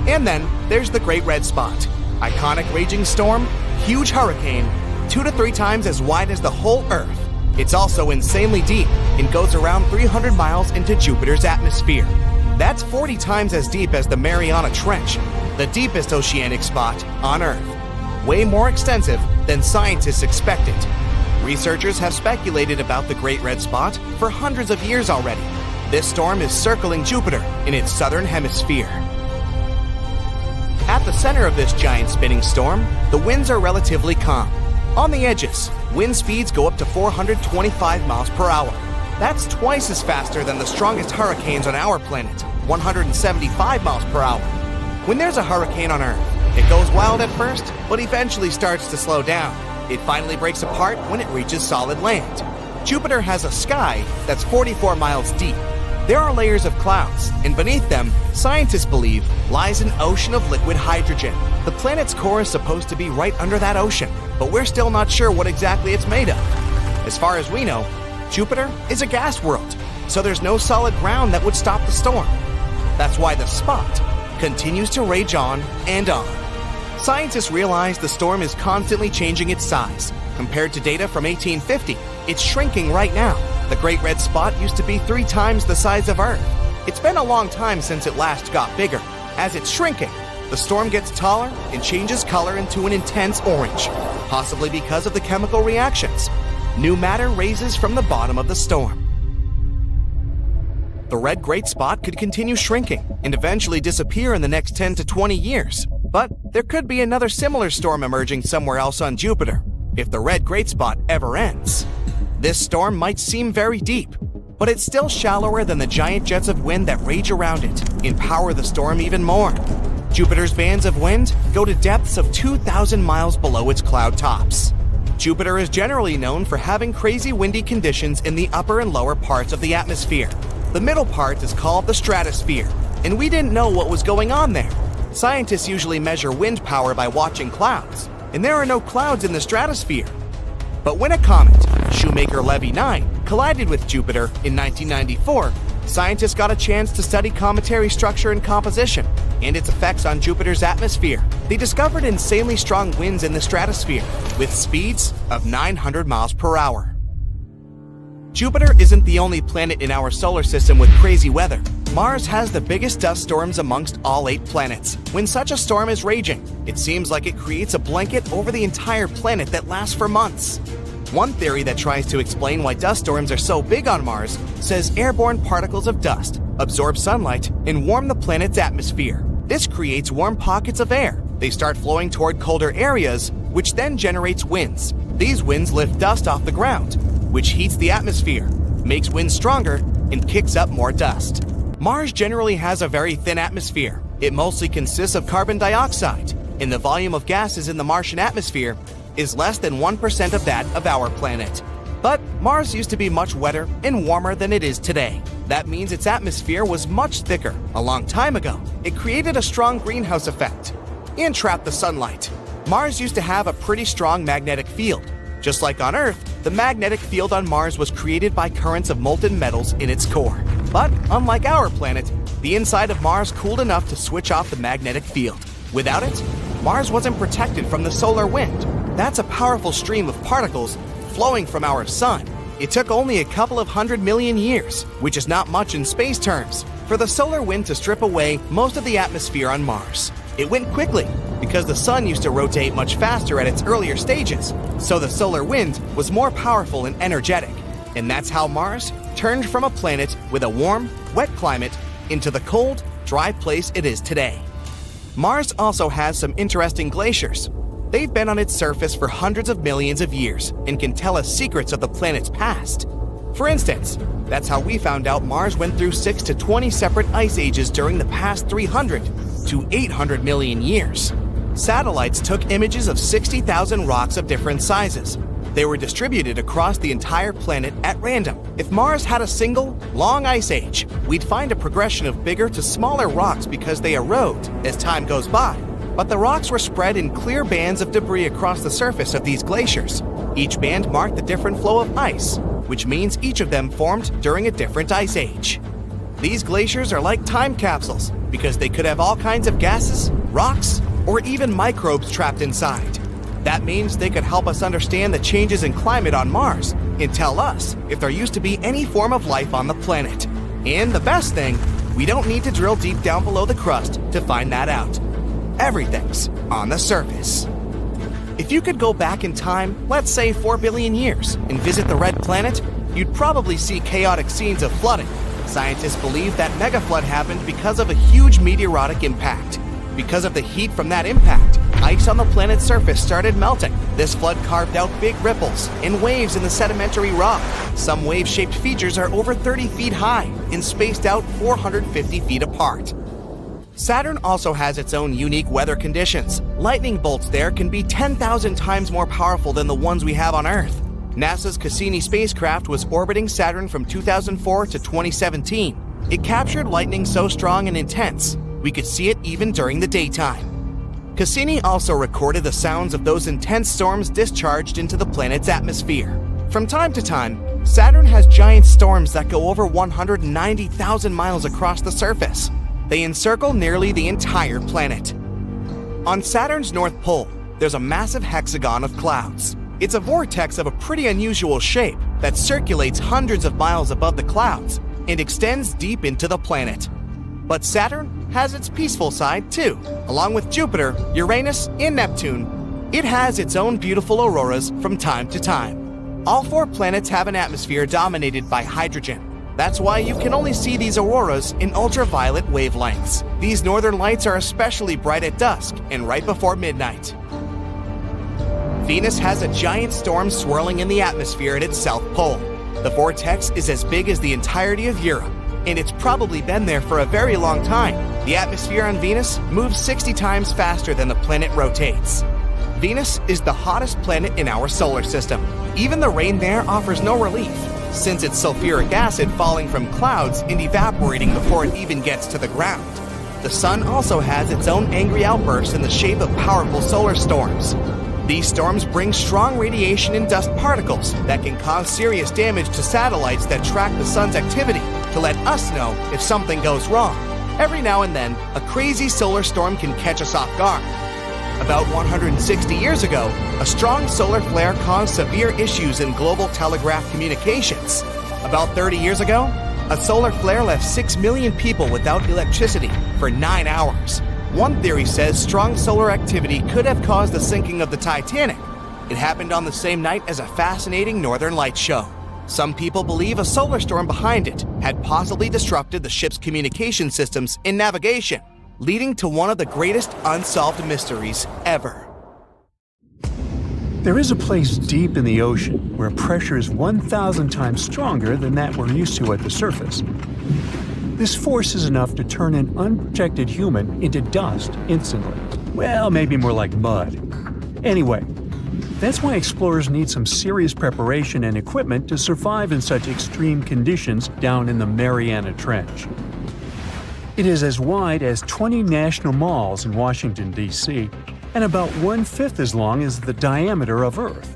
And then there's the Great Red Spot, iconic raging storm, huge hurricane, 2 to 3 times as wide as the whole Earth. It's also insanely deep and goes around 300 miles into Jupiter's atmosphere. That's 40 times as deep as the Mariana Trench, the deepest oceanic spot on Earth. Way more extensive than scientists expected. Researchers have speculated about the Great Red Spot for hundreds of years already. This storm is circling Jupiter in its southern hemisphere. At the center of this giant spinning storm, the winds are relatively calm. On the edges, wind speeds go up to 425 miles per hour. That's twice as faster than the strongest hurricanes on our planet, 175 miles per hour. When there's a hurricane on Earth, it goes wild at first, but eventually starts to slow down. It finally breaks apart when it reaches solid land. Jupiter has a sky that's 44 miles deep. There are layers of clouds, and beneath them, scientists believe, lies an ocean of liquid hydrogen. The planet's core is supposed to be right under that ocean, but we're still not sure what exactly it's made of. As far as we know, Jupiter is a gas world, so there's no solid ground that would stop the storm. That's why the spot continues to rage on and on. Scientists realize the storm is constantly changing its size. Compared to data from 1850, it's shrinking right now. The Great Red Spot used to be 3 times the size of Earth. It's been a long time since it last got bigger. As it's shrinking, the storm gets taller and changes color into an intense orange, possibly because of the chemical reactions. New matter raises from the bottom of the storm. The red great spot could continue shrinking and eventually disappear in the next 10 to 20 years. But there could be another similar storm emerging somewhere else on Jupiter, if the red great spot ever ends. This storm might seem very deep, but it's still shallower than the giant jets of wind that rage around it and power the storm even more. Jupiter's bands of wind go to depths of 2,000 miles below its cloud tops. Jupiter is generally known for having crazy windy conditions in the upper and lower parts of the atmosphere. The middle part is called the stratosphere, and we didn't know what was going on there. Scientists usually measure wind power by watching clouds, and there are no clouds in the stratosphere. But when a comet, Shoemaker-Levy 9, collided with Jupiter in 1994, scientists got a chance to study cometary structure and composition and its effects on Jupiter's atmosphere. They discovered insanely strong winds in the stratosphere with speeds of 900 miles per hour. Jupiter isn't the only planet in our solar system with crazy weather. Mars has the biggest dust storms amongst all 8 planets. When such a storm is raging, it seems like it creates a blanket over the entire planet that lasts for months. One theory that tries to explain why dust storms are so big on Mars says airborne particles of dust absorb sunlight and warm the planet's atmosphere. This creates warm pockets of air. They start flowing toward colder areas, which then generates winds. These winds lift dust off the ground, which heats the atmosphere, makes winds stronger, and kicks up more dust. Mars generally has a very thin atmosphere. It mostly consists of carbon dioxide, and the volume of gases in the Martian atmosphere is less than 1% of that of our planet. But Mars used to be much wetter and warmer than it is today. That means its atmosphere was much thicker. A long time ago, it created a strong greenhouse effect and trapped the sunlight. Mars used to have a pretty strong magnetic field. Just like on Earth, the magnetic field on Mars was created by currents of molten metals in its core. But unlike our planet, the inside of Mars cooled enough to switch off the magnetic field. Without it, Mars wasn't protected from the solar wind. That's a powerful stream of particles flowing from our sun. It took only a couple of 100 million years, which is not much in space terms, for the solar wind to strip away most of the atmosphere on Mars. It went quickly because the sun used to rotate much faster at its earlier stages, so the solar wind was more powerful and energetic. And that's how Mars turned from a planet with a warm, wet climate into the cold, dry place it is today. Mars also has some interesting glaciers. They've been on its surface for hundreds of millions of years and can tell us secrets of the planet's past. For instance, that's how we found out Mars went through 6 to 20 separate ice ages during the past 300 to 800 million years. Satellites took images of 60,000 rocks of different sizes. They were distributed across the entire planet at random. If Mars had a single, long ice age, we'd find a progression of bigger to smaller rocks because they erode as time goes by. But the rocks were spread in clear bands of debris across the surface of these glaciers. Each band marked a different flow of ice, which means each of them formed during a different ice age. These glaciers are like time capsules because they could have all kinds of gases, rocks, or even microbes trapped inside. That means they could help us understand the changes in climate on Mars and tell us if there used to be any form of life on the planet. And the best thing, we don't need to drill deep down below the crust to find that out. Everything's on the surface. If you could go back in time, let's say 4 billion years, and visit the red planet, you'd probably see chaotic scenes of flooding. Scientists believe that megaflood happened because of a huge meteoritic impact. Because of the heat from that impact, ice on the planet's surface started melting. This flood carved out big ripples and waves in the sedimentary rock. Some wave-shaped features are over 30 feet high and spaced out 450 feet apart. Saturn also has its own unique weather conditions. Lightning bolts there can be 10,000 times more powerful than the ones we have on Earth. NASA's Cassini spacecraft was orbiting Saturn from 2004 to 2017. It captured lightning so strong and intense, we could see it even during the daytime. Cassini also recorded the sounds of those intense storms discharged into the planet's atmosphere. From time to time, Saturn has giant storms that go over 190,000 miles across the surface. They encircle nearly the entire planet. On Saturn's North Pole, there's a massive hexagon of clouds. It's a vortex of a pretty unusual shape that circulates hundreds of miles above the clouds and extends deep into the planet. But Saturn has its peaceful side too. Along with Jupiter, Uranus, and Neptune, it has its own beautiful auroras from time to time. All 4 planets have an atmosphere dominated by hydrogen. That's why you can only see these auroras in ultraviolet wavelengths. These northern lights are especially bright at dusk and right before midnight. Venus has a giant storm swirling in the atmosphere at its south pole. The vortex is as big as the entirety of Europe, and it's probably been there for a very long time. The atmosphere on Venus moves 60 times faster than the planet rotates. Venus is the hottest planet in our solar system. Even the rain there offers no relief, since it's sulfuric acid falling from clouds and evaporating before it even gets to the ground. The sun also has its own angry outbursts in the shape of powerful solar storms. These storms bring strong radiation and dust particles that can cause serious damage to satellites that track the sun's activity to let us know if something goes wrong. Every now and then, a crazy solar storm can catch us off guard. About 160 years ago, a strong solar flare caused severe issues in global telegraph communications. About 30 years ago, a solar flare left 6 million people without electricity for 9 hours. One theory says strong solar activity could have caused the sinking of the Titanic. It happened on the same night as a fascinating northern light show. Some people believe a solar storm behind it had possibly disrupted the ship's communication systems and navigation, leading to one of the greatest unsolved mysteries ever. There is a place deep in the ocean where pressure is 1,000 times stronger than that we're used to at the surface. This force is enough to turn an unprotected human into dust instantly. Well, maybe more like mud. Anyway, that's why explorers need some serious preparation and equipment to survive in such extreme conditions down in the Mariana Trench. It is as wide as 20 national malls in Washington, D.C., and about 1/5 as long as the diameter of Earth.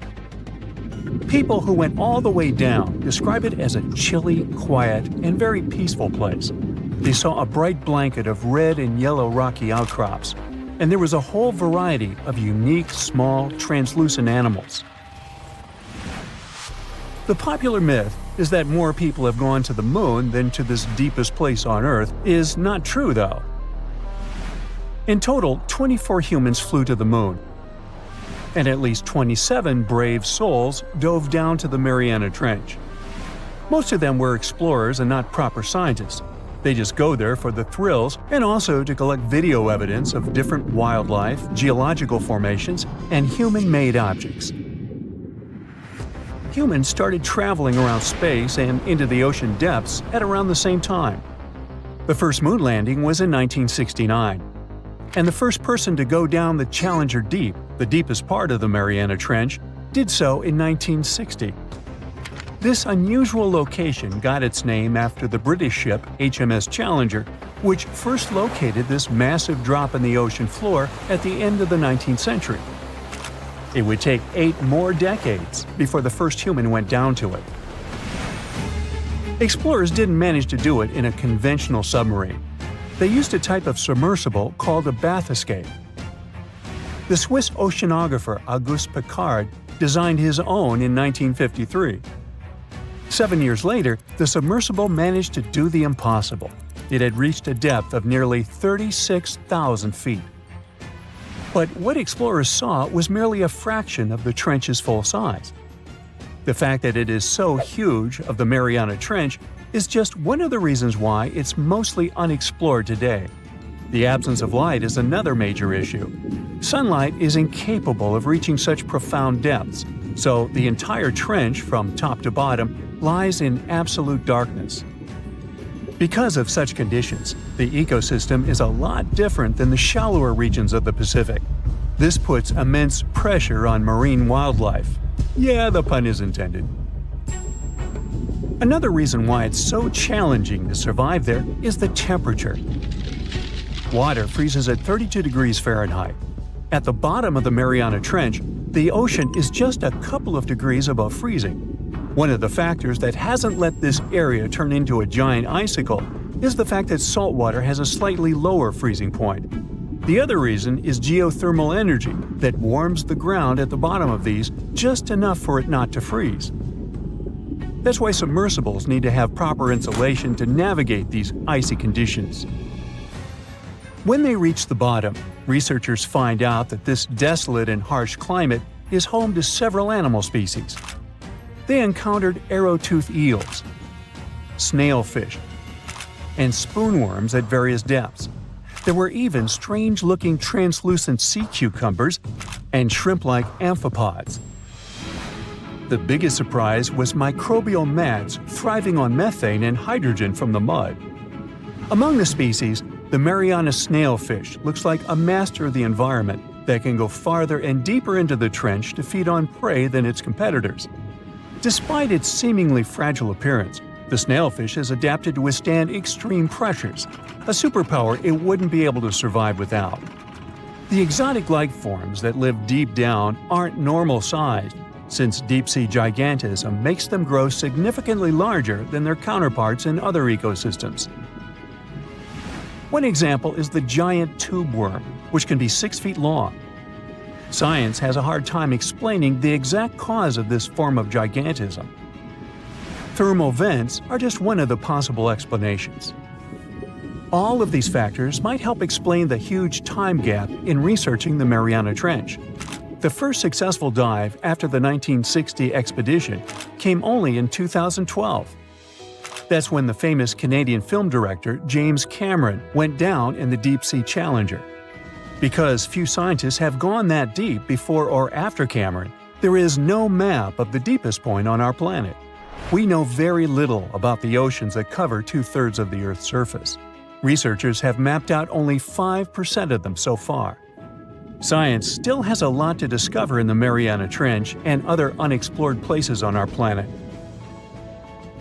People who went all the way down describe it as a chilly, quiet, and very peaceful place. They saw a bright blanket of red and yellow rocky outcrops, and there was a whole variety of unique, small, translucent animals. The popular myth is that more people have gone to the moon than to this deepest place on Earth is not true, though. In total, 24 humans flew to the moon, and at least 27 brave souls dove down to the Mariana Trench. Most of them were explorers and not proper scientists. They just go there for the thrills and also to collect video evidence of different wildlife, geological formations, and human-made objects. Humans started traveling around space and into the ocean depths at around the same time. The first moon landing was in 1969. And the first person to go down the Challenger Deep, the deepest part of the Mariana Trench, did so in 1960. This unusual location got its name after the British ship HMS Challenger, which first located this massive drop in the ocean floor at the end of the 19th century. It would take 8 more decades before the first human went down to it. Explorers didn't manage to do it in a conventional submarine. They used a type of submersible called a bathyscaphe. The Swiss oceanographer Auguste Piccard designed his own in 1953. 7 years later, the submersible managed to do the impossible. It had reached a depth of nearly 36,000 feet. But what explorers saw was merely a fraction of the trench's full size. The fact that it is so huge of the Mariana Trench is just one of the reasons why it's mostly unexplored today. The absence of light is another major issue. Sunlight is incapable of reaching such profound depths, so the entire trench, from top to bottom, lies in absolute darkness. Because of such conditions, the ecosystem is a lot different than the shallower regions of the Pacific. This puts immense pressure on marine wildlife. Yeah, the pun is intended. Another reason why it's so challenging to survive there is the temperature. Water freezes at 32 degrees Fahrenheit. At the bottom of the Mariana Trench, the ocean is just a couple of degrees above freezing. One of the factors that hasn't let this area turn into a giant icicle is the fact that salt water has a slightly lower freezing point. The other reason is geothermal energy that warms the ground at the bottom of these just enough for it not to freeze. That's why submersibles need to have proper insulation to navigate these icy conditions. When they reach the bottom, researchers find out that this desolate and harsh climate is home to several animal species. They encountered arrow-toothed eels, snailfish, and spoonworms at various depths. There were even strange-looking translucent sea cucumbers and shrimp-like amphipods. The biggest surprise was microbial mats thriving on methane and hydrogen from the mud. Among the species, the Mariana snailfish looks like a master of the environment that can go farther and deeper into the trench to feed on prey than its competitors. Despite its seemingly fragile appearance, the snailfish has adapted to withstand extreme pressures, a superpower it wouldn't be able to survive without. The exotic life forms that live deep down aren't normal-sized, since deep-sea gigantism makes them grow significantly larger than their counterparts in other ecosystems. One example is the giant tube worm, which can be 6 feet long. Science has a hard time explaining the exact cause of this form of gigantism. Thermal vents are just one of the possible explanations. All of these factors might help explain the huge time gap in researching the Mariana Trench. The first successful dive after the 1960 expedition came only in 2012. That's when the famous Canadian film director James Cameron went down in the Deep-Sea Challenger. Because few scientists have gone that deep before or after Cameron, there is no map of the deepest point on our planet. We know very little about the oceans that cover 2/3 of the Earth's surface. Researchers have mapped out only 5% of them so far. Science still has a lot to discover in the Mariana Trench and other unexplored places on our planet.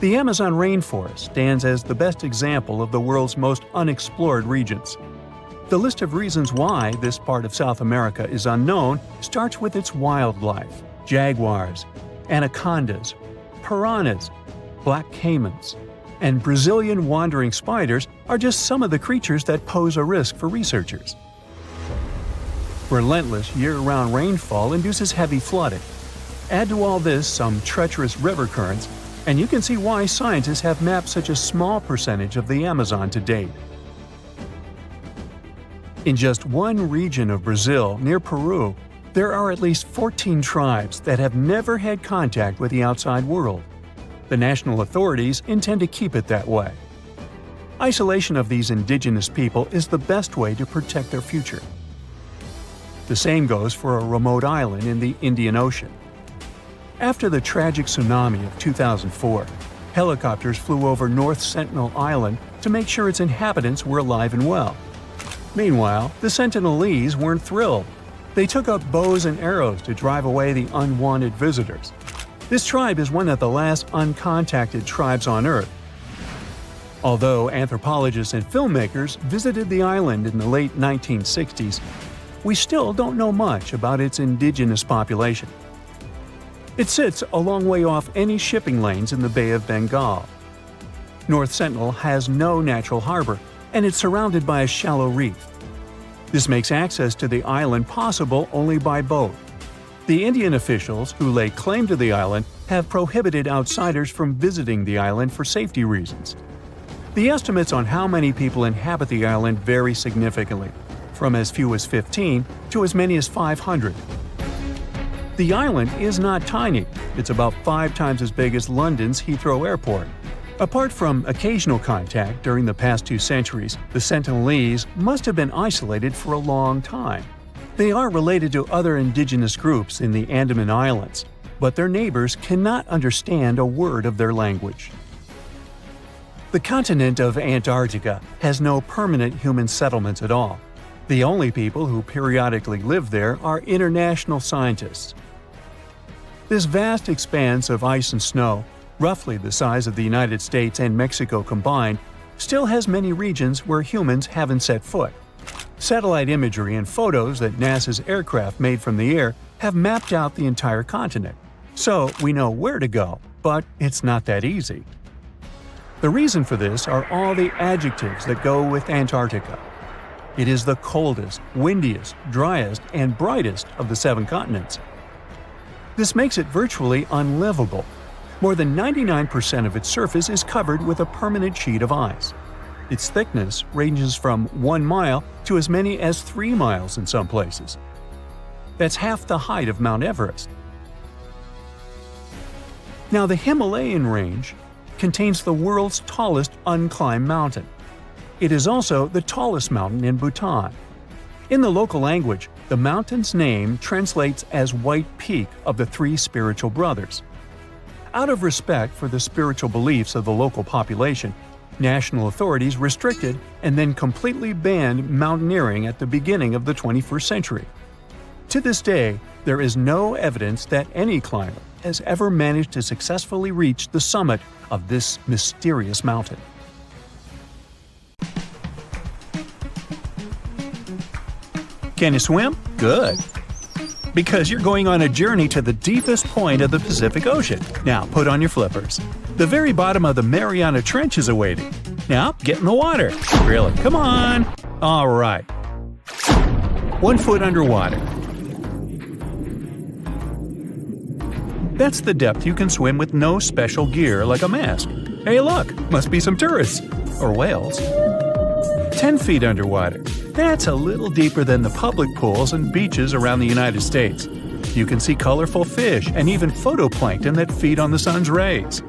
The Amazon rainforest stands as the best example of the world's most unexplored regions. The list of reasons why this part of South America is unknown starts with its wildlife. Jaguars, anacondas, piranhas, black caimans, and Brazilian wandering spiders are just some of the creatures that pose a risk for researchers. Relentless year-round rainfall induces heavy flooding. Add to all this some treacherous river currents, and you can see why scientists have mapped such a small percentage of the Amazon to date. In just one region of Brazil, near Peru, there are at least 14 tribes that have never had contact with the outside world. The national authorities intend to keep it that way. Isolation of these indigenous people is the best way to protect their future. The same goes for a remote island in the Indian Ocean. After the tragic tsunami of 2004, helicopters flew over North Sentinel Island to make sure its inhabitants were alive and well. Meanwhile, the Sentinelese weren't thrilled. They took out bows and arrows to drive away the unwanted visitors. This tribe is one of the last uncontacted tribes on Earth. Although anthropologists and filmmakers visited the island in the late 1960s, we still don't know much about its indigenous population. It sits a long way off any shipping lanes in the Bay of Bengal. North Sentinel has no natural harbor, and it's surrounded by a shallow reef. This makes access to the island possible only by boat. The Indian officials who lay claim to the island have prohibited outsiders from visiting the island for safety reasons. The estimates on how many people inhabit the island vary significantly, from as few as 15 to as many as 500. The island is not tiny. It's about 5 times as big as London's Heathrow Airport. Apart from occasional contact during the past 2 centuries, the Sentinelese must have been isolated for a long time. They are related to other indigenous groups in the Andaman Islands, but their neighbors cannot understand a word of their language. The continent of Antarctica has no permanent human settlements at all. The only people who periodically live there are international scientists. This vast expanse of ice and snow roughly the size of the United States and Mexico combined, still has many regions where humans haven't set foot. Satellite imagery and photos that NASA's aircraft made from the air have mapped out the entire continent, so we know where to go, but it's not that easy. The reason for this are all the adjectives that go with Antarctica. It is the coldest, windiest, driest, and brightest of the 7 continents. This makes it virtually unlivable. More than 99% of its surface is covered with a permanent sheet of ice. Its thickness ranges from 1 mile to as many as 3 miles in some places. That's half the height of Mount Everest. Now, the Himalayan range contains the world's tallest unclimbed mountain. It is also the tallest mountain in Bhutan. In the local language, the mountain's name translates as White Peak of the 3 spiritual brothers. Out of respect for the spiritual beliefs of the local population, national authorities restricted and then completely banned mountaineering at the beginning of the 21st century. To this day, there is no evidence that any climber has ever managed to successfully reach the summit of this mysterious mountain. Can you swim? Good. Because you're going on a journey to the deepest point of the Pacific Ocean. Now put on your flippers. The very bottom of the Mariana Trench is awaiting. Now get in the water. Really, come on. All right. 1 foot underwater. That's the depth you can swim with no special gear like a mask. Hey look, must be some tourists. Or whales. 10 feet underwater. That's a little deeper than the public pools and beaches around the United States. You can see colorful fish and even phytoplankton that feed on the sun's rays.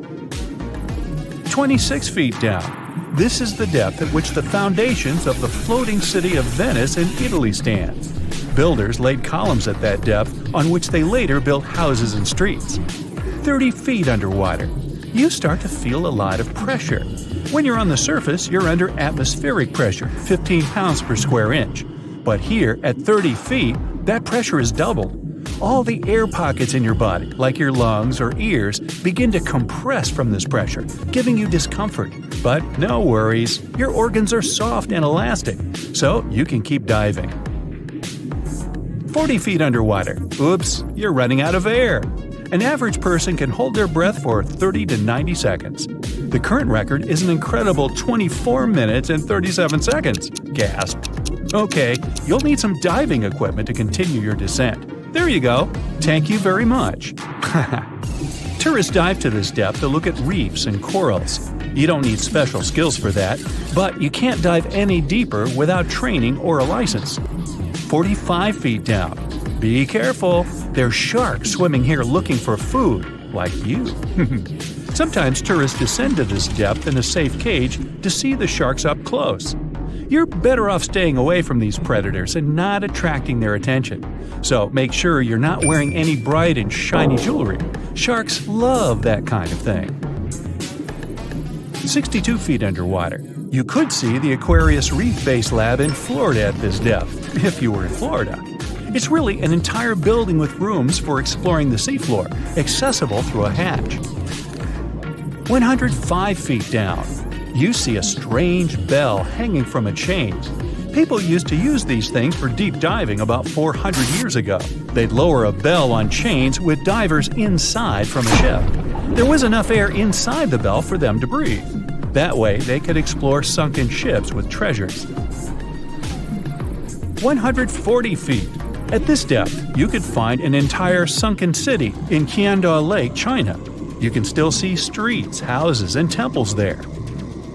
26 feet down. This is the depth at which the foundations of the floating city of Venice in Italy stand. Builders laid columns at that depth on which they later built houses and streets. 30 feet underwater. You start to feel a lot of pressure. When you're on the surface, you're under atmospheric pressure, 15 pounds per square inch. But here, at 30 feet, that pressure is doubled. All the air pockets in your body, like your lungs or ears, begin to compress from this pressure, giving you discomfort. But no worries, your organs are soft and elastic, so you can keep diving. 40 feet underwater. Oops, you're running out of air. An average person can hold their breath for 30 to 90 seconds. The current record is an incredible 24 minutes and 37 seconds. Gasp. Okay, you'll need some diving equipment to continue your descent. There you go. Thank you very much. Tourists dive to this depth to look at reefs and corals. You don't need special skills for that, but you can't dive any deeper without training or a license. 45 feet down. Be careful. There's sharks swimming here looking for food, like you. Sometimes tourists descend to this depth in a safe cage to see the sharks up close. You're better off staying away from these predators and not attracting their attention. So make sure you're not wearing any bright and shiny jewelry. Sharks love that kind of thing. 62 feet underwater. You could see the Aquarius Reef Base Lab in Florida at this depth, if you were in Florida. It's really an entire building with rooms for exploring the seafloor, accessible through a hatch. 105 feet down. You see a strange bell hanging from a chain. People used to use these things for deep diving about 400 years ago. They'd lower a bell on chains with divers inside from a ship. There was enough air inside the bell for them to breathe. That way, they could explore sunken ships with treasures. 140 feet. At this depth, you could find an entire sunken city in Qiandao Lake, China. You can still see streets, houses, and temples there.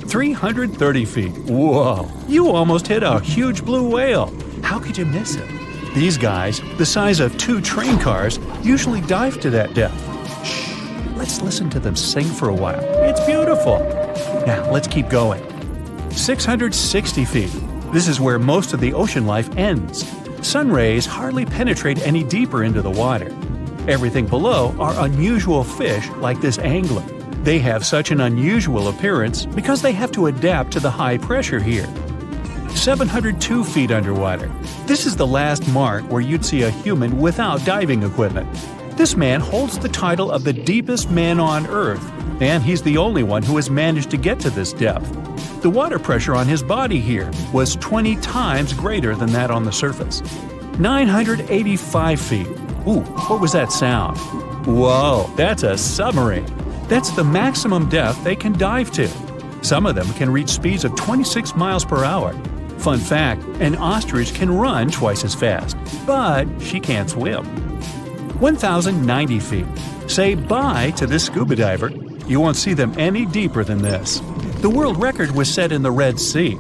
330 feet. Whoa! You almost hit a huge blue whale. How could you miss it? These guys, the size of 2 train cars, usually dive to that depth. Shh! Let's listen to them sing for a while. It's beautiful. Now, let's keep going. 660 feet. This is where most of the ocean life ends. Sun rays hardly penetrate any deeper into the water. Everything below are unusual fish like this angler. They have such an unusual appearance because they have to adapt to the high pressure here. 702 feet underwater. This is the last mark where you'd see a human without diving equipment. This man holds the title of the deepest man on Earth and he's the only one who has managed to get to this depth. The water pressure on his body here was 20 times greater than that on the surface. 985 feet. Ooh, what was that sound? Whoa, that's a submarine. That's the maximum depth they can dive to. Some of them can reach speeds of 26 miles per hour. Fun fact, an ostrich can run twice as fast, but she can't swim. 1,090 feet. Say bye to this scuba diver. You won't see them any deeper than this. The world record was set in the Red Sea.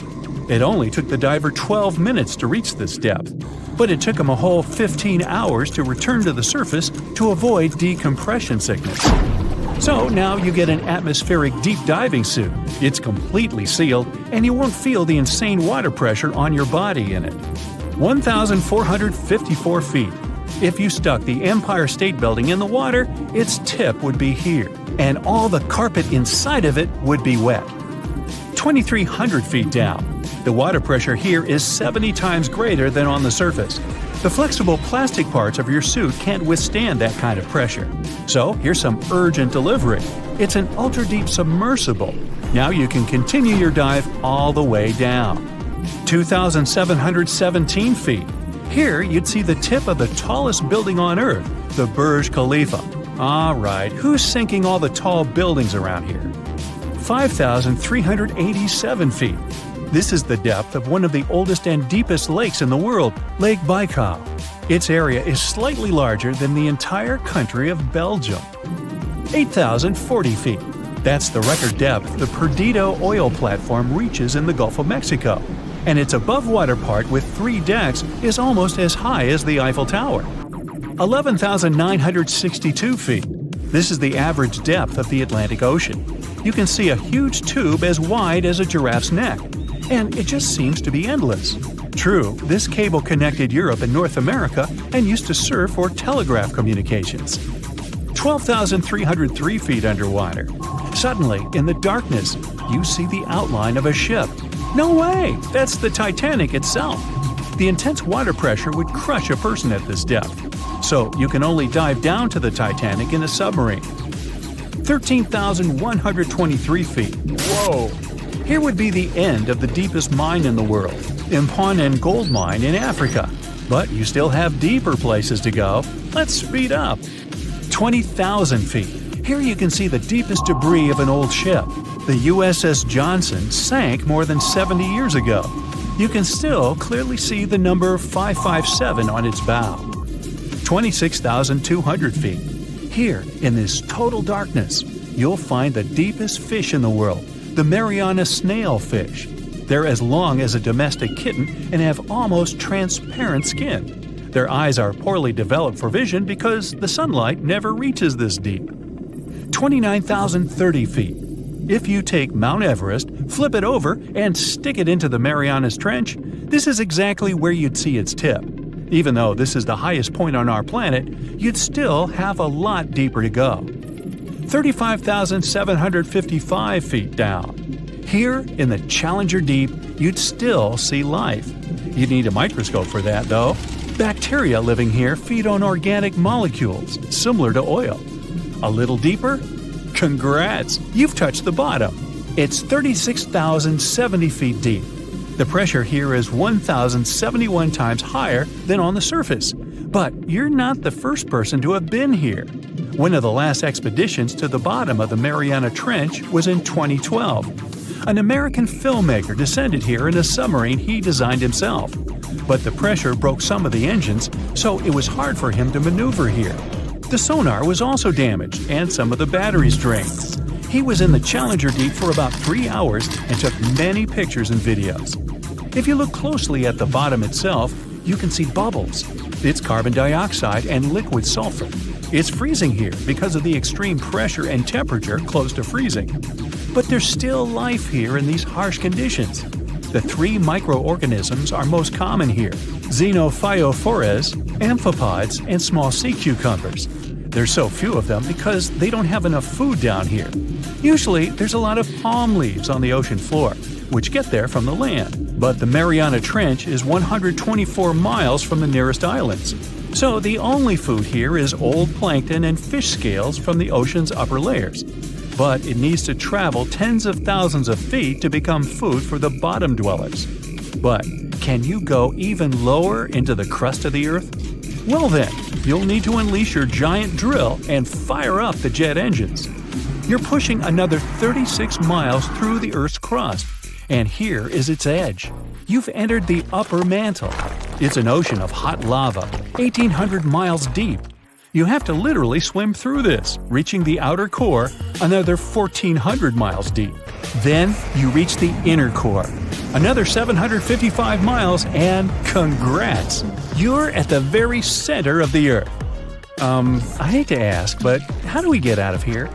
It only took the diver 12 minutes to reach this depth, but it took him a whole 15 hours to return to the surface to avoid decompression sickness. So now you get an atmospheric deep diving suit. It's completely sealed, and you won't feel the insane water pressure on your body in it. 1,454 feet. If you stuck the Empire State Building in the water, its tip would be here, and all the carpet inside of it would be wet. 2,300 feet down. The water pressure here is 70 times greater than on the surface. The flexible plastic parts of your suit can't withstand that kind of pressure. So here's some urgent delivery. It's an ultra-deep submersible. Now you can continue your dive all the way down. 2,717 feet. Here you'd see the tip of the tallest building on Earth, the Burj Khalifa. Alright, who's sinking all the tall buildings around here? 5,387 feet. This is the depth of one of the oldest and deepest lakes in the world, Lake Baikal. Its area is slightly larger than the entire country of Belgium. 8,040 feet. That's the record depth the Perdido oil platform reaches in the Gulf of Mexico, and its above-water part with 3 decks is almost as high as the Eiffel Tower. 11,962 feet. This is the average depth of the Atlantic Ocean. You can see a huge tube as wide as a giraffe's neck, and it just seems to be endless. True, this cable connected Europe and North America and used to serve for telegraph communications. 12,303 feet underwater. Suddenly, in the darkness, you see the outline of a ship. No way! That's the Titanic itself. The intense water pressure would crush a person at this depth, so you can only dive down to the Titanic in a submarine. 13,123 feet. Whoa! Here would be the end of the deepest mine in the world, Imperial Gold Mine in Africa. But you still have deeper places to go. Let's speed up. 20,000 feet. Here you can see the deepest debris of an old ship. The USS Johnson sank more than 70 years ago. You can still clearly see the number 557 on its bow. 26,200 feet. Here, in this total darkness, you'll find the deepest fish in the world, the Mariana snailfish. They're as long as a domestic kitten and have almost transparent skin. Their eyes are poorly developed for vision because the sunlight never reaches this deep. 29,030 feet. If you take Mount Everest, flip it over, and stick it into the Marianas Trench, this is exactly where you'd see its tip. Even though this is the highest point on our planet, you'd still have a lot deeper to go. 35,755 feet down. Here, in the Challenger Deep, you'd still see life. You'd need a microscope for that, though. Bacteria living here feed on organic molecules, similar to oil. A little deeper? Congrats! You've touched the bottom. It's 36,070 feet deep. The pressure here is 1,071 times higher than on the surface. But you're not the first person to have been here. One of the last expeditions to the bottom of the Mariana Trench was in 2012. An American filmmaker descended here in a submarine he designed himself. But the pressure broke some of the engines, so it was hard for him to maneuver here. The sonar was also damaged, and some of the batteries drained. He was in the Challenger Deep for about 3 hours and took many pictures and videos. If you look closely at the bottom itself, you can see bubbles. It's carbon dioxide and liquid sulfur. It's freezing here because of the extreme pressure and temperature close to freezing. But there's still life here in these harsh conditions. The 3 microorganisms are most common here: xenophytophores, amphipods, and small sea cucumbers. There's so few of them because they don't have enough food down here. Usually, there's a lot of palm leaves on the ocean floor, which get there from the land. But the Mariana Trench is 124 miles from the nearest islands. So the only food here is old plankton and fish scales from the ocean's upper layers. but it needs to travel tens of thousands of feet to become food for the bottom dwellers. But can you go even lower into the crust of the Earth? Well then, you'll need to unleash your giant drill and fire up the jet engines. You're pushing another 36 miles through the Earth's crust, and here is its edge. You've entered the upper mantle. It's an ocean of hot lava, 1,800 miles deep. You have to literally swim through this, reaching the outer core, another 1,400 miles deep. Then you reach the inner core, another 755 miles, and congrats! You're at the very center of the Earth. I hate to ask, but how do we get out of here?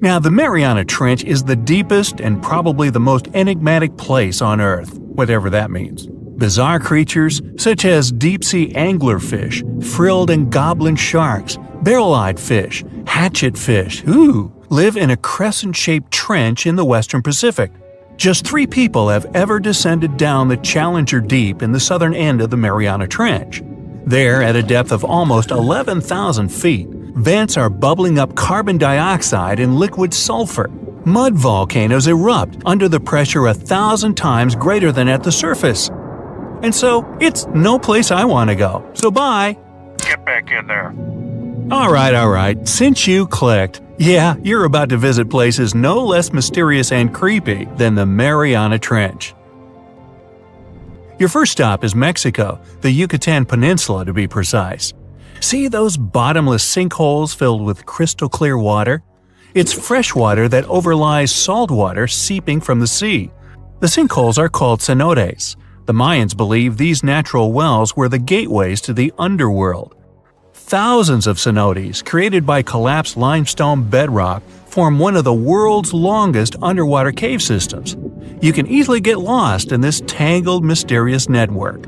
Now, the Mariana Trench is the deepest and probably the most enigmatic place on Earth, whatever that means. Bizarre creatures, such as deep-sea anglerfish, frilled and goblin sharks, barrel-eyed fish, hatchet fish, live in a crescent-shaped trench in the western Pacific. Just 3 people have ever descended down the Challenger Deep in the southern end of the Mariana Trench. There, at a depth of almost 11,000 feet, vents are bubbling up carbon dioxide and liquid sulfur. Mud volcanoes erupt under the pressure 1,000 times greater than at the surface. And so, it's no place I want to go. So bye! Get back in there. Alright, since you clicked, yeah, you're about to visit places no less mysterious and creepy than the Mariana Trench. Your first stop is Mexico, the Yucatan Peninsula to be precise. See those bottomless sinkholes filled with crystal clear water? It's fresh water that overlies salt water seeping from the sea. The sinkholes are called cenotes. The Mayans believe these natural wells were the gateways to the underworld. Thousands of cenotes, created by collapsed limestone bedrock, form one of the world's longest underwater cave systems. You can easily get lost in this tangled, mysterious network.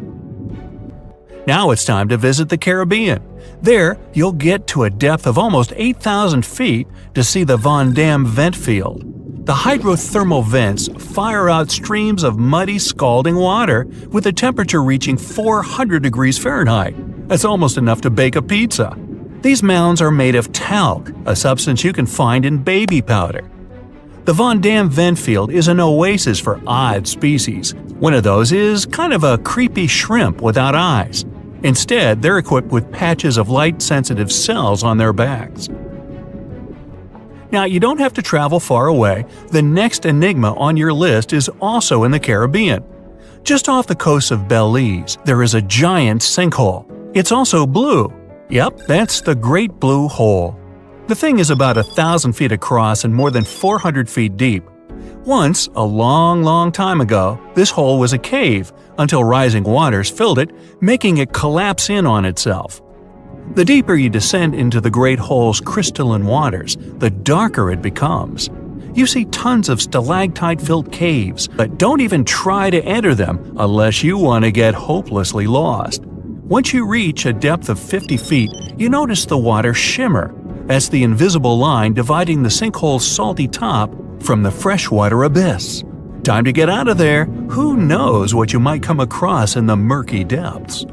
Now it's time to visit the Caribbean. There, you'll get to a depth of almost 8,000 feet to see the Van Dam vent field. The hydrothermal vents fire out streams of muddy, scalding water with a temperature reaching 400 degrees Fahrenheit. That's almost enough to bake a pizza. These mounds are made of talc, a substance you can find in baby powder. The Van Dam vent field is an oasis for odd species. One of those is kind of a creepy shrimp without eyes. Instead, they're equipped with patches of light-sensitive cells on their backs. Now, you don't have to travel far away. The next enigma on your list is also in the Caribbean. Just off the coast of Belize, there is a giant sinkhole. It's also blue. Yep, that's the Great Blue Hole. The thing is about 1,000 feet across and more than 400 feet deep. Once, a long time ago, this hole was a cave until rising waters filled it, making it collapse in on itself. The deeper you descend into the Great Hole's crystalline waters, the darker it becomes. You see tons of stalactite-filled caves, but don't even try to enter them unless you want to get hopelessly lost. Once you reach a depth of 50 feet, you notice the water shimmer. That's the invisible line dividing the sinkhole's salty top from the freshwater abyss. Time to get out of there. Who knows what you might come across in the murky depths?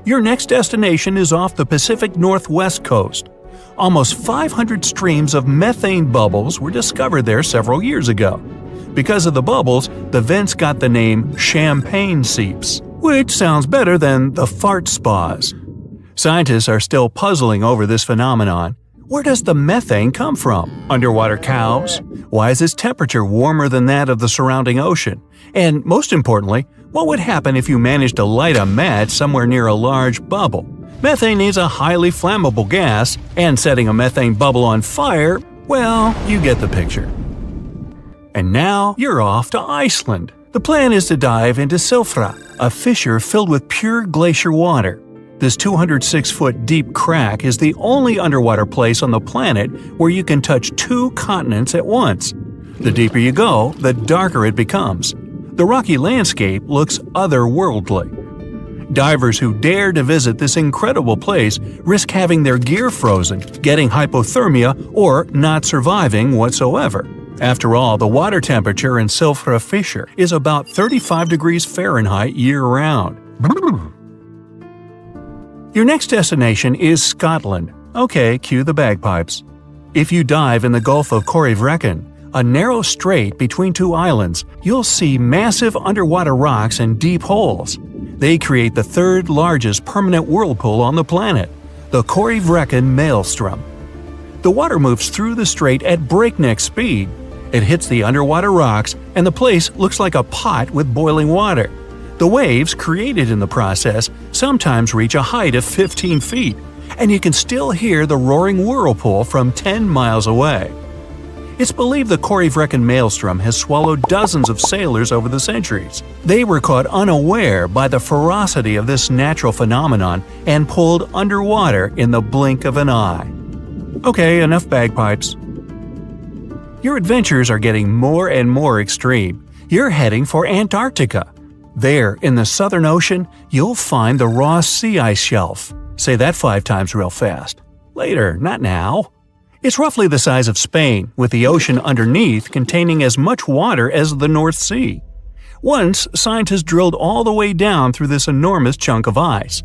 Your next destination is off the Pacific Northwest coast. Almost 500 streams of methane bubbles were discovered there several years ago. Because of the bubbles, the vents got the name champagne seeps, which sounds better than the fart spas. Scientists are still puzzling over this phenomenon. Where does the methane come from? Underwater cows? Why is its temperature warmer than that of the surrounding ocean? And most importantly, what would happen if you managed to light a match somewhere near a large bubble? Methane is a highly flammable gas, and setting a methane bubble on fire, well, you get the picture. And now you're off to Iceland. The plan is to dive into Silfra, a fissure filled with pure glacier water. This 206-foot deep crack is the only underwater place on the planet where you can touch 2 continents at once. The deeper you go, the darker it becomes. The rocky landscape looks otherworldly. Divers who dare to visit this incredible place risk having their gear frozen, getting hypothermia, or not surviving whatsoever. After all, the water temperature in Silfra Fissure is about 35 degrees Fahrenheit year-round. Your next destination is Scotland. Okay, cue the bagpipes. If you dive in the Gulf of Corryvreckan, a narrow strait between two islands, you'll see massive underwater rocks and deep holes. They create the third largest permanent whirlpool on the planet, the Corryvreckan Maelstrom. The water moves through the strait at breakneck speed. It hits the underwater rocks, and the place looks like a pot with boiling water. The waves created in the process sometimes reach a height of 15 feet, and you can still hear the roaring whirlpool from 10 miles away. It's believed the Corryvreckan Maelstrom has swallowed dozens of sailors over the centuries. They were caught unaware by the ferocity of this natural phenomenon and pulled underwater in the blink of an eye. Okay, enough bagpipes. Your adventures are getting more and more extreme. You're heading for Antarctica. There, in the Southern Ocean, you'll find the Ross Sea Ice Shelf. Say that 5 times real fast. Later, not now. It's roughly the size of Spain, with the ocean underneath containing as much water as the North Sea. Once, scientists drilled all the way down through this enormous chunk of ice.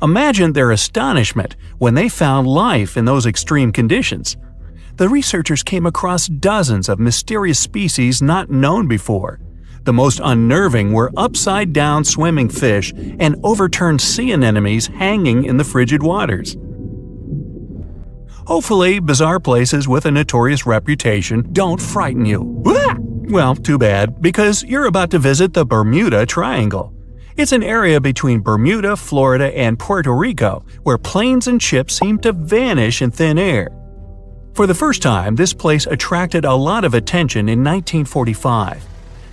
Imagine their astonishment when they found life in those extreme conditions. The researchers came across dozens of mysterious species not known before. The most unnerving were upside-down swimming fish and overturned sea anemones hanging in the frigid waters. Hopefully, bizarre places with a notorious reputation don't frighten you. Well, too bad, because you're about to visit the Bermuda Triangle. It's an area between Bermuda, Florida, and Puerto Rico where planes and ships seem to vanish in thin air. For the first time, this place attracted a lot of attention in 1945.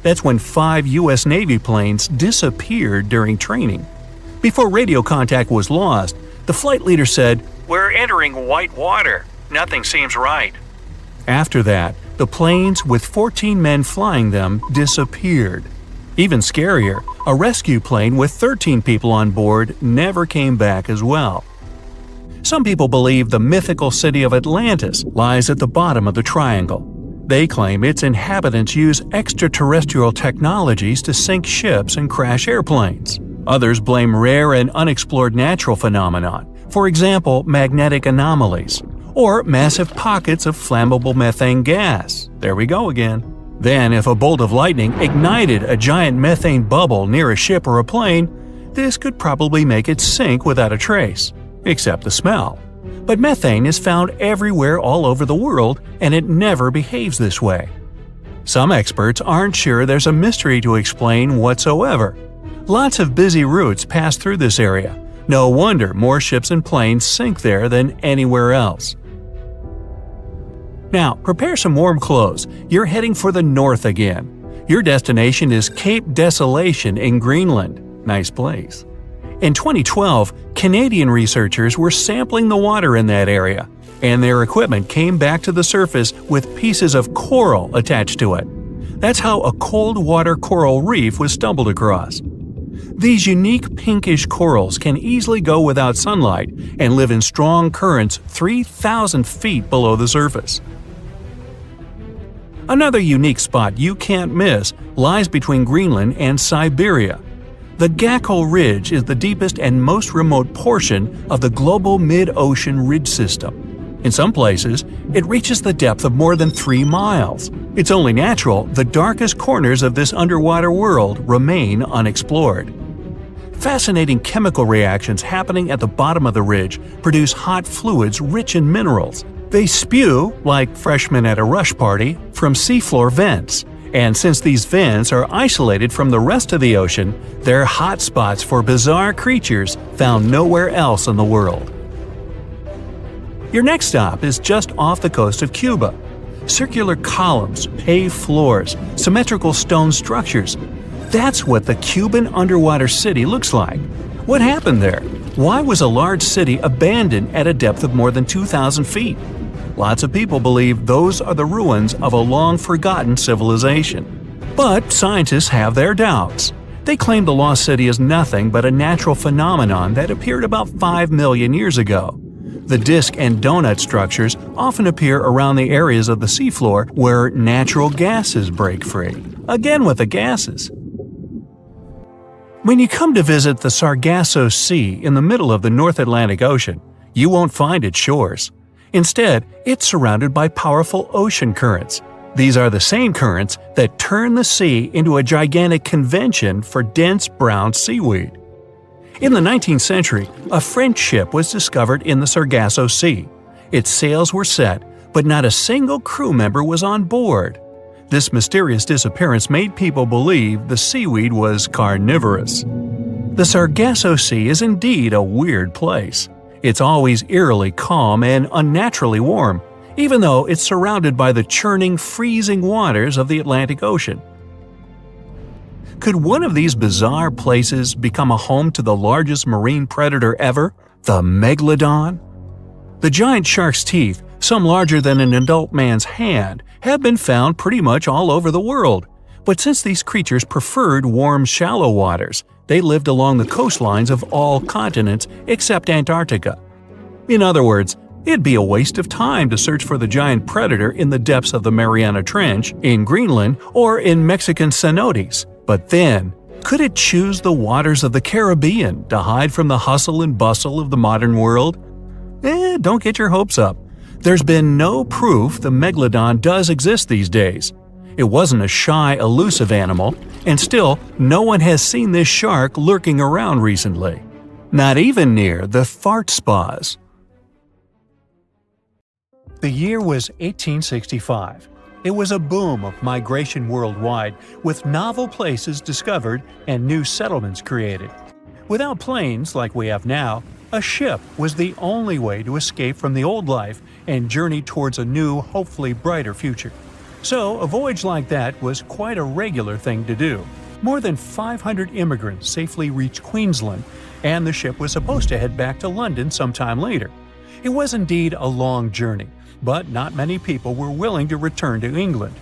That's when 5 U.S. Navy planes disappeared during training. Before radio contact was lost, the flight leader said, "We're entering white water. Nothing seems right." After that, the planes with 14 men flying them disappeared. Even scarier, a rescue plane with 13 people on board never came back as well. Some people believe the mythical city of Atlantis lies at the bottom of the triangle. They claim its inhabitants use extraterrestrial technologies to sink ships and crash airplanes. Others blame rare and unexplored natural phenomena, for example, magnetic anomalies, or massive pockets of flammable methane gas. There we go again. Then, if a bolt of lightning ignited a giant methane bubble near a ship or a plane, this could probably make it sink without a trace, except the smell. But methane is found everywhere all over the world, and it never behaves this way. Some experts aren't sure there's a mystery to explain whatsoever. Lots of busy routes pass through this area. No wonder more ships and planes sink there than anywhere else. Now, prepare some warm clothes. You're heading for the north again. Your destination is Cape Desolation in Greenland. Nice place. In 2012, Canadian researchers were sampling the water in that area, and their equipment came back to the surface with pieces of coral attached to it. That's how a cold water coral reef was stumbled across. These unique pinkish corals can easily go without sunlight and live in strong currents 3,000 feet below the surface. Another unique spot you can't miss lies between Greenland and Siberia. The Gakkel Ridge is the deepest and most remote portion of the global mid-ocean ridge system. In some places, it reaches the depth of more than 3 miles. It's only natural the darkest corners of this underwater world remain unexplored. Fascinating chemical reactions happening at the bottom of the ridge produce hot fluids rich in minerals. They spew, like freshmen at a rush party, from seafloor vents. And since these vents are isolated from the rest of the ocean, they're hot spots for bizarre creatures found nowhere else in the world. Your next stop is just off the coast of Cuba. Circular columns, paved floors, symmetrical stone structures. That's what the Cuban underwater city looks like. What happened there? Why was a large city abandoned at a depth of more than 2,000 feet? Lots of people believe those are the ruins of a long-forgotten civilization. But scientists have their doubts. They claim the lost city is nothing but a natural phenomenon that appeared about 5 million years ago. The disc and donut structures often appear around the areas of the seafloor where natural gases break free. Again with the gases. When you come to visit the Sargasso Sea in the middle of the North Atlantic Ocean, you won't find its shores. Instead, it's surrounded by powerful ocean currents. These are the same currents that turn the sea into a gigantic convention for dense brown seaweed. In the 19th century, a French ship was discovered in the Sargasso Sea. Its sails were set, but not a single crew member was on board. This mysterious disappearance made people believe the seaweed was carnivorous. The Sargasso Sea is indeed a weird place. It's always eerily calm and unnaturally warm, even though it's surrounded by the churning, freezing waters of the Atlantic Ocean. Could one of these bizarre places become a home to the largest marine predator ever, the megalodon? The giant shark's teeth, some larger than an adult man's hand, have been found pretty much all over the world. But since these creatures preferred warm, shallow waters, they lived along the coastlines of all continents except Antarctica. In other words, it'd be a waste of time to search for the giant predator in the depths of the Mariana Trench, in Greenland, or in Mexican cenotes. But then, could it choose the waters of the Caribbean to hide from the hustle and bustle of the modern world? Don't get your hopes up. There's been no proof the megalodon does exist these days. It wasn't a shy, elusive animal, and still, no one has seen this shark lurking around recently. Not even near the fart spas. The year was 1865. It was a boom of migration worldwide, with novel places discovered and new settlements created. Without planes like we have now, a ship was the only way to escape from the old life and journey towards a new, hopefully brighter future. So, a voyage like that was quite a regular thing to do. More than 500 immigrants safely reached Queensland, and the ship was supposed to head back to London sometime later. It was indeed a long journey, but not many people were willing to return to England.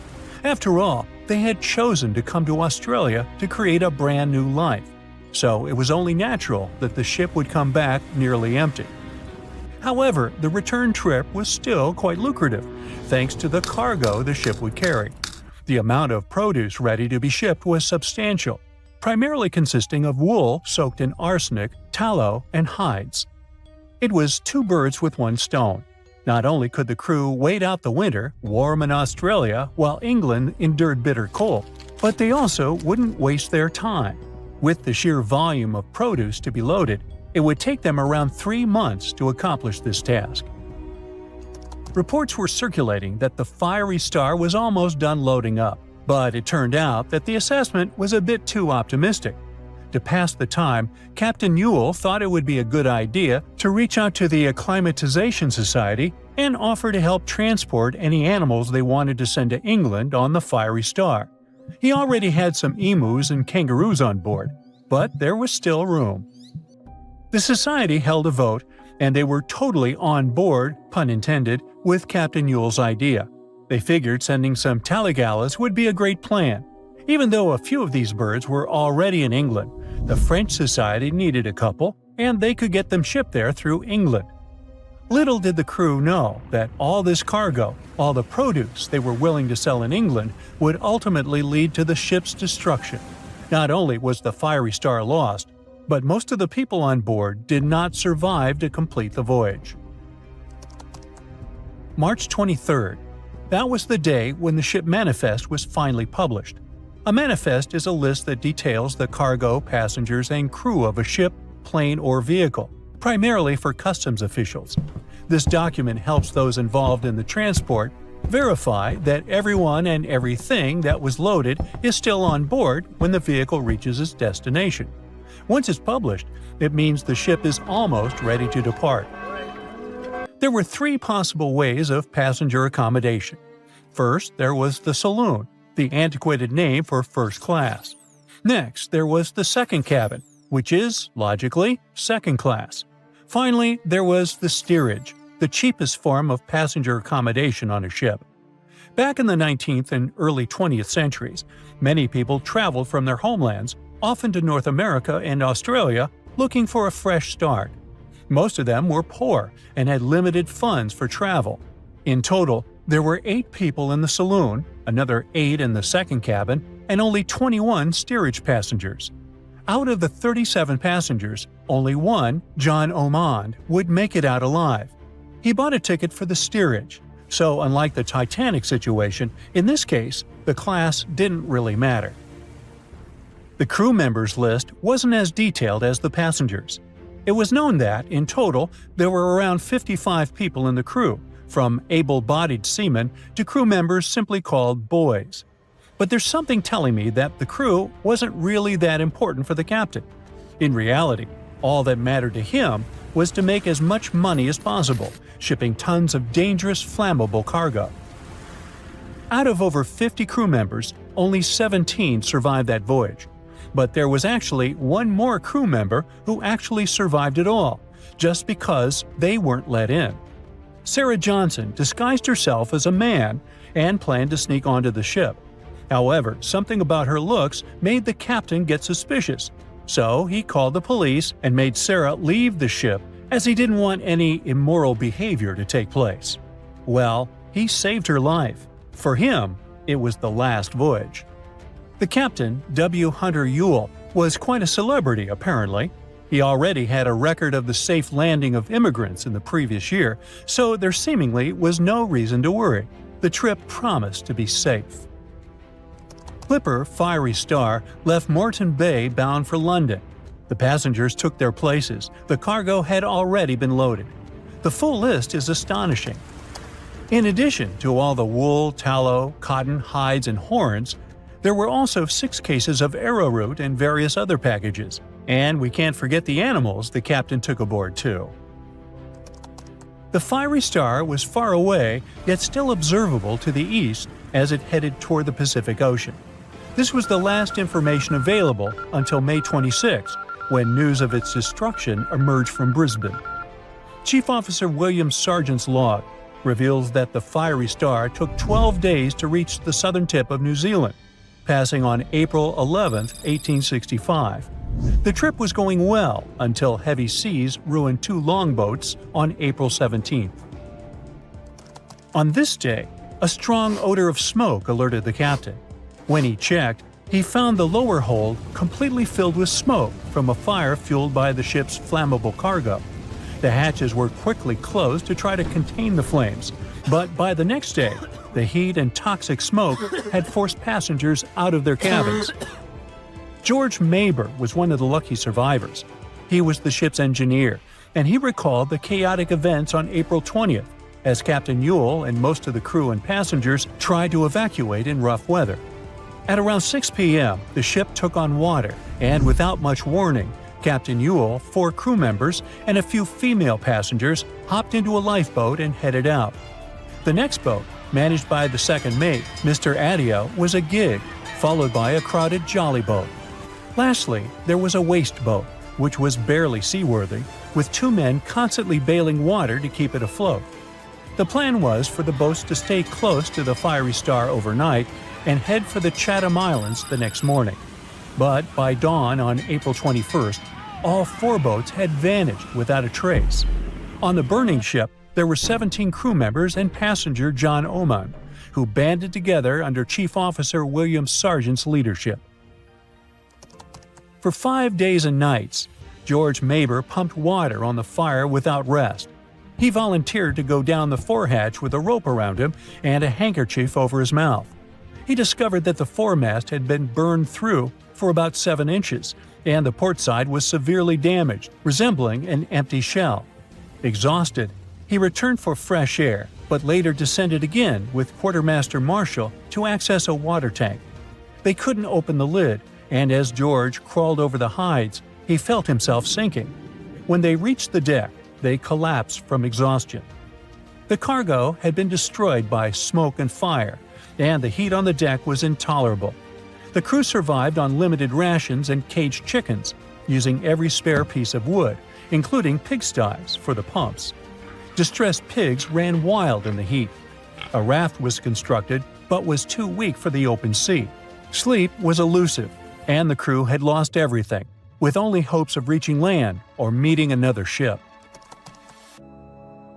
After all, they had chosen to come to Australia to create a brand new life. So it was only natural that the ship would come back nearly empty. However, the return trip was still quite lucrative, thanks to the cargo the ship would carry. The amount of produce ready to be shipped was substantial, primarily consisting of wool soaked in arsenic, tallow, and hides. It was two birds with one stone. Not only could the crew wait out the winter, warm in Australia, while England endured bitter cold, but they also wouldn't waste their time. With the sheer volume of produce to be loaded, it would take them around 3 months to accomplish this task. Reports were circulating that the Fiery Star was almost done loading up, but it turned out that the assessment was a bit too optimistic. To pass the time, Captain Ewell thought it would be a good idea to reach out to the Acclimatization Society and offer to help transport any animals they wanted to send to England on the Fiery Star. He already had some emus and kangaroos on board, but there was still room. The society held a vote, and they were totally on board, pun intended, with Captain Ewell's idea. They figured sending some taligalas would be a great plan. Even though a few of these birds were already in England, the French Society needed a couple, and they could get them shipped there through England. Little did the crew know that all this cargo, all the produce they were willing to sell in England, would ultimately lead to the ship's destruction. Not only was the Fiery Star lost, but most of the people on board did not survive to complete the voyage. March 23rd. That was the day when the ship manifest was finally published. A manifest is a list that details the cargo, passengers, and crew of a ship, plane, or vehicle, primarily for customs officials. This document helps those involved in the transport verify that everyone and everything that was loaded is still on board when the vehicle reaches its destination. Once it's published, it means the ship is almost ready to depart. There were 3 possible ways of passenger accommodation. First, there was the saloon, the antiquated name for first class. Next, there was the second cabin, which is, logically, second class. Finally, there was the steerage, the cheapest form of passenger accommodation on a ship. Back in the 19th and early 20th centuries, many people traveled from their homelands, often to North America and Australia, looking for a fresh start. Most of them were poor and had limited funds for travel. In total, there were 8 people in the saloon, another 8 in the second cabin, and only 21 steerage passengers. Out of the 37 passengers, only one, John Ormond, would make it out alive. He bought a ticket for the steerage, so unlike the Titanic situation, in this case, the class didn't really matter. The crew members list wasn't as detailed as the passengers. It was known that, in total, there were around 55 people in the crew, from able-bodied seamen to crew members simply called boys. But there's something telling me that the crew wasn't really that important for the captain. In reality, all that mattered to him was to make as much money as possible, shipping tons of dangerous, flammable cargo. Out of over 50 crew members, only 17 survived that voyage. But there was actually one more crew member who actually survived it all, just because they weren't let in. Sarah Johnson disguised herself as a man and planned to sneak onto the ship. However, something about her looks made the captain get suspicious, so he called the police and made Sarah leave the ship as he didn't want any immoral behavior to take place. Well, he saved her life. For him, it was the last voyage. The captain, W. Hunter Ewell, was quite a celebrity apparently. He already had a record of the safe landing of immigrants in the previous year, so there seemingly was no reason to worry. The trip promised to be safe. Clipper Fiery Star left Moreton Bay bound for London. The passengers took their places. The cargo had already been loaded. The full list is astonishing. In addition to all the wool, tallow, cotton, hides, and horns, there were also 6 cases of arrowroot and various other packages. And we can't forget the animals the captain took aboard too. The Fiery Star was far away, yet still observable to the east as it headed toward the Pacific Ocean. This was the last information available until May 26, when news of its destruction emerged from Brisbane. Chief Officer William Sargent's log reveals that the Fiery Star took 12 days to reach the southern tip of New Zealand, passing on April 11, 1865. The trip was going well until heavy seas ruined 2 longboats on April 17. On this day, a strong odor of smoke alerted the captain. When he checked, he found the lower hold completely filled with smoke from a fire fueled by the ship's flammable cargo. The hatches were quickly closed to try to contain the flames, but by the next day, the heat and toxic smoke had forced passengers out of their cabins. George Maber was one of the lucky survivors. He was the ship's engineer, and he recalled the chaotic events on April 20th, as Captain Ewell and most of the crew and passengers tried to evacuate in rough weather. At around 6 p.m., the ship took on water, and without much warning, Captain Ewell, 4 crew members, and a few female passengers hopped into a lifeboat and headed out. The next boat, managed by the second mate, Mr. Adio, was a gig, followed by a crowded jolly boat. Lastly, there was a waste boat, which was barely seaworthy, with 2 men constantly bailing water to keep it afloat. The plan was for the boats to stay close to the Fiery Star overnight and head for the Chatham Islands the next morning. But by dawn on April 21st, all 4 boats had vanished without a trace. On the burning ship, there were 17 crew members and passenger John Oman, who banded together under Chief Officer William Sargent's leadership. For 5 days and nights, George Maber pumped water on the fire without rest. He volunteered to go down the forehatch with a rope around him and a handkerchief over his mouth. He discovered that the foremast had been burned through for about 7 inches, and the port side was severely damaged, resembling an empty shell. Exhausted, he returned for fresh air, but later descended again with Quartermaster Marshall to access a water tank. They couldn't open the lid, and as George crawled over the hides, he felt himself sinking. When they reached the deck, they collapsed from exhaustion. The cargo had been destroyed by smoke and fire, and the heat on the deck was intolerable. The crew survived on limited rations and caged chickens, using every spare piece of wood, including pigsties, for the pumps. Distressed pigs ran wild in the heat. A raft was constructed, but was too weak for the open sea. Sleep was elusive, and the crew had lost everything, with only hopes of reaching land or meeting another ship.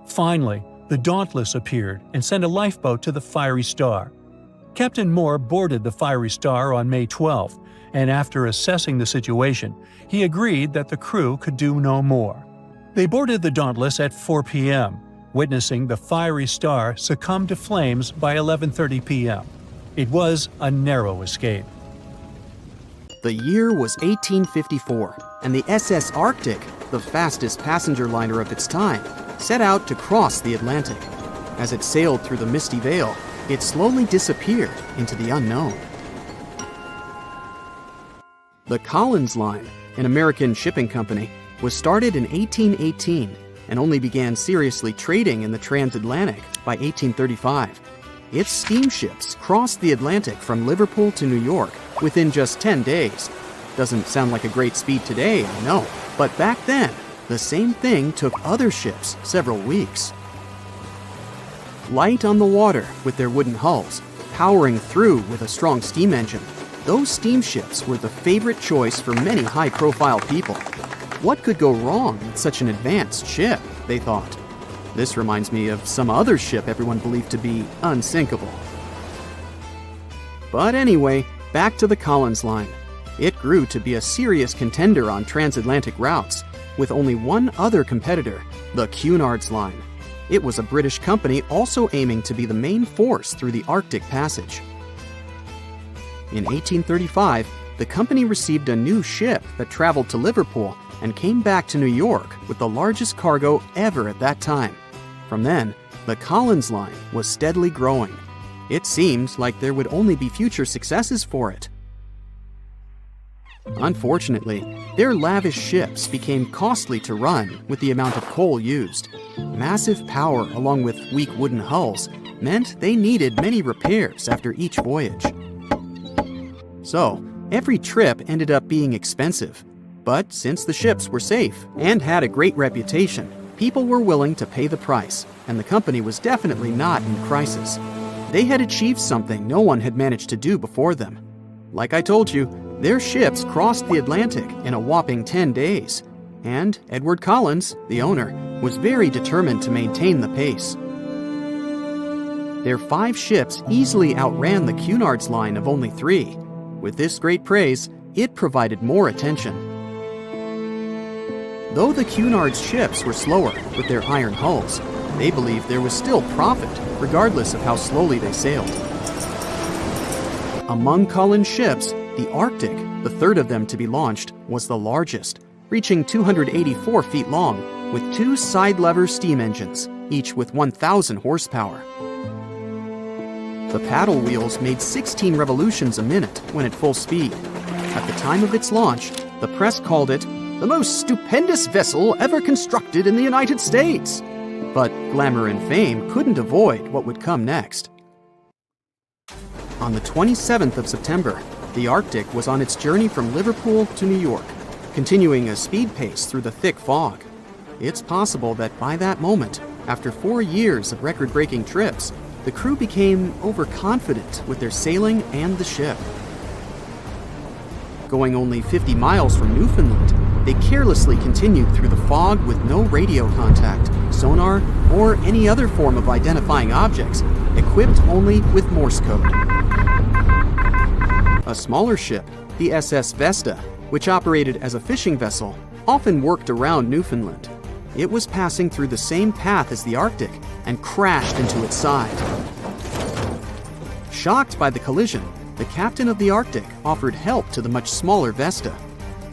Finally, the Dauntless appeared and sent a lifeboat to the Fiery Star. Captain Moore boarded the Fiery Star on May 12, and after assessing the situation, he agreed that the crew could do no more. They boarded the Dauntless at 4 p.m., witnessing the fiery star succumb to flames by 11:30 p.m. It was a narrow escape. The year was 1854, and the SS Arctic, the fastest passenger liner of its time, set out to cross the Atlantic. As it sailed through the misty veil, it slowly disappeared into the unknown. The Collins Line, an American shipping company, was started in 1818 and only began seriously trading in the transatlantic by 1835. Its steamships crossed the Atlantic from Liverpool to New York within just 10 days. Doesn't sound like a great speed today, I know, but back then, the same thing took other ships several weeks. Light on the water with their wooden hulls, powering through with a strong steam engine, those steamships were the favorite choice for many high-profile people. What could go wrong with such an advanced ship, they thought. This reminds me of some other ship everyone believed to be unsinkable. But anyway, back to the Collins Line. It grew to be a serious contender on transatlantic routes, with only one other competitor, the Cunard's Line. It was a British company also aiming to be the main force through the Arctic Passage. In 1835, the company received a new ship that traveled to Liverpool and came back to New York with the largest cargo ever at that time. From then, the Collins Line was steadily growing. It seemed like there would only be future successes for it. Unfortunately, their lavish ships became costly to run with the amount of coal used. Massive power along with weak wooden hulls meant they needed many repairs after each voyage. So, every trip ended up being expensive. But since the ships were safe and had a great reputation, people were willing to pay the price, and the company was definitely not in crisis. They had achieved something no one had managed to do before them. Like I told you, their ships crossed the Atlantic in a whopping 10 days, and Edward Collins, the owner, was very determined to maintain the pace. Their 5 ships easily outran the Cunard's Line of only 3. With this great praise, it provided more attention. Though the Cunard's ships were slower with their iron hulls, they believed there was still profit, regardless of how slowly they sailed. Among Collins' ships, the Arctic, the third of them to be launched, was the largest, reaching 284 feet long, with 2 side-lever steam engines, each with 1,000 horsepower. The paddle wheels made 16 revolutions a minute when at full speed. At the time of its launch, the press called it the most stupendous vessel ever constructed in the United States. But glamour and fame couldn't avoid what would come next. On the 27th of September, the Arctic was on its journey from Liverpool to New York, continuing a speed pace through the thick fog. It's possible that by that moment, after 4 years of record-breaking trips, the crew became overconfident with their sailing and the ship. Going only 50 miles from Newfoundland, they carelessly continued through the fog with no radio contact, sonar, or any other form of identifying objects, equipped only with Morse code. A smaller ship, the SS Vesta, which operated as a fishing vessel, often worked around Newfoundland. It was passing through the same path as the Arctic and crashed into its side. Shocked by the collision, the captain of the Arctic offered help to the much smaller Vesta,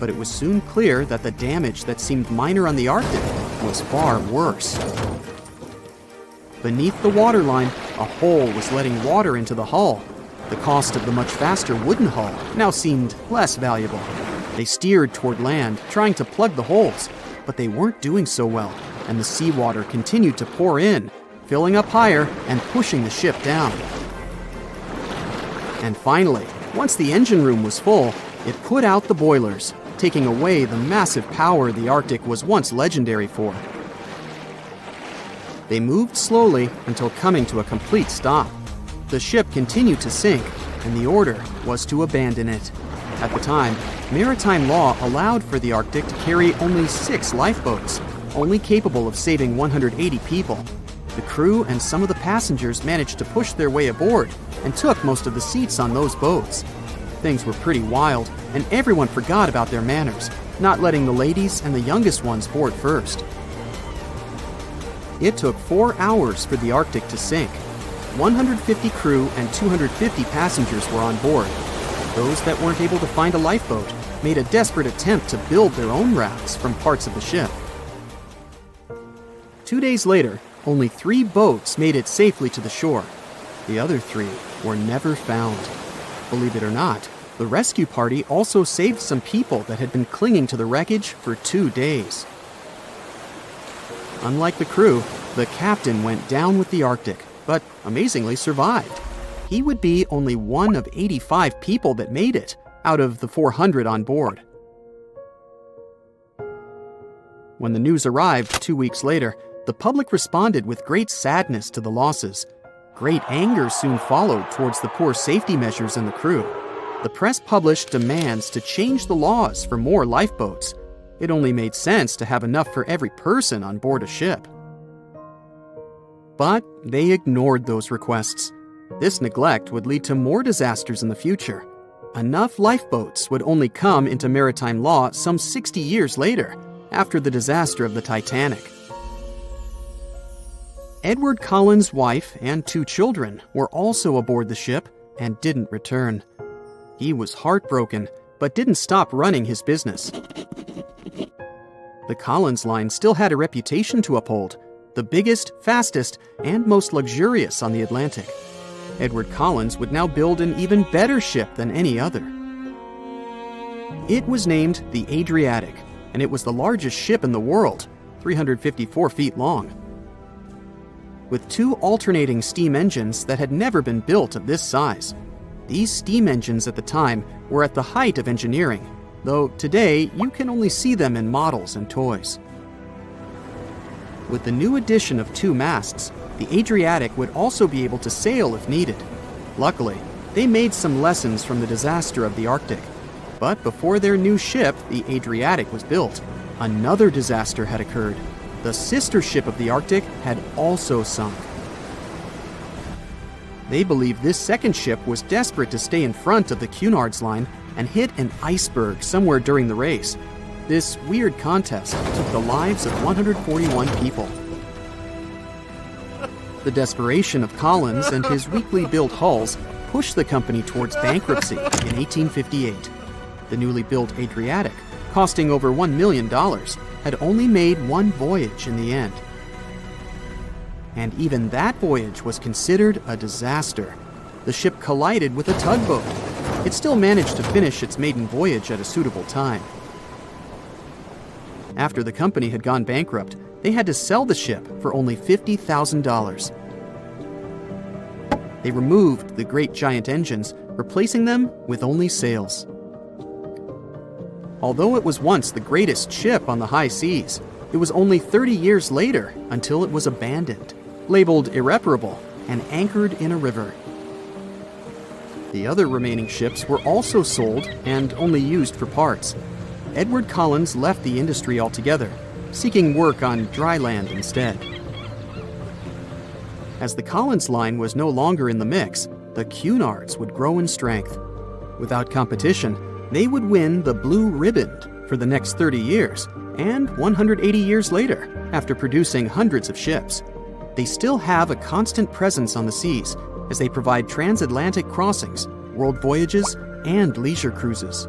but it was soon clear that the damage that seemed minor on the Arctic was far worse. Beneath the waterline, a hole was letting water into the hull. The cost of the much faster wooden hull now seemed less valuable. They steered toward land, trying to plug the holes, but they weren't doing so well, and the seawater continued to pour in, filling up higher and pushing the ship down. And finally, once the engine room was full, it put out the boilers, taking away the massive power the Arctic was once legendary for. They moved slowly until coming to a complete stop. The ship continued to sink, and the order was to abandon it. At the time, maritime law allowed for the Arctic to carry only 6 lifeboats, only capable of saving 180 people. The crew and some of the passengers managed to push their way aboard and took most of the seats on those boats. Things were pretty wild, and everyone forgot about their manners, not letting the ladies and the youngest ones board first. It took 4 hours for the Arctic to sink. 150 crew and 250 passengers were on board. Those that weren't able to find a lifeboat made a desperate attempt to build their own rafts from parts of the ship. 2 days later, only 3 boats made it safely to the shore. The other 3 were never found. Believe it or not, the rescue party also saved some people that had been clinging to the wreckage for 2 days. Unlike the crew, the captain went down with the Arctic, but amazingly survived. He would be only one of 85 people that made it out of the 400 on board. When the news arrived 2 weeks later, the public responded with great sadness to the losses. Great anger soon followed towards the poor safety measures and the crew. The press published demands to change the laws for more lifeboats. It only made sense to have enough for every person on board a ship. But they ignored those requests. This neglect would lead to more disasters in the future. Enough lifeboats would only come into maritime law some 60 years later, after the disaster of the Titanic. Edward Cullen's wife and 2 children were also aboard the ship and didn't return. He was heartbroken, but didn't stop running his business. The Collins Line still had a reputation to uphold, the biggest, fastest, and most luxurious on the Atlantic. Edward Collins would now build an even better ship than any other. It was named the Adriatic, and it was the largest ship in the world, 354 feet long. With 2 alternating steam engines that had never been built of this size. These steam engines at the time were at the height of engineering, though today you can only see them in models and toys. With the new addition of 2 masts, the Adriatic would also be able to sail if needed. Luckily, they made some lessons from the disaster of the Arctic. But before their new ship, the Adriatic, was built, another disaster had occurred. The sister ship of the Arctic had also sunk. They believed this second ship was desperate to stay in front of the Cunard's line and hit an iceberg somewhere during the race. This weird contest took the lives of 141 people. The desperation of Collins and his weakly built hulls pushed the company towards bankruptcy in 1858. The newly built Adriatic, costing over $1 million, had only made 1 voyage in the end. And even that voyage was considered a disaster. The ship collided with a tugboat. It still managed to finish its maiden voyage at a suitable time. After the company had gone bankrupt, they had to sell the ship for only $50,000. They removed the great giant engines, replacing them with only sails. Although it was once the greatest ship on the high seas, it was only 30 years later until it was abandoned, labeled irreparable, and anchored in a river. The other remaining ships were also sold and only used for parts. Edward Collins left the industry altogether, seeking work on dry land instead. As the Collins Line was no longer in the mix, the Cunards would grow in strength. Without competition, they would win the Blue Ribbon for the next 30 years, and 180 years later, after producing hundreds of ships. They still have a constant presence on the seas as they provide transatlantic crossings, world voyages, and leisure cruises.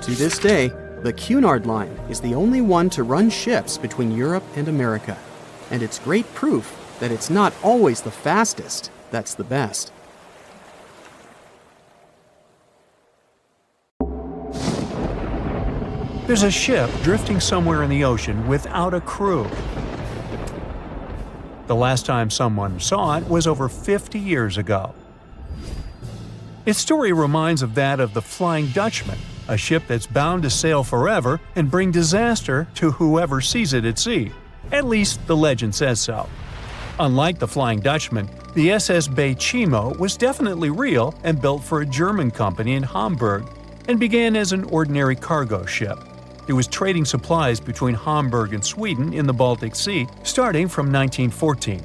To this day, the Cunard Line is the only one to run ships between Europe and America, and it's great proof that it's not always the fastest that's the best. There's a ship drifting somewhere in the ocean without a crew. The last time someone saw it was over 50 years ago. Its story reminds of that of the Flying Dutchman, a ship that's bound to sail forever and bring disaster to whoever sees it at sea. At least the legend says so. Unlike the Flying Dutchman, the SS Bay Chimo was definitely real and built for a German company in Hamburg and began as an ordinary cargo ship. It was trading supplies between Hamburg and Sweden in the Baltic Sea starting from 1914.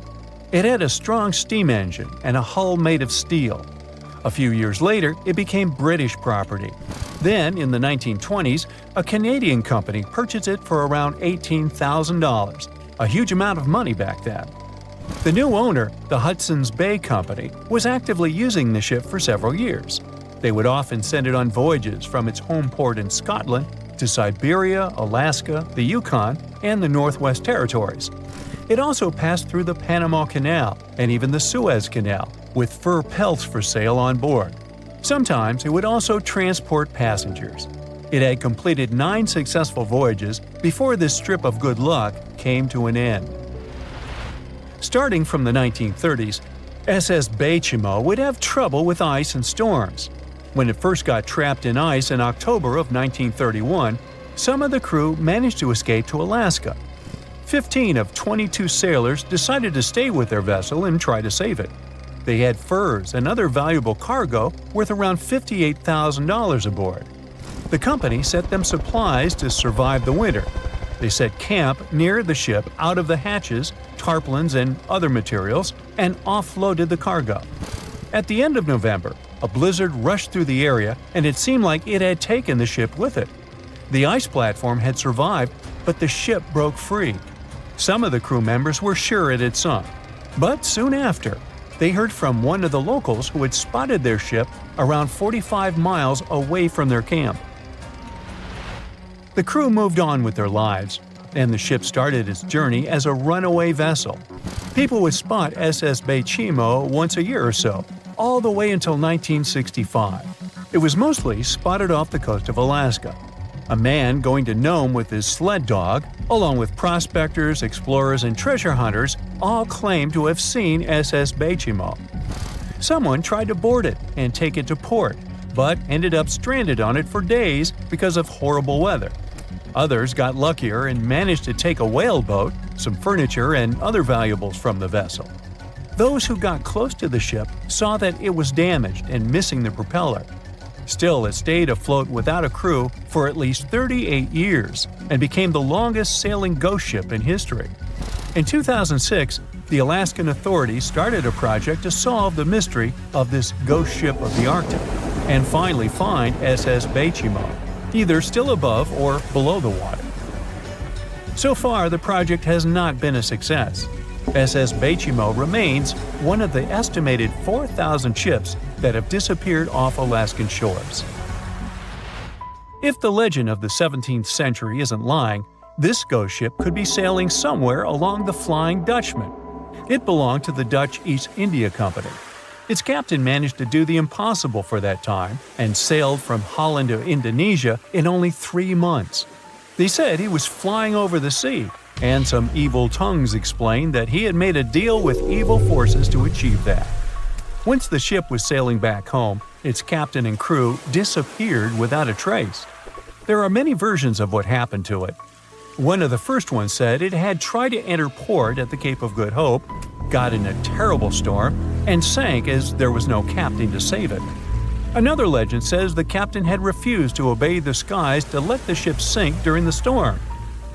It had a strong steam engine and a hull made of steel. A few years later, it became British property. Then, in the 1920s, a Canadian company purchased it for around $18,000. a huge amount of money back then. The new owner, the Hudson's Bay Company, was actively using the ship for several years. They would often send it on voyages from its home port in Scotland to Siberia, Alaska, the Yukon, and the Northwest Territories. It also passed through the Panama Canal and even the Suez Canal, with fur pelts for sale on board. Sometimes it would also transport passengers. It had completed 9 successful voyages before this strip of good luck came to an end. Starting from the 1930s, SS Beichimo would have trouble with ice and storms. When it first got trapped in ice in October of 1931, some of the crew managed to escape to Alaska. 15 of 22 sailors decided to stay with their vessel and try to save it. They had furs and other valuable cargo worth around $58,000 aboard. The company sent them supplies to survive the winter. They set camp near the ship out of the hatches, tarpaulins, and other materials, and offloaded the cargo. At the end of November, a blizzard rushed through the area, and it seemed like it had taken the ship with it. The ice platform had survived, but the ship broke free. Some of the crew members were sure it had sunk. But soon after, they heard from one of the locals who had spotted their ship around 45 miles away from their camp. The crew moved on with their lives, and the ship started its journey as a runaway vessel. People would spot SS Beichimo once a year or so, all the way until 1965. It was mostly spotted off the coast of Alaska. A man going to Nome with his sled dog, along with prospectors, explorers, and treasure hunters, all claimed to have seen SS Beichimo. Someone tried to board it and take it to port, but ended up stranded on it for days because of horrible weather. Others got luckier and managed to take a whaleboat, some furniture, and other valuables from the vessel. Those who got close to the ship saw that it was damaged and missing the propeller. Still, it stayed afloat without a crew for at least 38 years and became the longest sailing ghost ship in history. In 2006, the Alaskan authorities started a project to solve the mystery of this ghost ship of the Arctic and finally find SS Beichimo, either still above or below the water. So far, the project has not been a success. SS Beichimo remains one of the estimated 4,000 ships that have disappeared off Alaskan shores. If the legend of the 17th century isn't lying, this ghost ship could be sailing somewhere along the Flying Dutchman. It belonged to the Dutch East India Company. Its captain managed to do the impossible for that time and sailed from Holland to Indonesia in only 3 months. They said he was flying over the sea, and some evil tongues explained that he had made a deal with evil forces to achieve that. Once the ship was sailing back home, its captain and crew disappeared without a trace. There are many versions of what happened to it. One of the first ones said it had tried to enter port at the Cape of Good Hope, got in a terrible storm, and sank as there was no captain to save it. Another legend says the captain had refused to obey the skies to let the ship sink during the storm.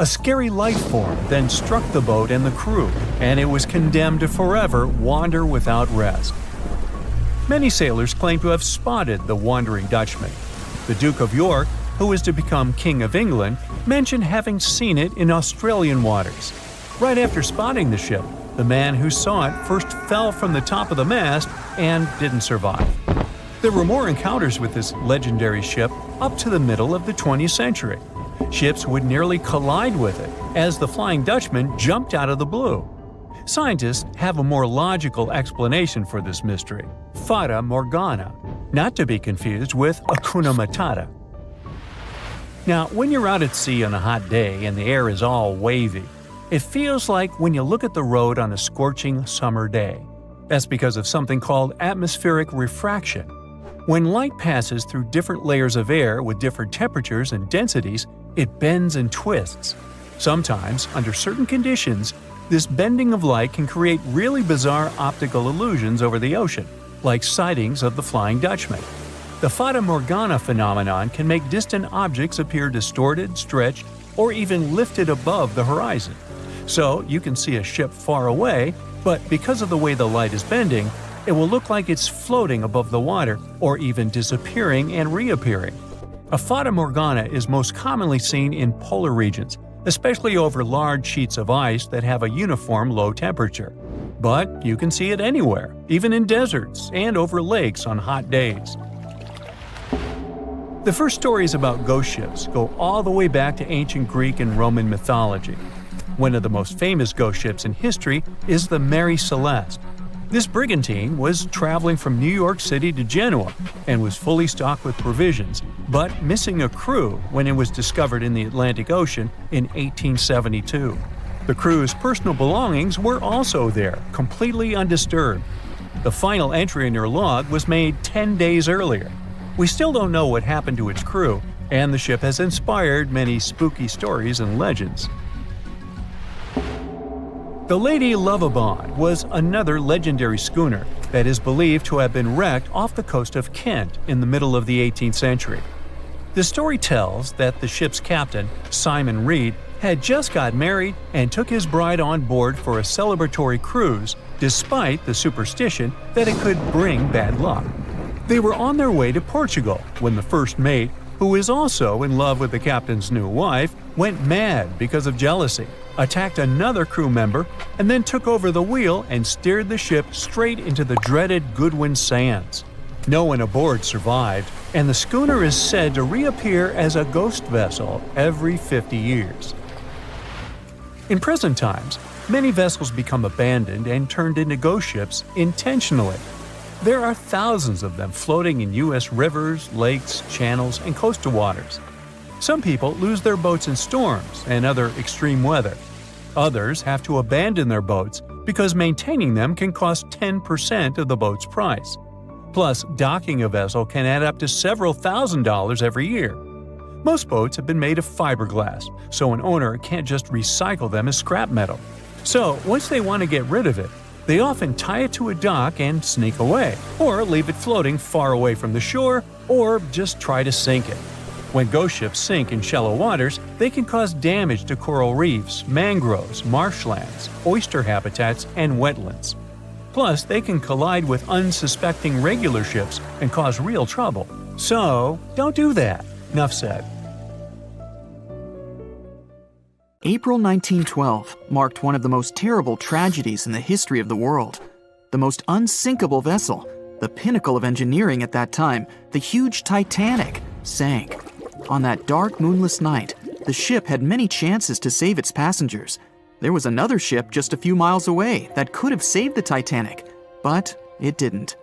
A scary life form then struck the boat and the crew, and it was condemned to forever wander without rest. Many sailors claim to have spotted the Wandering Dutchman. The Duke of York, who was to become King of England, mentioned having seen it in Australian waters. Right after spotting the ship, the man who saw it first fell from the top of the mast and didn't survive. There were more encounters with this legendary ship up to the middle of the 20th century. Ships would nearly collide with it as the Flying Dutchman jumped out of the blue. Scientists have a more logical explanation for this mystery: Fata Morgana, not to be confused with Hakuna Matata. Now, when you're out at sea on a hot day and the air is all wavy, it feels like when you look at the road on a scorching summer day. That's because of something called atmospheric refraction. When light passes through different layers of air with different temperatures and densities, it bends and twists. Sometimes, under certain conditions, this bending of light can create really bizarre optical illusions over the ocean, like sightings of the Flying Dutchman. The Fata Morgana phenomenon can make distant objects appear distorted, stretched, or even lifted above the horizon. So you can see a ship far away, but because of the way the light is bending, it will look like it's floating above the water or even disappearing and reappearing. A Fata Morgana is most commonly seen in polar regions, especially over large sheets of ice that have a uniform low temperature. But you can see it anywhere, even in deserts and over lakes on hot days. The first stories about ghost ships go all the way back to ancient Greek and Roman mythology. One of the most famous ghost ships in history is the Mary Celeste. This brigantine was traveling from New York City to Genoa and was fully stocked with provisions, but missing a crew when it was discovered in the Atlantic Ocean in 1872. The crew's personal belongings were also there, completely undisturbed. The final entry in her log was made 10 days earlier. We still don't know what happened to its crew, and the ship has inspired many spooky stories and legends. The Lady Lovibond was another legendary schooner that is believed to have been wrecked off the coast of Kent in the middle of the 18th century. The story tells that the ship's captain, Simon Reed, had just got married and took his bride on board for a celebratory cruise, despite the superstition that it could bring bad luck. They were on their way to Portugal when the first mate, who is also in love with the captain's new wife, went mad because of jealousy, attacked another crew member, and then took over the wheel and steered the ship straight into the dreaded Goodwin Sands. No one aboard survived, and the schooner is said to reappear as a ghost vessel every 50 years. In present times, many vessels become abandoned and turned into ghost ships intentionally. There are thousands of them floating in U.S. rivers, lakes, channels, and coastal waters. Some people lose their boats in storms and other extreme weather. Others have to abandon their boats because maintaining them can cost 10% of the boat's price. Plus, docking a vessel can add up to several $1,000s every year. Most boats have been made of fiberglass, so an owner can't just recycle them as scrap metal. So, once they want to get rid of it, they often tie it to a dock and sneak away, or leave it floating far away from the shore, or just try to sink it. When ghost ships sink in shallow waters, they can cause damage to coral reefs, mangroves, marshlands, oyster habitats, and wetlands. Plus, they can collide with unsuspecting regular ships and cause real trouble. So, don't do that. Enough said. April 1912 marked one of the most terrible tragedies in the history of the world. The most unsinkable vessel, the pinnacle of engineering at that time, the huge Titanic, sank. On that dark, moonless night, the ship had many chances to save its passengers. There was another ship just a few miles away that could have saved the Titanic, but it didn't.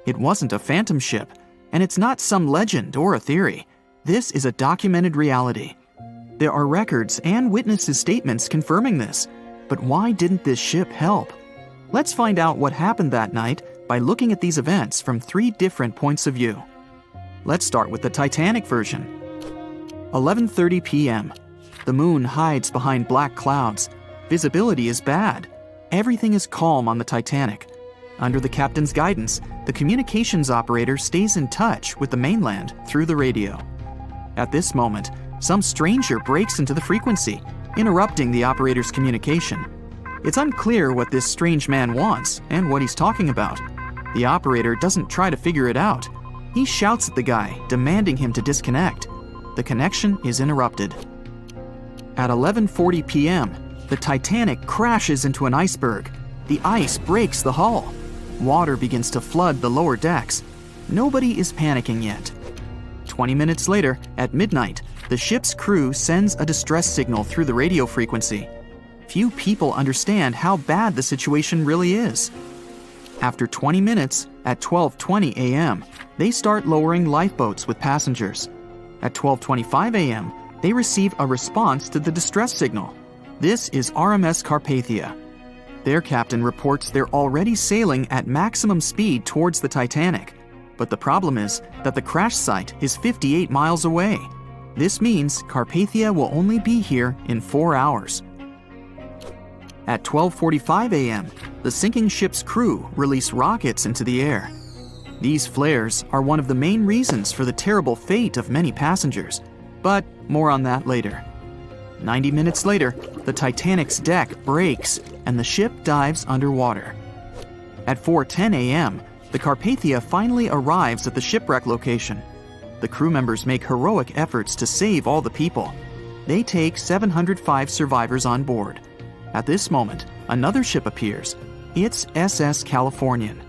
It wasn't a phantom ship, and it's not some legend or a theory. This is a documented reality. There are records and witnesses' statements confirming this. But why didn't this ship help? Let's find out what happened that night by looking at these events from 3 different points of view. Let's start with the Titanic version. 11:30 p.m. The moon hides behind black clouds. Visibility is bad. Everything is calm on the Titanic. Under the captain's guidance, the communications operator stays in touch with the mainland through the radio. At this moment, some stranger breaks into the frequency, interrupting the operator's communication. It's unclear what this strange man wants and what he's talking about. The operator doesn't try to figure it out. He shouts at the guy, demanding him to disconnect. The connection is interrupted. At 11:40 p.m., the Titanic crashes into an iceberg. The ice breaks the hull. Water begins to flood the lower decks. Nobody is panicking yet. 20 minutes later, at midnight, the ship's crew sends a distress signal through the radio frequency. Few people understand how bad the situation really is. After 20 minutes, at 12:20 a.m., they start lowering lifeboats with passengers. At 12:25 a.m., they receive a response to the distress signal. This is RMS Carpathia. Their captain reports they're already sailing at maximum speed towards the Titanic. But the problem is that the crash site is 58 miles away. This means Carpathia will only be here in 4 hours. At 12:45 a.m., the sinking ship's crew release rockets into the air. These flares are one of the main reasons for the terrible fate of many passengers, but more on that later. 90 minutes later, the Titanic's deck breaks and the ship dives underwater. At 4:10 a.m., the Carpathia finally arrives at the shipwreck location. The crew members make heroic efforts to save all the people. They take 705 survivors on board. At this moment, another ship appears. It's SS Californian.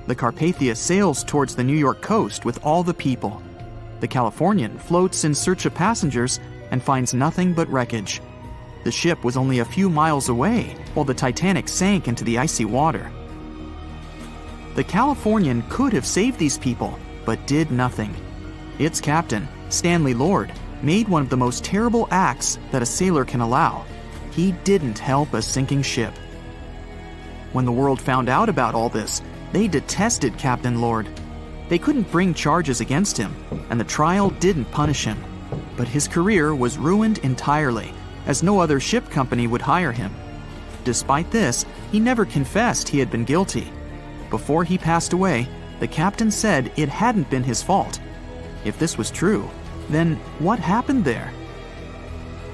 The Carpathia sails towards the New York coast with all the people. The Californian floats in search of passengers and finds nothing but wreckage. The ship was only a few miles away while the Titanic sank into the icy water. The Californian could have saved these people, but did nothing. Its captain, Stanley Lord, made one of the most terrible acts that a sailor can allow. He didn't help a sinking ship. When the world found out about all this, they detested Captain Lord. They couldn't bring charges against him, and the trial didn't punish him. But his career was ruined entirely, as no other ship company would hire him. Despite this, he never confessed he had been guilty. Before he passed away, the captain said it hadn't been his fault. If this was true, then what happened there?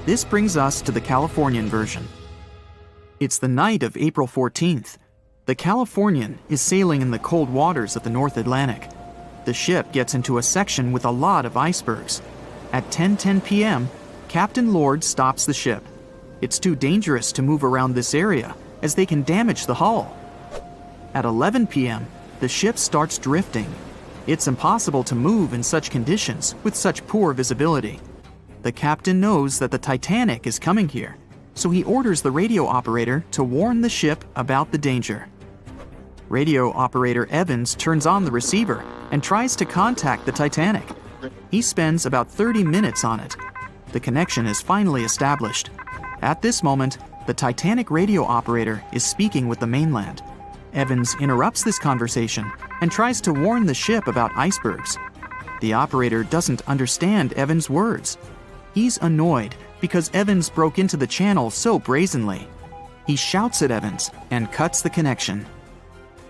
This brings us to the Californian version. It's the night of April 14th. The Californian is sailing in the cold waters of the North Atlantic. The ship gets into a section with a lot of icebergs. At 10:10 p.m., Captain Lord stops the ship. It's too dangerous to move around this area, as they can damage the hull. At 11 p.m., the ship starts drifting. It's impossible to move in such conditions with such poor visibility. The captain knows that the Titanic is coming here, so he orders the radio operator to warn the ship about the danger. Radio operator Evans turns on the receiver and tries to contact the Titanic. He spends about 30 minutes on it. The connection is finally established. At this moment, the Titanic radio operator is speaking with the mainland. Evans interrupts this conversation and tries to warn the ship about icebergs. The operator doesn't understand Evans' words. He's annoyed because Evans broke into the channel so brazenly. He shouts at Evans and cuts the connection.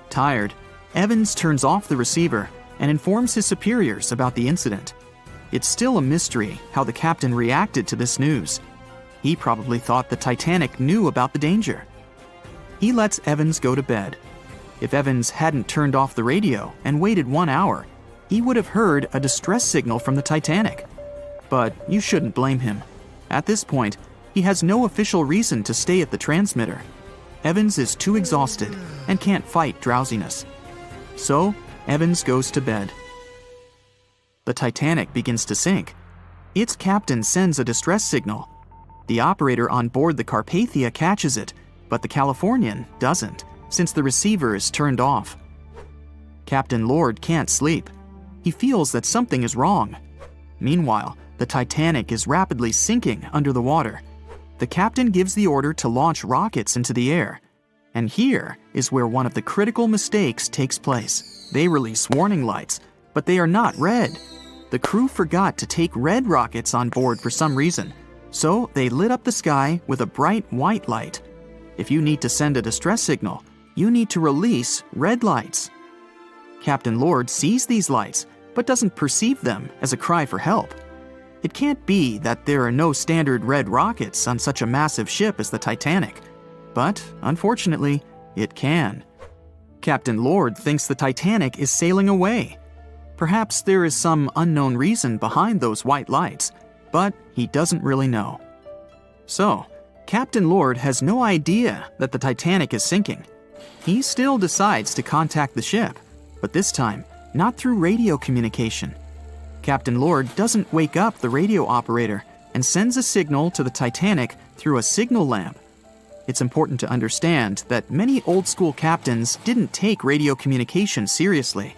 Tired, Evans turns off the receiver and informs his superiors about the incident. It's still a mystery how the captain reacted to this news. He probably thought the Titanic knew about the danger. He lets Evans go to bed. If Evans hadn't turned off the radio and waited 1 hour, he would have heard a distress signal from the Titanic. But you shouldn't blame him. At this point, he has no official reason to stay at the transmitter. Evans is too exhausted and can't fight drowsiness. So, Evans goes to bed. The Titanic begins to sink. Its captain sends a distress signal. The operator on board the Carpathia catches it, but the Californian doesn't, since the receiver is turned off. Captain Lord can't sleep. He feels that something is wrong. Meanwhile, the Titanic is rapidly sinking under the water. The captain gives the order to launch rockets into the air. And here is where one of the critical mistakes takes place. They release warning lights, but they are not red. The crew forgot to take red rockets on board for some reason, so they lit up the sky with a bright white light. If you need to send a distress signal, you need to release red lights. Captain Lord sees these lights, but doesn't perceive them as a cry for help. It can't be that there are no standard red rockets on such a massive ship as the Titanic. But, unfortunately, it can. Captain Lord thinks the Titanic is sailing away. Perhaps there is some unknown reason behind those white lights, but he doesn't really know. So, Captain Lord has no idea that the Titanic is sinking. He still decides to contact the ship, but this time, not through radio communication. Captain Lord doesn't wake up the radio operator and sends a signal to the Titanic through a signal lamp. It's important to understand that many old-school captains didn't take radio communication seriously.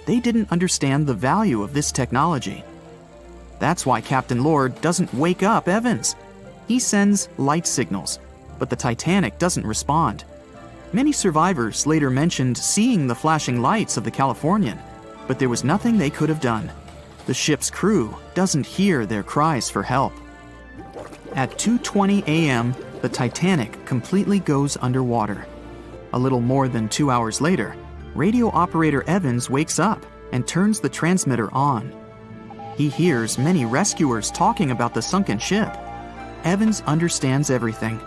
They didn't understand the value of this technology. That's why Captain Lord doesn't wake up Evans. He sends light signals, but the Titanic doesn't respond. Many survivors later mentioned seeing the flashing lights of the Californian, but there was nothing they could have done. The ship's crew doesn't hear their cries for help. At 2:20 a.m., the Titanic completely goes underwater. A little more than 2 hours later, radio operator Evans wakes up and turns the transmitter on. He hears many rescuers talking about the sunken ship. Evans understands everything.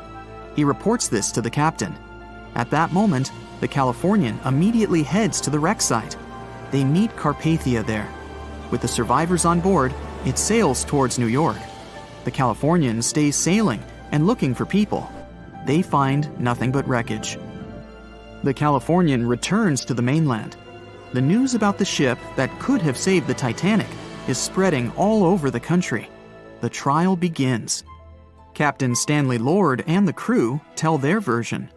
He reports this to the captain. At that moment, the Californian immediately heads to the wreck site. They meet Carpathia there. With the survivors on board, it sails towards New York. The Californian stays sailing and looking for people. They find nothing but wreckage. The Californian returns to the mainland. The news about the ship that could have saved the Titanic is spreading all over the country. The trial begins. Captain Stanley Lord and the crew tell their version.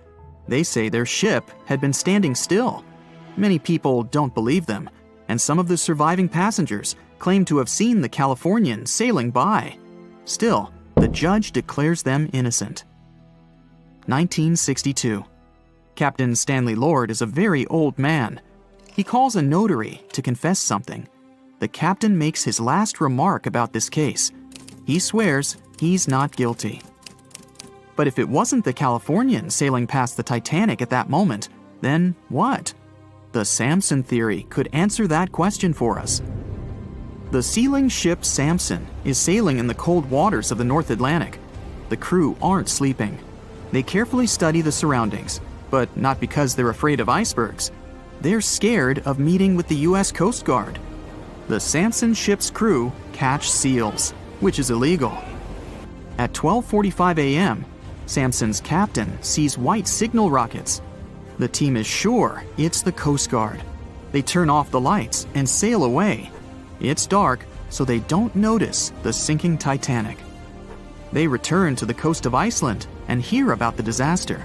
They say their ship had been standing still. Many people don't believe them, and some of the surviving passengers claim to have seen the Californian sailing by. Still, the judge declares them innocent. 1962. Captain Stanley Lord is a very old man. He calls a notary to confess something. The captain makes his last remark about this case. He swears he's not guilty. But if it wasn't the Californian sailing past the Titanic at that moment, then what? The Samson theory could answer that question for us. The sealing ship Samson is sailing in the cold waters of the North Atlantic. The crew aren't sleeping. They carefully study the surroundings, but not because they're afraid of icebergs. They're scared of meeting with the U.S. Coast Guard. The Samson ship's crew catch seals, which is illegal. At 12:45 a.m., Samson's captain sees white signal rockets. The team is sure it's the Coast Guard. They turn off the lights and sail away. It's dark, so they don't notice the sinking Titanic. They return to the coast of Iceland and hear about the disaster.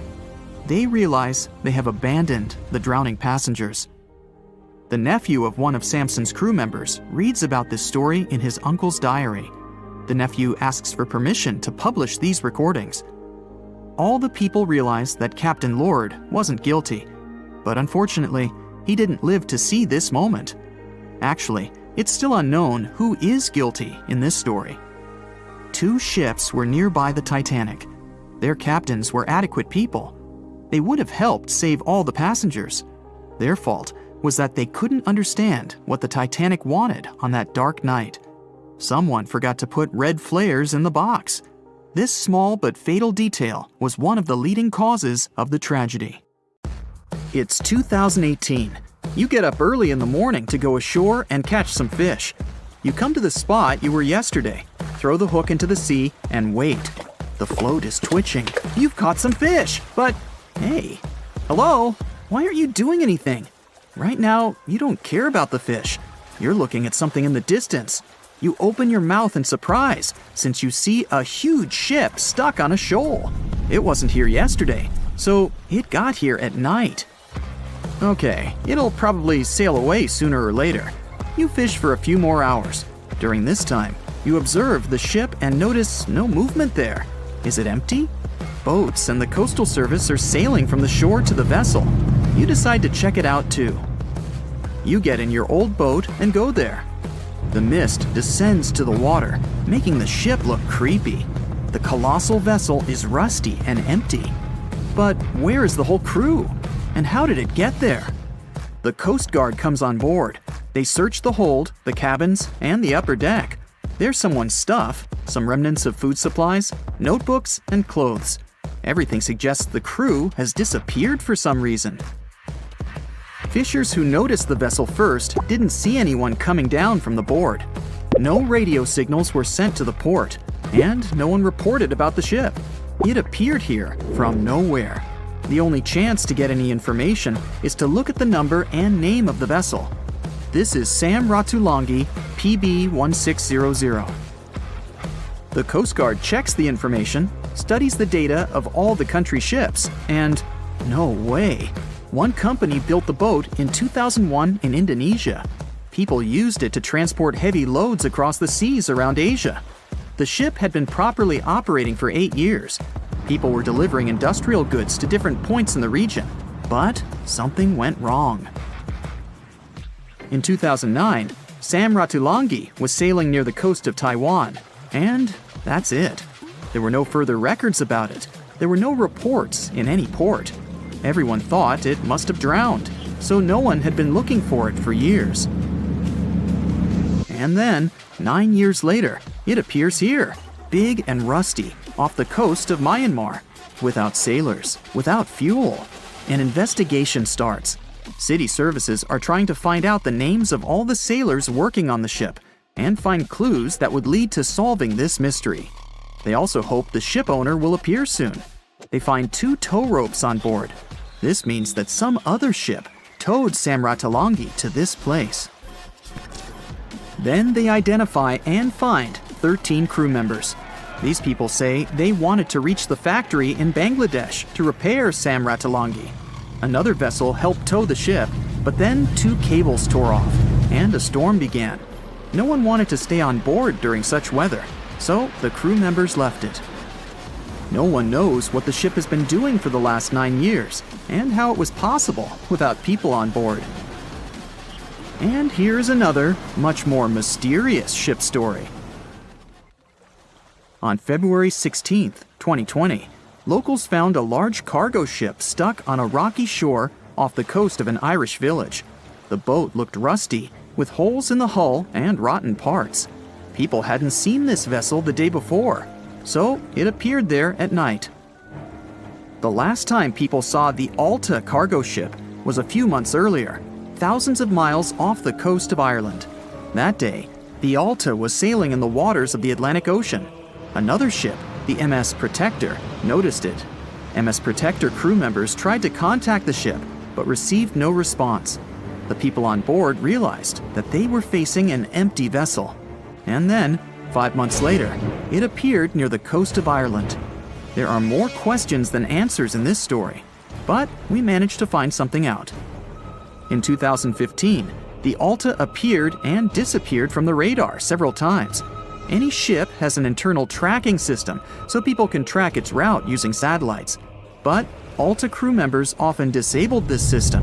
They realize they have abandoned the drowning passengers. The nephew of one of Samson's crew members reads about this story in his uncle's diary. The nephew asks for permission to publish these recordings. All the people realize that Captain Lord wasn't guilty, but unfortunately, he didn't live to see this moment. Actually, it's still unknown who is guilty in this story. 2 ships were nearby the Titanic. Their captains were adequate people. They would have helped save all the passengers. Their fault was that they couldn't understand what the Titanic wanted on that dark night. Someone forgot to put red flares in the box. This small but fatal detail was one of the leading causes of the tragedy. It's 2018. You get up early in the morning to go ashore and catch some fish. You come to the spot you were yesterday, throw the hook into the sea, and wait. The float is twitching. You've caught some fish, but hey, hello? Why aren't you doing anything? Right now, you don't care about the fish. You're looking at something in the distance. You open your mouth in surprise since you see a huge ship stuck on a shoal. It wasn't here yesterday, so it got here at night. Okay, it'll probably sail away sooner or later. You fish for a few more hours. During this time, you observe the ship and notice no movement there. Is it empty? Boats and the Coastal Service are sailing from the shore to the vessel. You decide to check it out too. You get in your old boat and go there. The mist descends to the water, making the ship look creepy. The colossal vessel is rusty and empty. But where is the whole crew? And how did it get there? The Coast Guard comes on board. They search the hold, the cabins, and the upper deck. There's someone's stuff, some remnants of food supplies, notebooks, and clothes. Everything suggests the crew has disappeared for some reason. Fishers who noticed the vessel first didn't see anyone coming down from the board. No radio signals were sent to the port, and no one reported about the ship. It appeared here from nowhere. The only chance to get any information is to look at the number and name of the vessel. This is Sam Ratulangi, PB 1600. The Coast Guard checks the information, studies the data of all the country ships, and no way. One company built the boat in 2001 in Indonesia. People used it to transport heavy loads across the seas around Asia. The ship had been properly operating for 8 years. People were delivering industrial goods to different points in the region, but something went wrong. In 2009, Sam Ratulangi was sailing near the coast of Taiwan, and that's it. There were no further records about it. There were no reports in any port. Everyone thought it must have drowned, so no one had been looking for it for years. And then, 9 years later, it appears here, big and rusty, off the coast of Myanmar, without sailors, without fuel. An investigation starts. City services are trying to find out the names of all the sailors working on the ship and find clues that would lead to solving this mystery. They also hope the ship owner will appear soon. They find 2 tow ropes on board. This means that some other ship towed Samratulangi to this place. Then they identify and find 13 crew members. These people say they wanted to reach the factory in Bangladesh to repair Samratulangi. Another vessel helped tow the ship, but then 2 cables tore off, and a storm began. No one wanted to stay on board during such weather, so the crew members left it. No one knows what the ship has been doing for the last 9 years, and how it was possible without people on board. And here's another, much more mysterious ship story. On February 16, 2020, locals found a large cargo ship stuck on a rocky shore off the coast of an Irish village. The boat looked rusty, with holes in the hull and rotten parts. People hadn't seen this vessel the day before, so it appeared there at night. The last time people saw the Alta cargo ship was a few months earlier, thousands of miles off the coast of Ireland. That day, the Alta was sailing in the waters of the Atlantic Ocean. Another ship, the MS Protector, noticed it. MS Protector crew members tried to contact the ship, but received no response. The people on board realized that they were facing an empty vessel. And then, 5 months later, it appeared near the coast of Ireland. There are more questions than answers in this story, but we managed to find something out. In 2015, the Alta appeared and disappeared from the radar several times. Any ship has an internal tracking system, so people can track its route using satellites. But Alta crew members often disabled this system.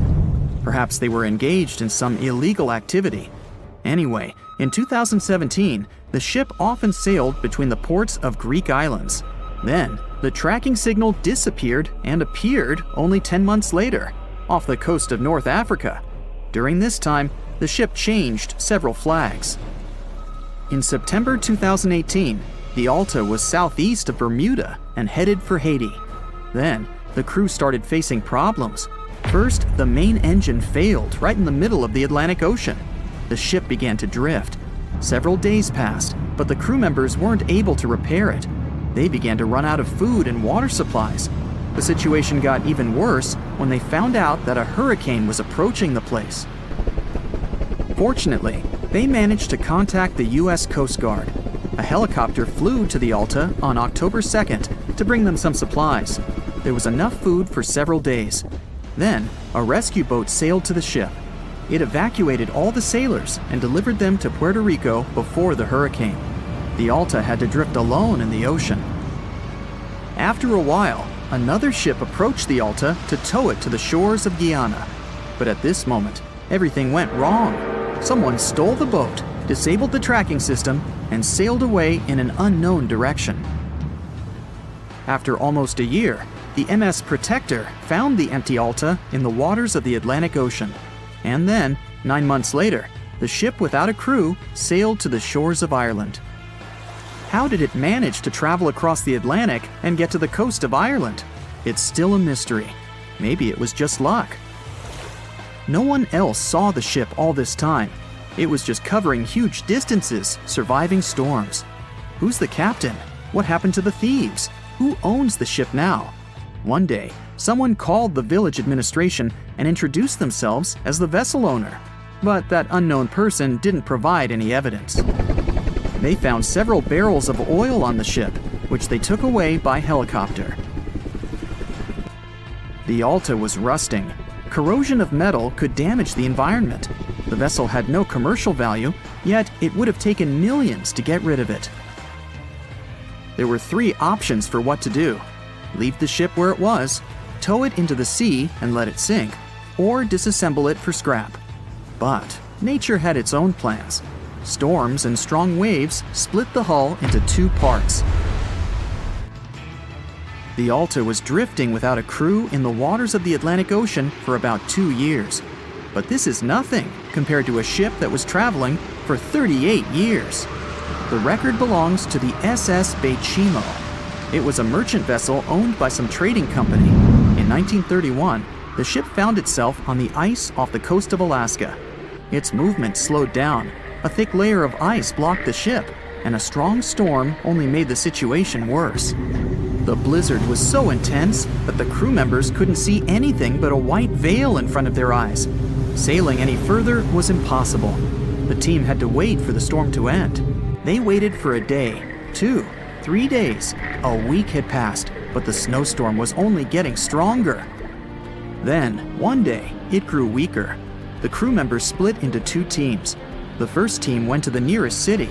Perhaps they were engaged in some illegal activity. Anyway, in 2017, the ship often sailed between the ports of Greek islands. Then, the tracking signal disappeared and appeared only 10 months later, off the coast of North Africa. During this time, the ship changed several flags. In September 2018, the Alta was southeast of Bermuda and headed for Haiti. Then, the crew started facing problems. First, the main engine failed right in the middle of the Atlantic Ocean. The ship began to drift. Several days passed, but the crew members weren't able to repair it. They began to run out of food and water supplies. The situation got even worse when they found out that a hurricane was approaching the place. Fortunately, they managed to contact the U.S. Coast Guard. A helicopter flew to the Alta on October 2nd to bring them some supplies. There was enough food for several days. Then, a rescue boat sailed to the ship. It evacuated all the sailors and delivered them to Puerto Rico before the hurricane. The Alta had to drift alone in the ocean. After a while, another ship approached the Alta to tow it to the shores of Guyana. But at this moment, everything went wrong. Someone stole the boat, disabled the tracking system, and sailed away in an unknown direction. After almost a year, the MS Protector found the empty Alta in the waters of the Atlantic Ocean. And then, 9 months later, the ship without a crew sailed to the shores of Ireland. How did it manage to travel across the Atlantic and get to the coast of Ireland? It's still a mystery. Maybe it was just luck. No one else saw the ship all this time. It was just covering huge distances, surviving storms. Who's the captain? What happened to the thieves? Who owns the ship now? One day, someone called the village administration and introduced themselves as the vessel owner. But that unknown person didn't provide any evidence. They found several barrels of oil on the ship, which they took away by helicopter. The Alta was rusting. Corrosion of metal could damage the environment. The vessel had no commercial value, yet it would have taken millions to get rid of it. There were 3 options for what to do: leave the ship where it was, tow it into the sea and let it sink, or disassemble it for scrap. But nature had its own plans. Storms and strong waves split the hull into 2 parts. The Alta was drifting without a crew in the waters of the Atlantic Ocean for about 2 years. But this is nothing compared to a ship that was traveling for 38 years. The record belongs to the SS Beichimo. It was a merchant vessel owned by some trading company. In 1931, the ship found itself on the ice off the coast of Alaska. Its movement slowed down. A thick layer of ice blocked the ship, and a strong storm only made the situation worse. The blizzard was so intense that the crew members couldn't see anything but a white veil in front of their eyes. Sailing any further was impossible. The team had to wait for the storm to end. They waited for a day, 2, 3 days. A week had passed, but the snowstorm was only getting stronger. Then, one day, it grew weaker. The crew members split into 2 teams. The first team went to the nearest city.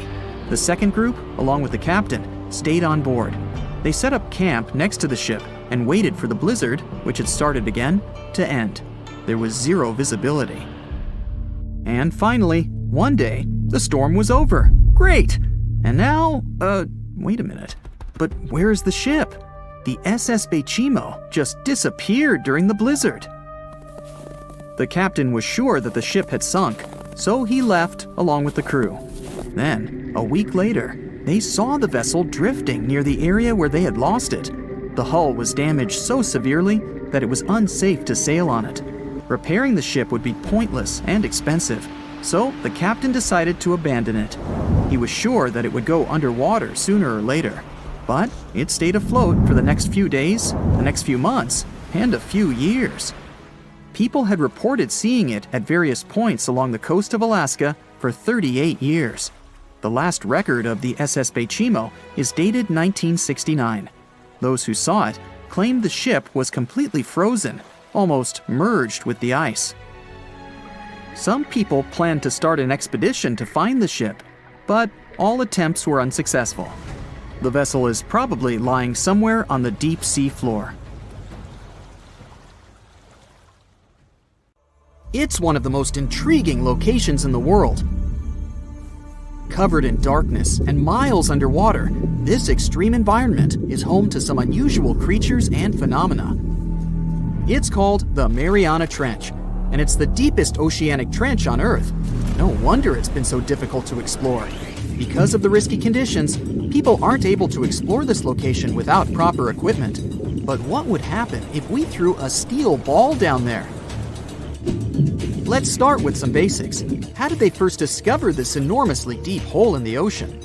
The second group, along with the captain, stayed on board. They set up camp next to the ship and waited for the blizzard, which had started again, to end. There was 0 visibility. And finally, one day, the storm was over. Great! And now, wait a minute. But where is the ship? The SS Bechimo just disappeared during the blizzard. The captain was sure that the ship had sunk, so he left along with the crew. Then, a week later, they saw the vessel drifting near the area where they had lost it. The hull was damaged so severely that it was unsafe to sail on it. Repairing the ship would be pointless and expensive, so the captain decided to abandon it. He was sure that it would go underwater sooner or later, but it stayed afloat for the next few days, the next few months, and a few years. People had reported seeing it at various points along the coast of Alaska for 38 years. The last record of the SS Bechimo is dated 1969. Those who saw it claimed the ship was completely frozen, almost merged with the ice. Some people planned to start an expedition to find the ship, but all attempts were unsuccessful. The vessel is probably lying somewhere on the deep sea floor. It's one of the most intriguing locations in the world. Covered in darkness and miles underwater, this extreme environment is home to some unusual creatures and phenomena. It's called the Mariana Trench, and it's the deepest oceanic trench on Earth. No wonder it's been so difficult to explore. Because of the risky conditions, people aren't able to explore this location without proper equipment. But what would happen if we threw a steel ball down there? Let's start with some basics. How did they first discover this enormously deep hole in the ocean?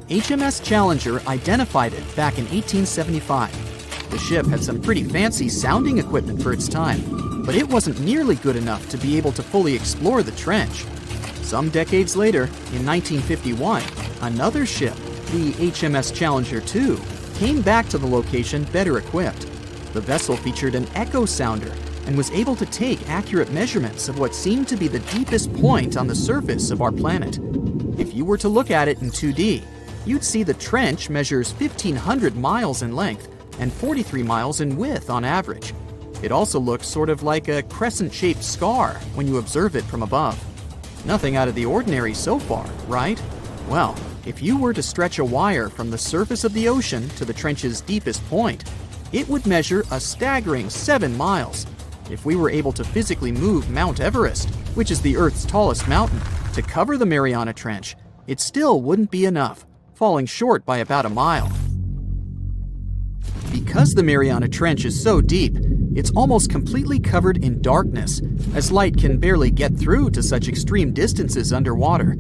HMS Challenger identified it back in 1875. The ship had some pretty fancy sounding equipment for its time, but it wasn't nearly good enough to be able to fully explore the trench. Some decades later, in 1951, another ship, the HMS Challenger II, came back to the location better equipped. The vessel featured an echo sounder and was able to take accurate measurements of what seemed to be the deepest point on the surface of our planet. If you were to look at it in 2D, you'd see the trench measures 1,500 miles in length and 43 miles in width on average. It also looks sort of like a crescent-shaped scar when you observe it from above. Nothing out of the ordinary so far, right? Well, if you were to stretch a wire from the surface of the ocean to the trench's deepest point, it would measure a staggering 7 miles. If we were able to physically move Mount Everest, which is the Earth's tallest mountain, to cover the Mariana Trench, it still wouldn't be enough, falling short by about a mile. Because the Mariana Trench is so deep, it's almost completely covered in darkness, as light can barely get through to such extreme distances underwater.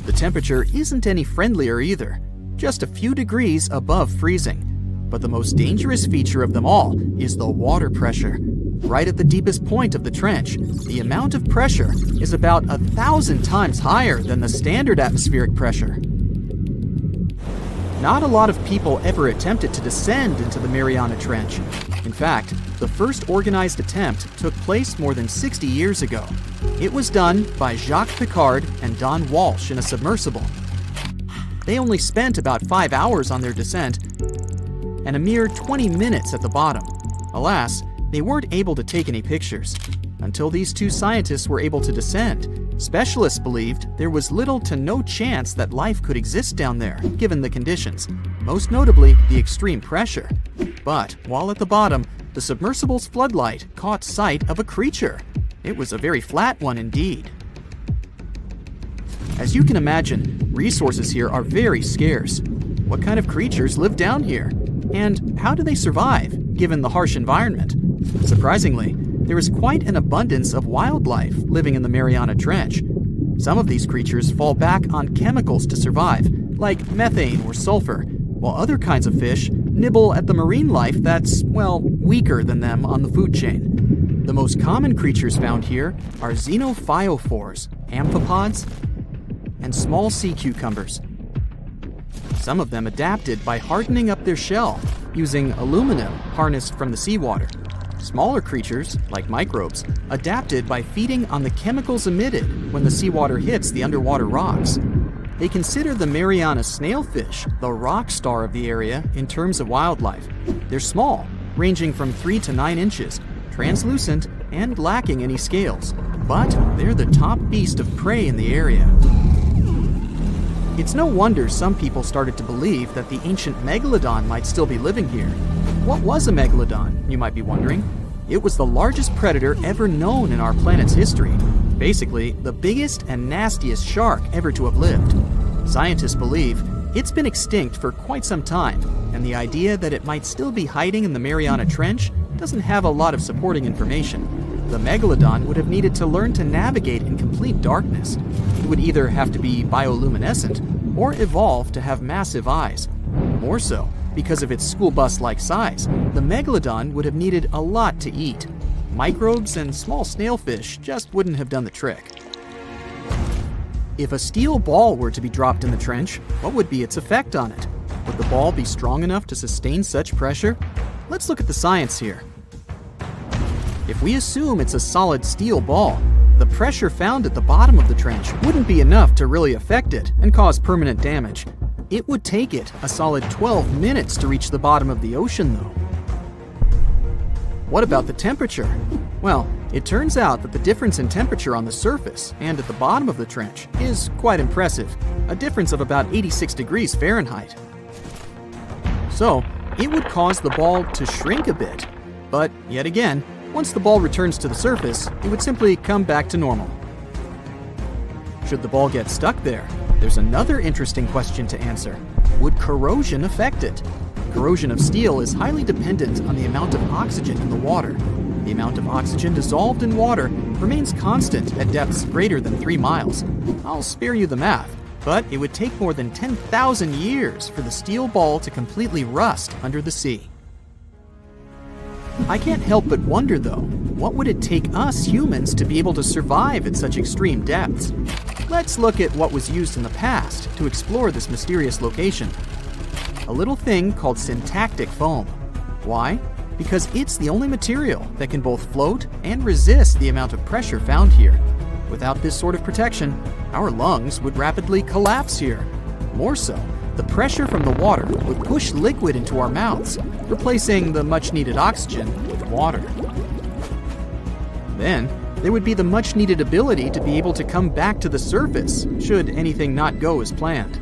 The temperature isn't any friendlier either, just a few degrees above freezing. But the most dangerous feature of them all is the water pressure. Right at the deepest point of the trench, the amount of pressure is about 1,000 times higher than the standard atmospheric pressure. Not a lot of people ever attempted to descend into the Mariana Trench. In fact, the first organized attempt took place more than 60 years ago. It was done by Jacques Piccard and Don Walsh in a submersible. They only spent about 5 hours on their descent and a mere 20 minutes at the bottom. Alas, they weren't able to take any pictures. Until these 2 scientists were able to descend, specialists believed there was little to no chance that life could exist down there, given the conditions, most notably the extreme pressure. But while at the bottom, the submersible's floodlight caught sight of a creature. It was a very flat one indeed. As you can imagine, resources here are very scarce. What kind of creatures live down here? And how do they survive, given the harsh environment? Surprisingly, there is quite an abundance of wildlife living in the Mariana Trench. Some of these creatures fall back on chemicals to survive, like methane or sulfur, while other kinds of fish nibble at the marine life that's, well, weaker than them on the food chain. The most common creatures found here are xenophyophores, amphipods, and small sea cucumbers. Some of them adapted by hardening up their shell using aluminum harnessed from the seawater. Smaller creatures, like microbes, adapted by feeding on the chemicals emitted when the seawater hits the underwater rocks. They consider the Mariana snailfish the rock star of the area in terms of wildlife. They're small, ranging from 3 to 9 inches, translucent, and lacking any scales. But they're the top beast of prey in the area. It's no wonder some people started to believe that the ancient megalodon might still be living here. What was a megalodon, you might be wondering? It was the largest predator ever known in our planet's history. Basically, the biggest and nastiest shark ever to have lived. Scientists believe it's been extinct for quite some time, and the idea that it might still be hiding in the Mariana Trench doesn't have a lot of supporting information. The megalodon would have needed to learn to navigate in complete darkness. It would either have to be bioluminescent or evolve to have massive eyes. More so, because of its school bus-like size, the megalodon would have needed a lot to eat. Microbes and small snailfish just wouldn't have done the trick. If a steel ball were to be dropped in the trench, what would be its effect on it? Would the ball be strong enough to sustain such pressure? Let's look at the science here. If we assume it's a solid steel ball, the pressure found at the bottom of the trench wouldn't be enough to really affect it and cause permanent damage. It would take it a solid 12 minutes to reach the bottom of the ocean, though. What about the temperature? Well, it turns out that the difference in temperature on the surface and at the bottom of the trench is quite impressive, a difference of about 86 degrees Fahrenheit. So, it would cause the ball to shrink a bit, but yet again, once the ball returns to the surface, it would simply come back to normal. Should the ball get stuck there, there's another interesting question to answer. Would corrosion affect it? Corrosion of steel is highly dependent on the amount of oxygen in the water. The amount of oxygen dissolved in water remains constant at depths greater than 3 miles. I'll spare you the math, but it would take more than 10,000 years for the steel ball to completely rust under the sea. I can't help but wonder, though, what would it take us humans to be able to survive at such extreme depths? Let's look at what was used in the past to explore this mysterious location. A little thing called syntactic foam. Why? Because it's the only material that can both float and resist the amount of pressure found here. Without this sort of protection, our lungs would rapidly collapse here. More so, the pressure from the water would push liquid into our mouths, replacing the much-needed oxygen with water. Then, there would be the much-needed ability to be able to come back to the surface, should anything not go as planned.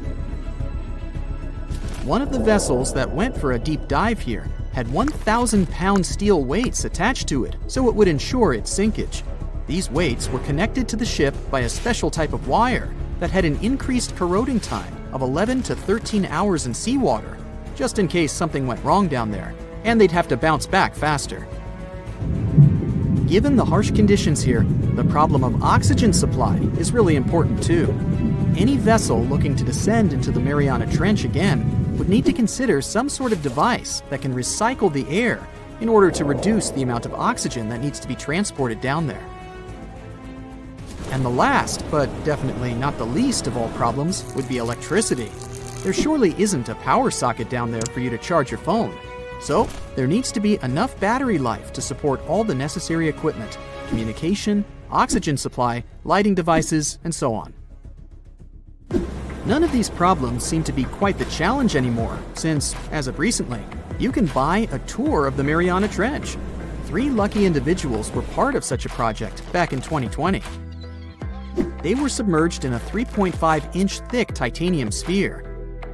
One of the vessels that went for a deep dive here had 1,000-pound steel weights attached to it, so it would ensure its sinkage. These weights were connected to the ship by a special type of wire that had an increased corroding time of 11 to 13 hours in seawater, just in case something went wrong down there, and they'd have to bounce back faster. Given the harsh conditions here, the problem of oxygen supply is really important too. Any vessel looking to descend into the Mariana Trench again would need to consider some sort of device that can recycle the air in order to reduce the amount of oxygen that needs to be transported down there. And the last, but definitely not the least of all problems, would be electricity. There surely isn't a power socket down there for you to charge your phone. So, there needs to be enough battery life to support all the necessary equipment, communication, oxygen supply, lighting devices, and so on. None of these problems seem to be quite the challenge anymore, since, as of recently, you can buy a tour of the Mariana Trench. 3 lucky individuals were part of such a project back in 2020. They were submerged in a 3.5-inch thick titanium sphere.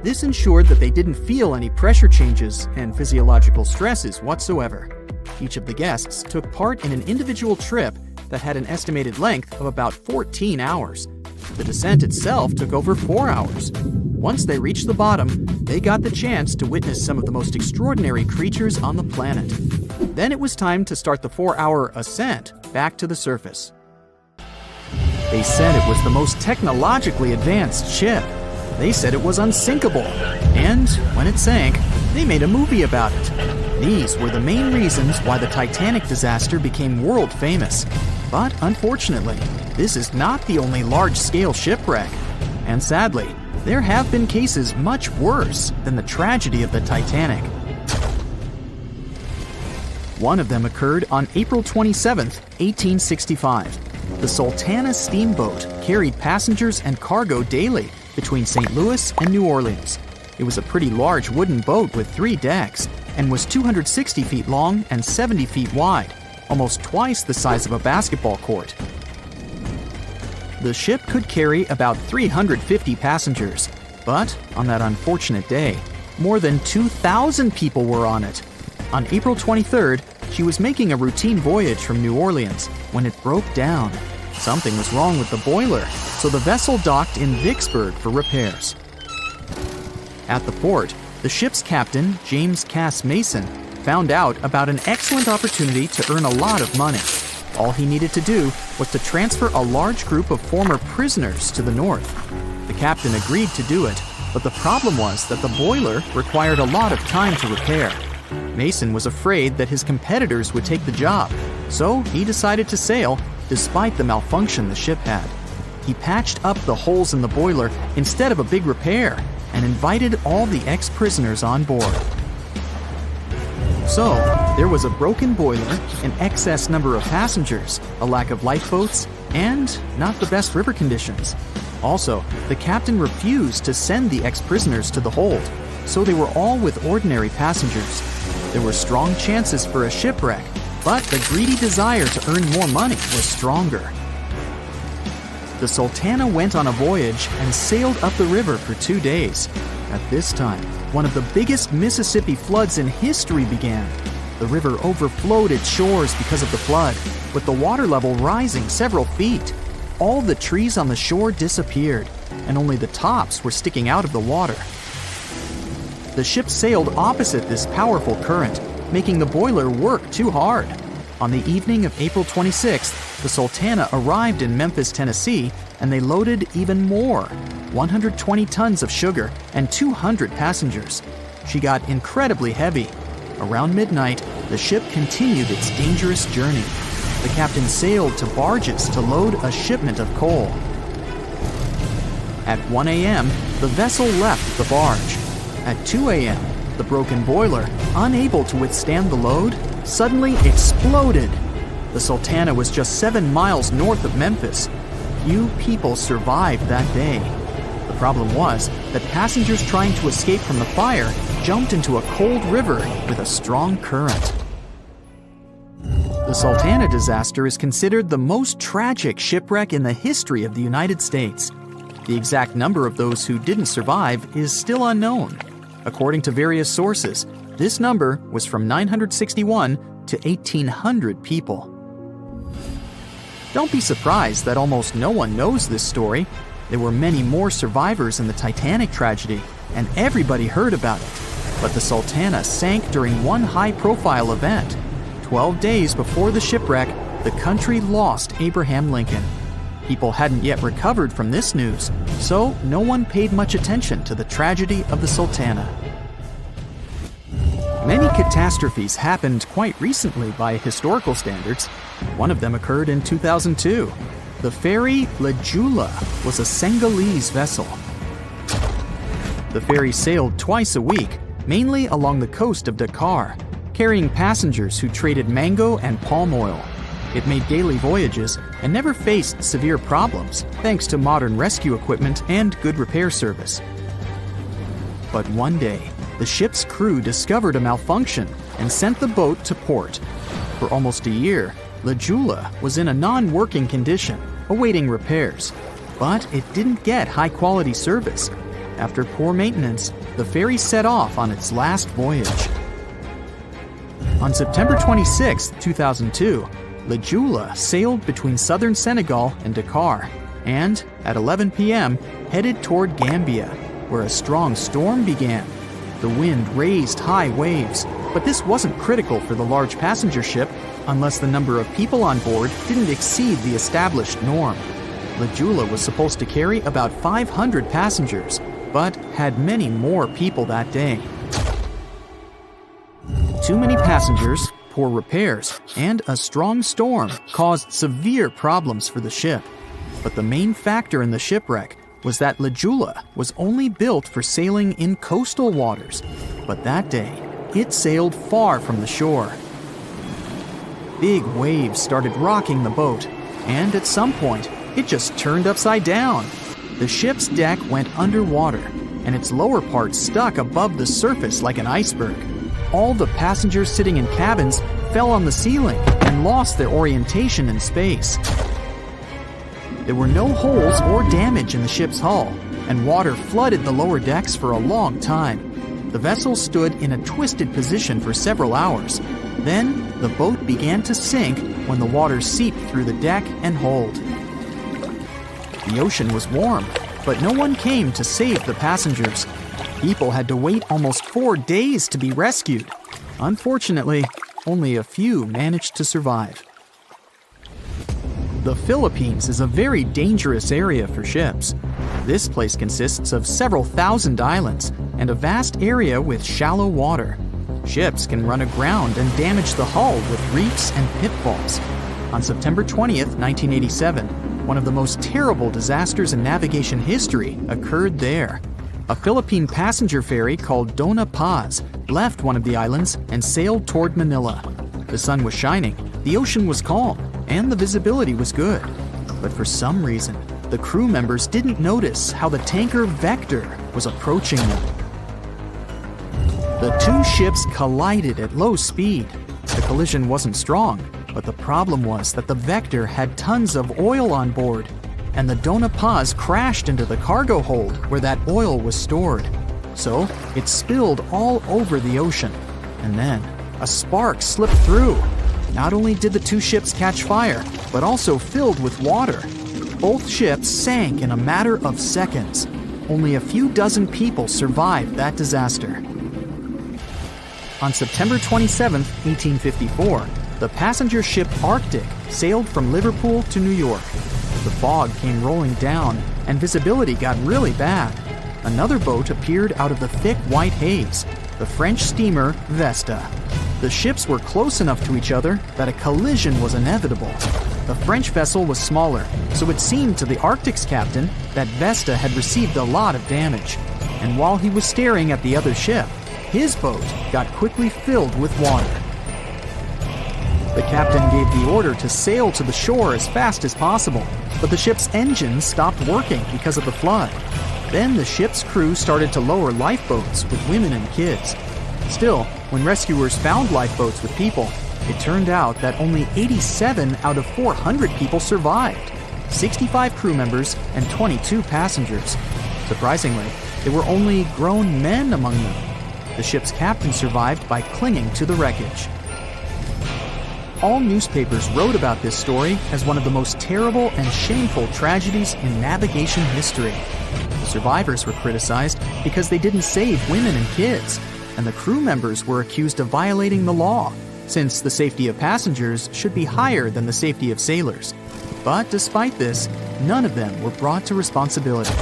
This ensured that they didn't feel any pressure changes and physiological stresses whatsoever. Each of the guests took part in an individual trip that had an estimated length of about 14 hours. The descent itself took over 4 hours. Once they reached the bottom, they got the chance to witness some of the most extraordinary creatures on the planet. Then it was time to start the 4-hour ascent back to the surface. They said it was the most technologically advanced ship. They said it was unsinkable, and when it sank, they made a movie about it. These were the main reasons why the Titanic disaster became world famous. But unfortunately, this is not the only large-scale shipwreck. And sadly, there have been cases much worse than the tragedy of the Titanic. One of them occurred on April 27, 1865. The Sultana steamboat carried passengers and cargo daily between St. Louis and New Orleans. It was a pretty large wooden boat with 3 decks and was 260 feet long and 70 feet wide, almost twice the size of a basketball court. The ship could carry about 350 passengers, but on that unfortunate day, more than 2,000 people were on it. On April 23rd, she was making a routine voyage from New Orleans when it broke down. Something was wrong with the boiler, so the vessel docked in Vicksburg for repairs. At the port, the ship's captain, James Cass Mason, found out about an excellent opportunity to earn a lot of money. All he needed to do was to transfer a large group of former prisoners to the north. The captain agreed to do it, but the problem was that the boiler required a lot of time to repair. Mason was afraid that his competitors would take the job, so he decided to sail despite the malfunction the ship had. He patched up the holes in the boiler instead of a big repair and invited all the ex-prisoners on board. So, there was a broken boiler, an excess number of passengers, a lack of lifeboats, and not the best river conditions. Also, the captain refused to send the ex-prisoners to the hold, so they were all with ordinary passengers. There were strong chances for a shipwreck, but the greedy desire to earn more money was stronger. The Sultana went on a voyage and sailed up the river for 2 days. At this time, one of the biggest Mississippi floods in history began. The river overflowed its shores because of the flood, with the water level rising several feet. All the trees on the shore disappeared, and only the tops were sticking out of the water. The ship sailed opposite this powerful current, making the boiler work too hard. On the evening of April 26th, the Sultana arrived in Memphis, Tennessee, and they loaded even more, 120 tons of sugar and 200 passengers. She got incredibly heavy. Around midnight, the ship continued its dangerous journey. The captain sailed to barges to load a shipment of coal. At 1 a.m., the vessel left the barge. At 2 a.m., the broken boiler, unable to withstand the load, suddenly exploded. The Sultana was just 7 miles north of Memphis. Few people survived that day. The problem was that passengers trying to escape from the fire jumped into a cold river with a strong current. The Sultana disaster is considered the most tragic shipwreck in the history of the United States. The exact number of those who didn't survive is still unknown. According to various sources, this number was from 961 to 1,800 people. Don't be surprised that almost no one knows this story. There were many more survivors in the Titanic tragedy, and everybody heard about it. But the Sultana sank during one high-profile event. 12 days before the shipwreck, the country lost Abraham Lincoln. People hadn't yet recovered from this news, so no one paid much attention to the tragedy of the Sultana. Many catastrophes happened quite recently by historical standards. One of them occurred in 2002. The ferry La Jula was a Senegalese vessel. The ferry sailed twice a week, mainly along the coast of Dakar, carrying passengers who traded mango and palm oil. It made daily voyages and never faced severe problems thanks to modern rescue equipment and good repair service. But one day, the ship's crew discovered a malfunction and sent the boat to port. For almost a year, La Jula was in a non-working condition, awaiting repairs. But it didn't get high-quality service. After poor maintenance, the ferry set off on its last voyage. On September 26, 2002, La Jula sailed between southern Senegal and Dakar, and at 11 p.m. headed toward Gambia, where a strong storm began. The wind raised high waves, but this wasn't critical for the large passenger ship unless the number of people on board didn't exceed the established norm. La Jula was supposed to carry about 500 passengers, but had many more people that day. Too many passengers, poor repairs, and a strong storm caused severe problems for the ship. But the main factor in the shipwreck was that Lajula was only built for sailing in coastal waters, but that day it sailed far from the shore. Big waves started rocking the boat, and at some point, it just turned upside down. The ship's deck went underwater, and its lower part stuck above the surface like an iceberg. All the passengers sitting in cabins fell on the ceiling and lost their orientation in space. There were no holes or damage in the ship's hull, and water flooded the lower decks for a long time. The vessel stood in a twisted position for several hours. Then, the boat began to sink when the water seeped through the deck and hold. The ocean was warm, but no one came to save the passengers. People had to wait almost 4 days to be rescued. Unfortunately, only a few managed to survive. The Philippines is a very dangerous area for ships. This place consists of several thousand islands and a vast area with shallow water. Ships can run aground and damage the hull with reefs and pitfalls. On September 20th, 1987, one of the most terrible disasters in navigation history occurred there. A Philippine passenger ferry called Dona Paz left one of the islands and sailed toward Manila. The sun was shining, the ocean was calm, and the visibility was good. But for some reason, the crew members didn't notice how the tanker Vector was approaching them. The two ships collided at low speed. The collision wasn't strong, but the problem was that the Vector had tons of oil on board, and the Dona Paz crashed into the cargo hold where that oil was stored. So it spilled all over the ocean, and then a spark slipped through. Not only did the two ships catch fire, but also filled with water. Both ships sank in a matter of seconds. Only a few dozen people survived that disaster. On September 27, 1854, the passenger ship Arctic sailed from Liverpool to New York. The fog came rolling down, and visibility got really bad. Another boat appeared out of the thick white haze, the French steamer Vesta. The ships were close enough to each other that a collision was inevitable. The French vessel was smaller, so it seemed to the Arctic's captain that Vesta had received a lot of damage. And while he was staring at the other ship, his boat got quickly filled with water. The captain gave the order to sail to the shore as fast as possible, but the ship's engines stopped working because of the flood. Then the ship's crew started to lower lifeboats with women and kids. Still, when rescuers found lifeboats with people, it turned out that only 87 out of 400 people survived, 65 crew members and 22 passengers. Surprisingly, there were only grown men among them. The ship's captain survived by clinging to the wreckage. All newspapers wrote about this story as one of the most terrible and shameful tragedies in navigation history. The survivors were criticized because they didn't save women and kids, and the crew members were accused of violating the law, since the safety of passengers should be higher than the safety of sailors. But despite this, none of them were brought to responsibility.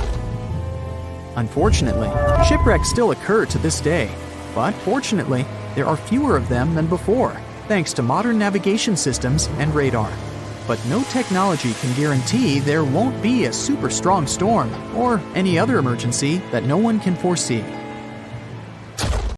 Unfortunately, shipwrecks still occur to this day, but fortunately, there are fewer of them than before, thanks to modern navigation systems and radar. But no technology can guarantee there won't be a super strong storm or any other emergency that no one can foresee.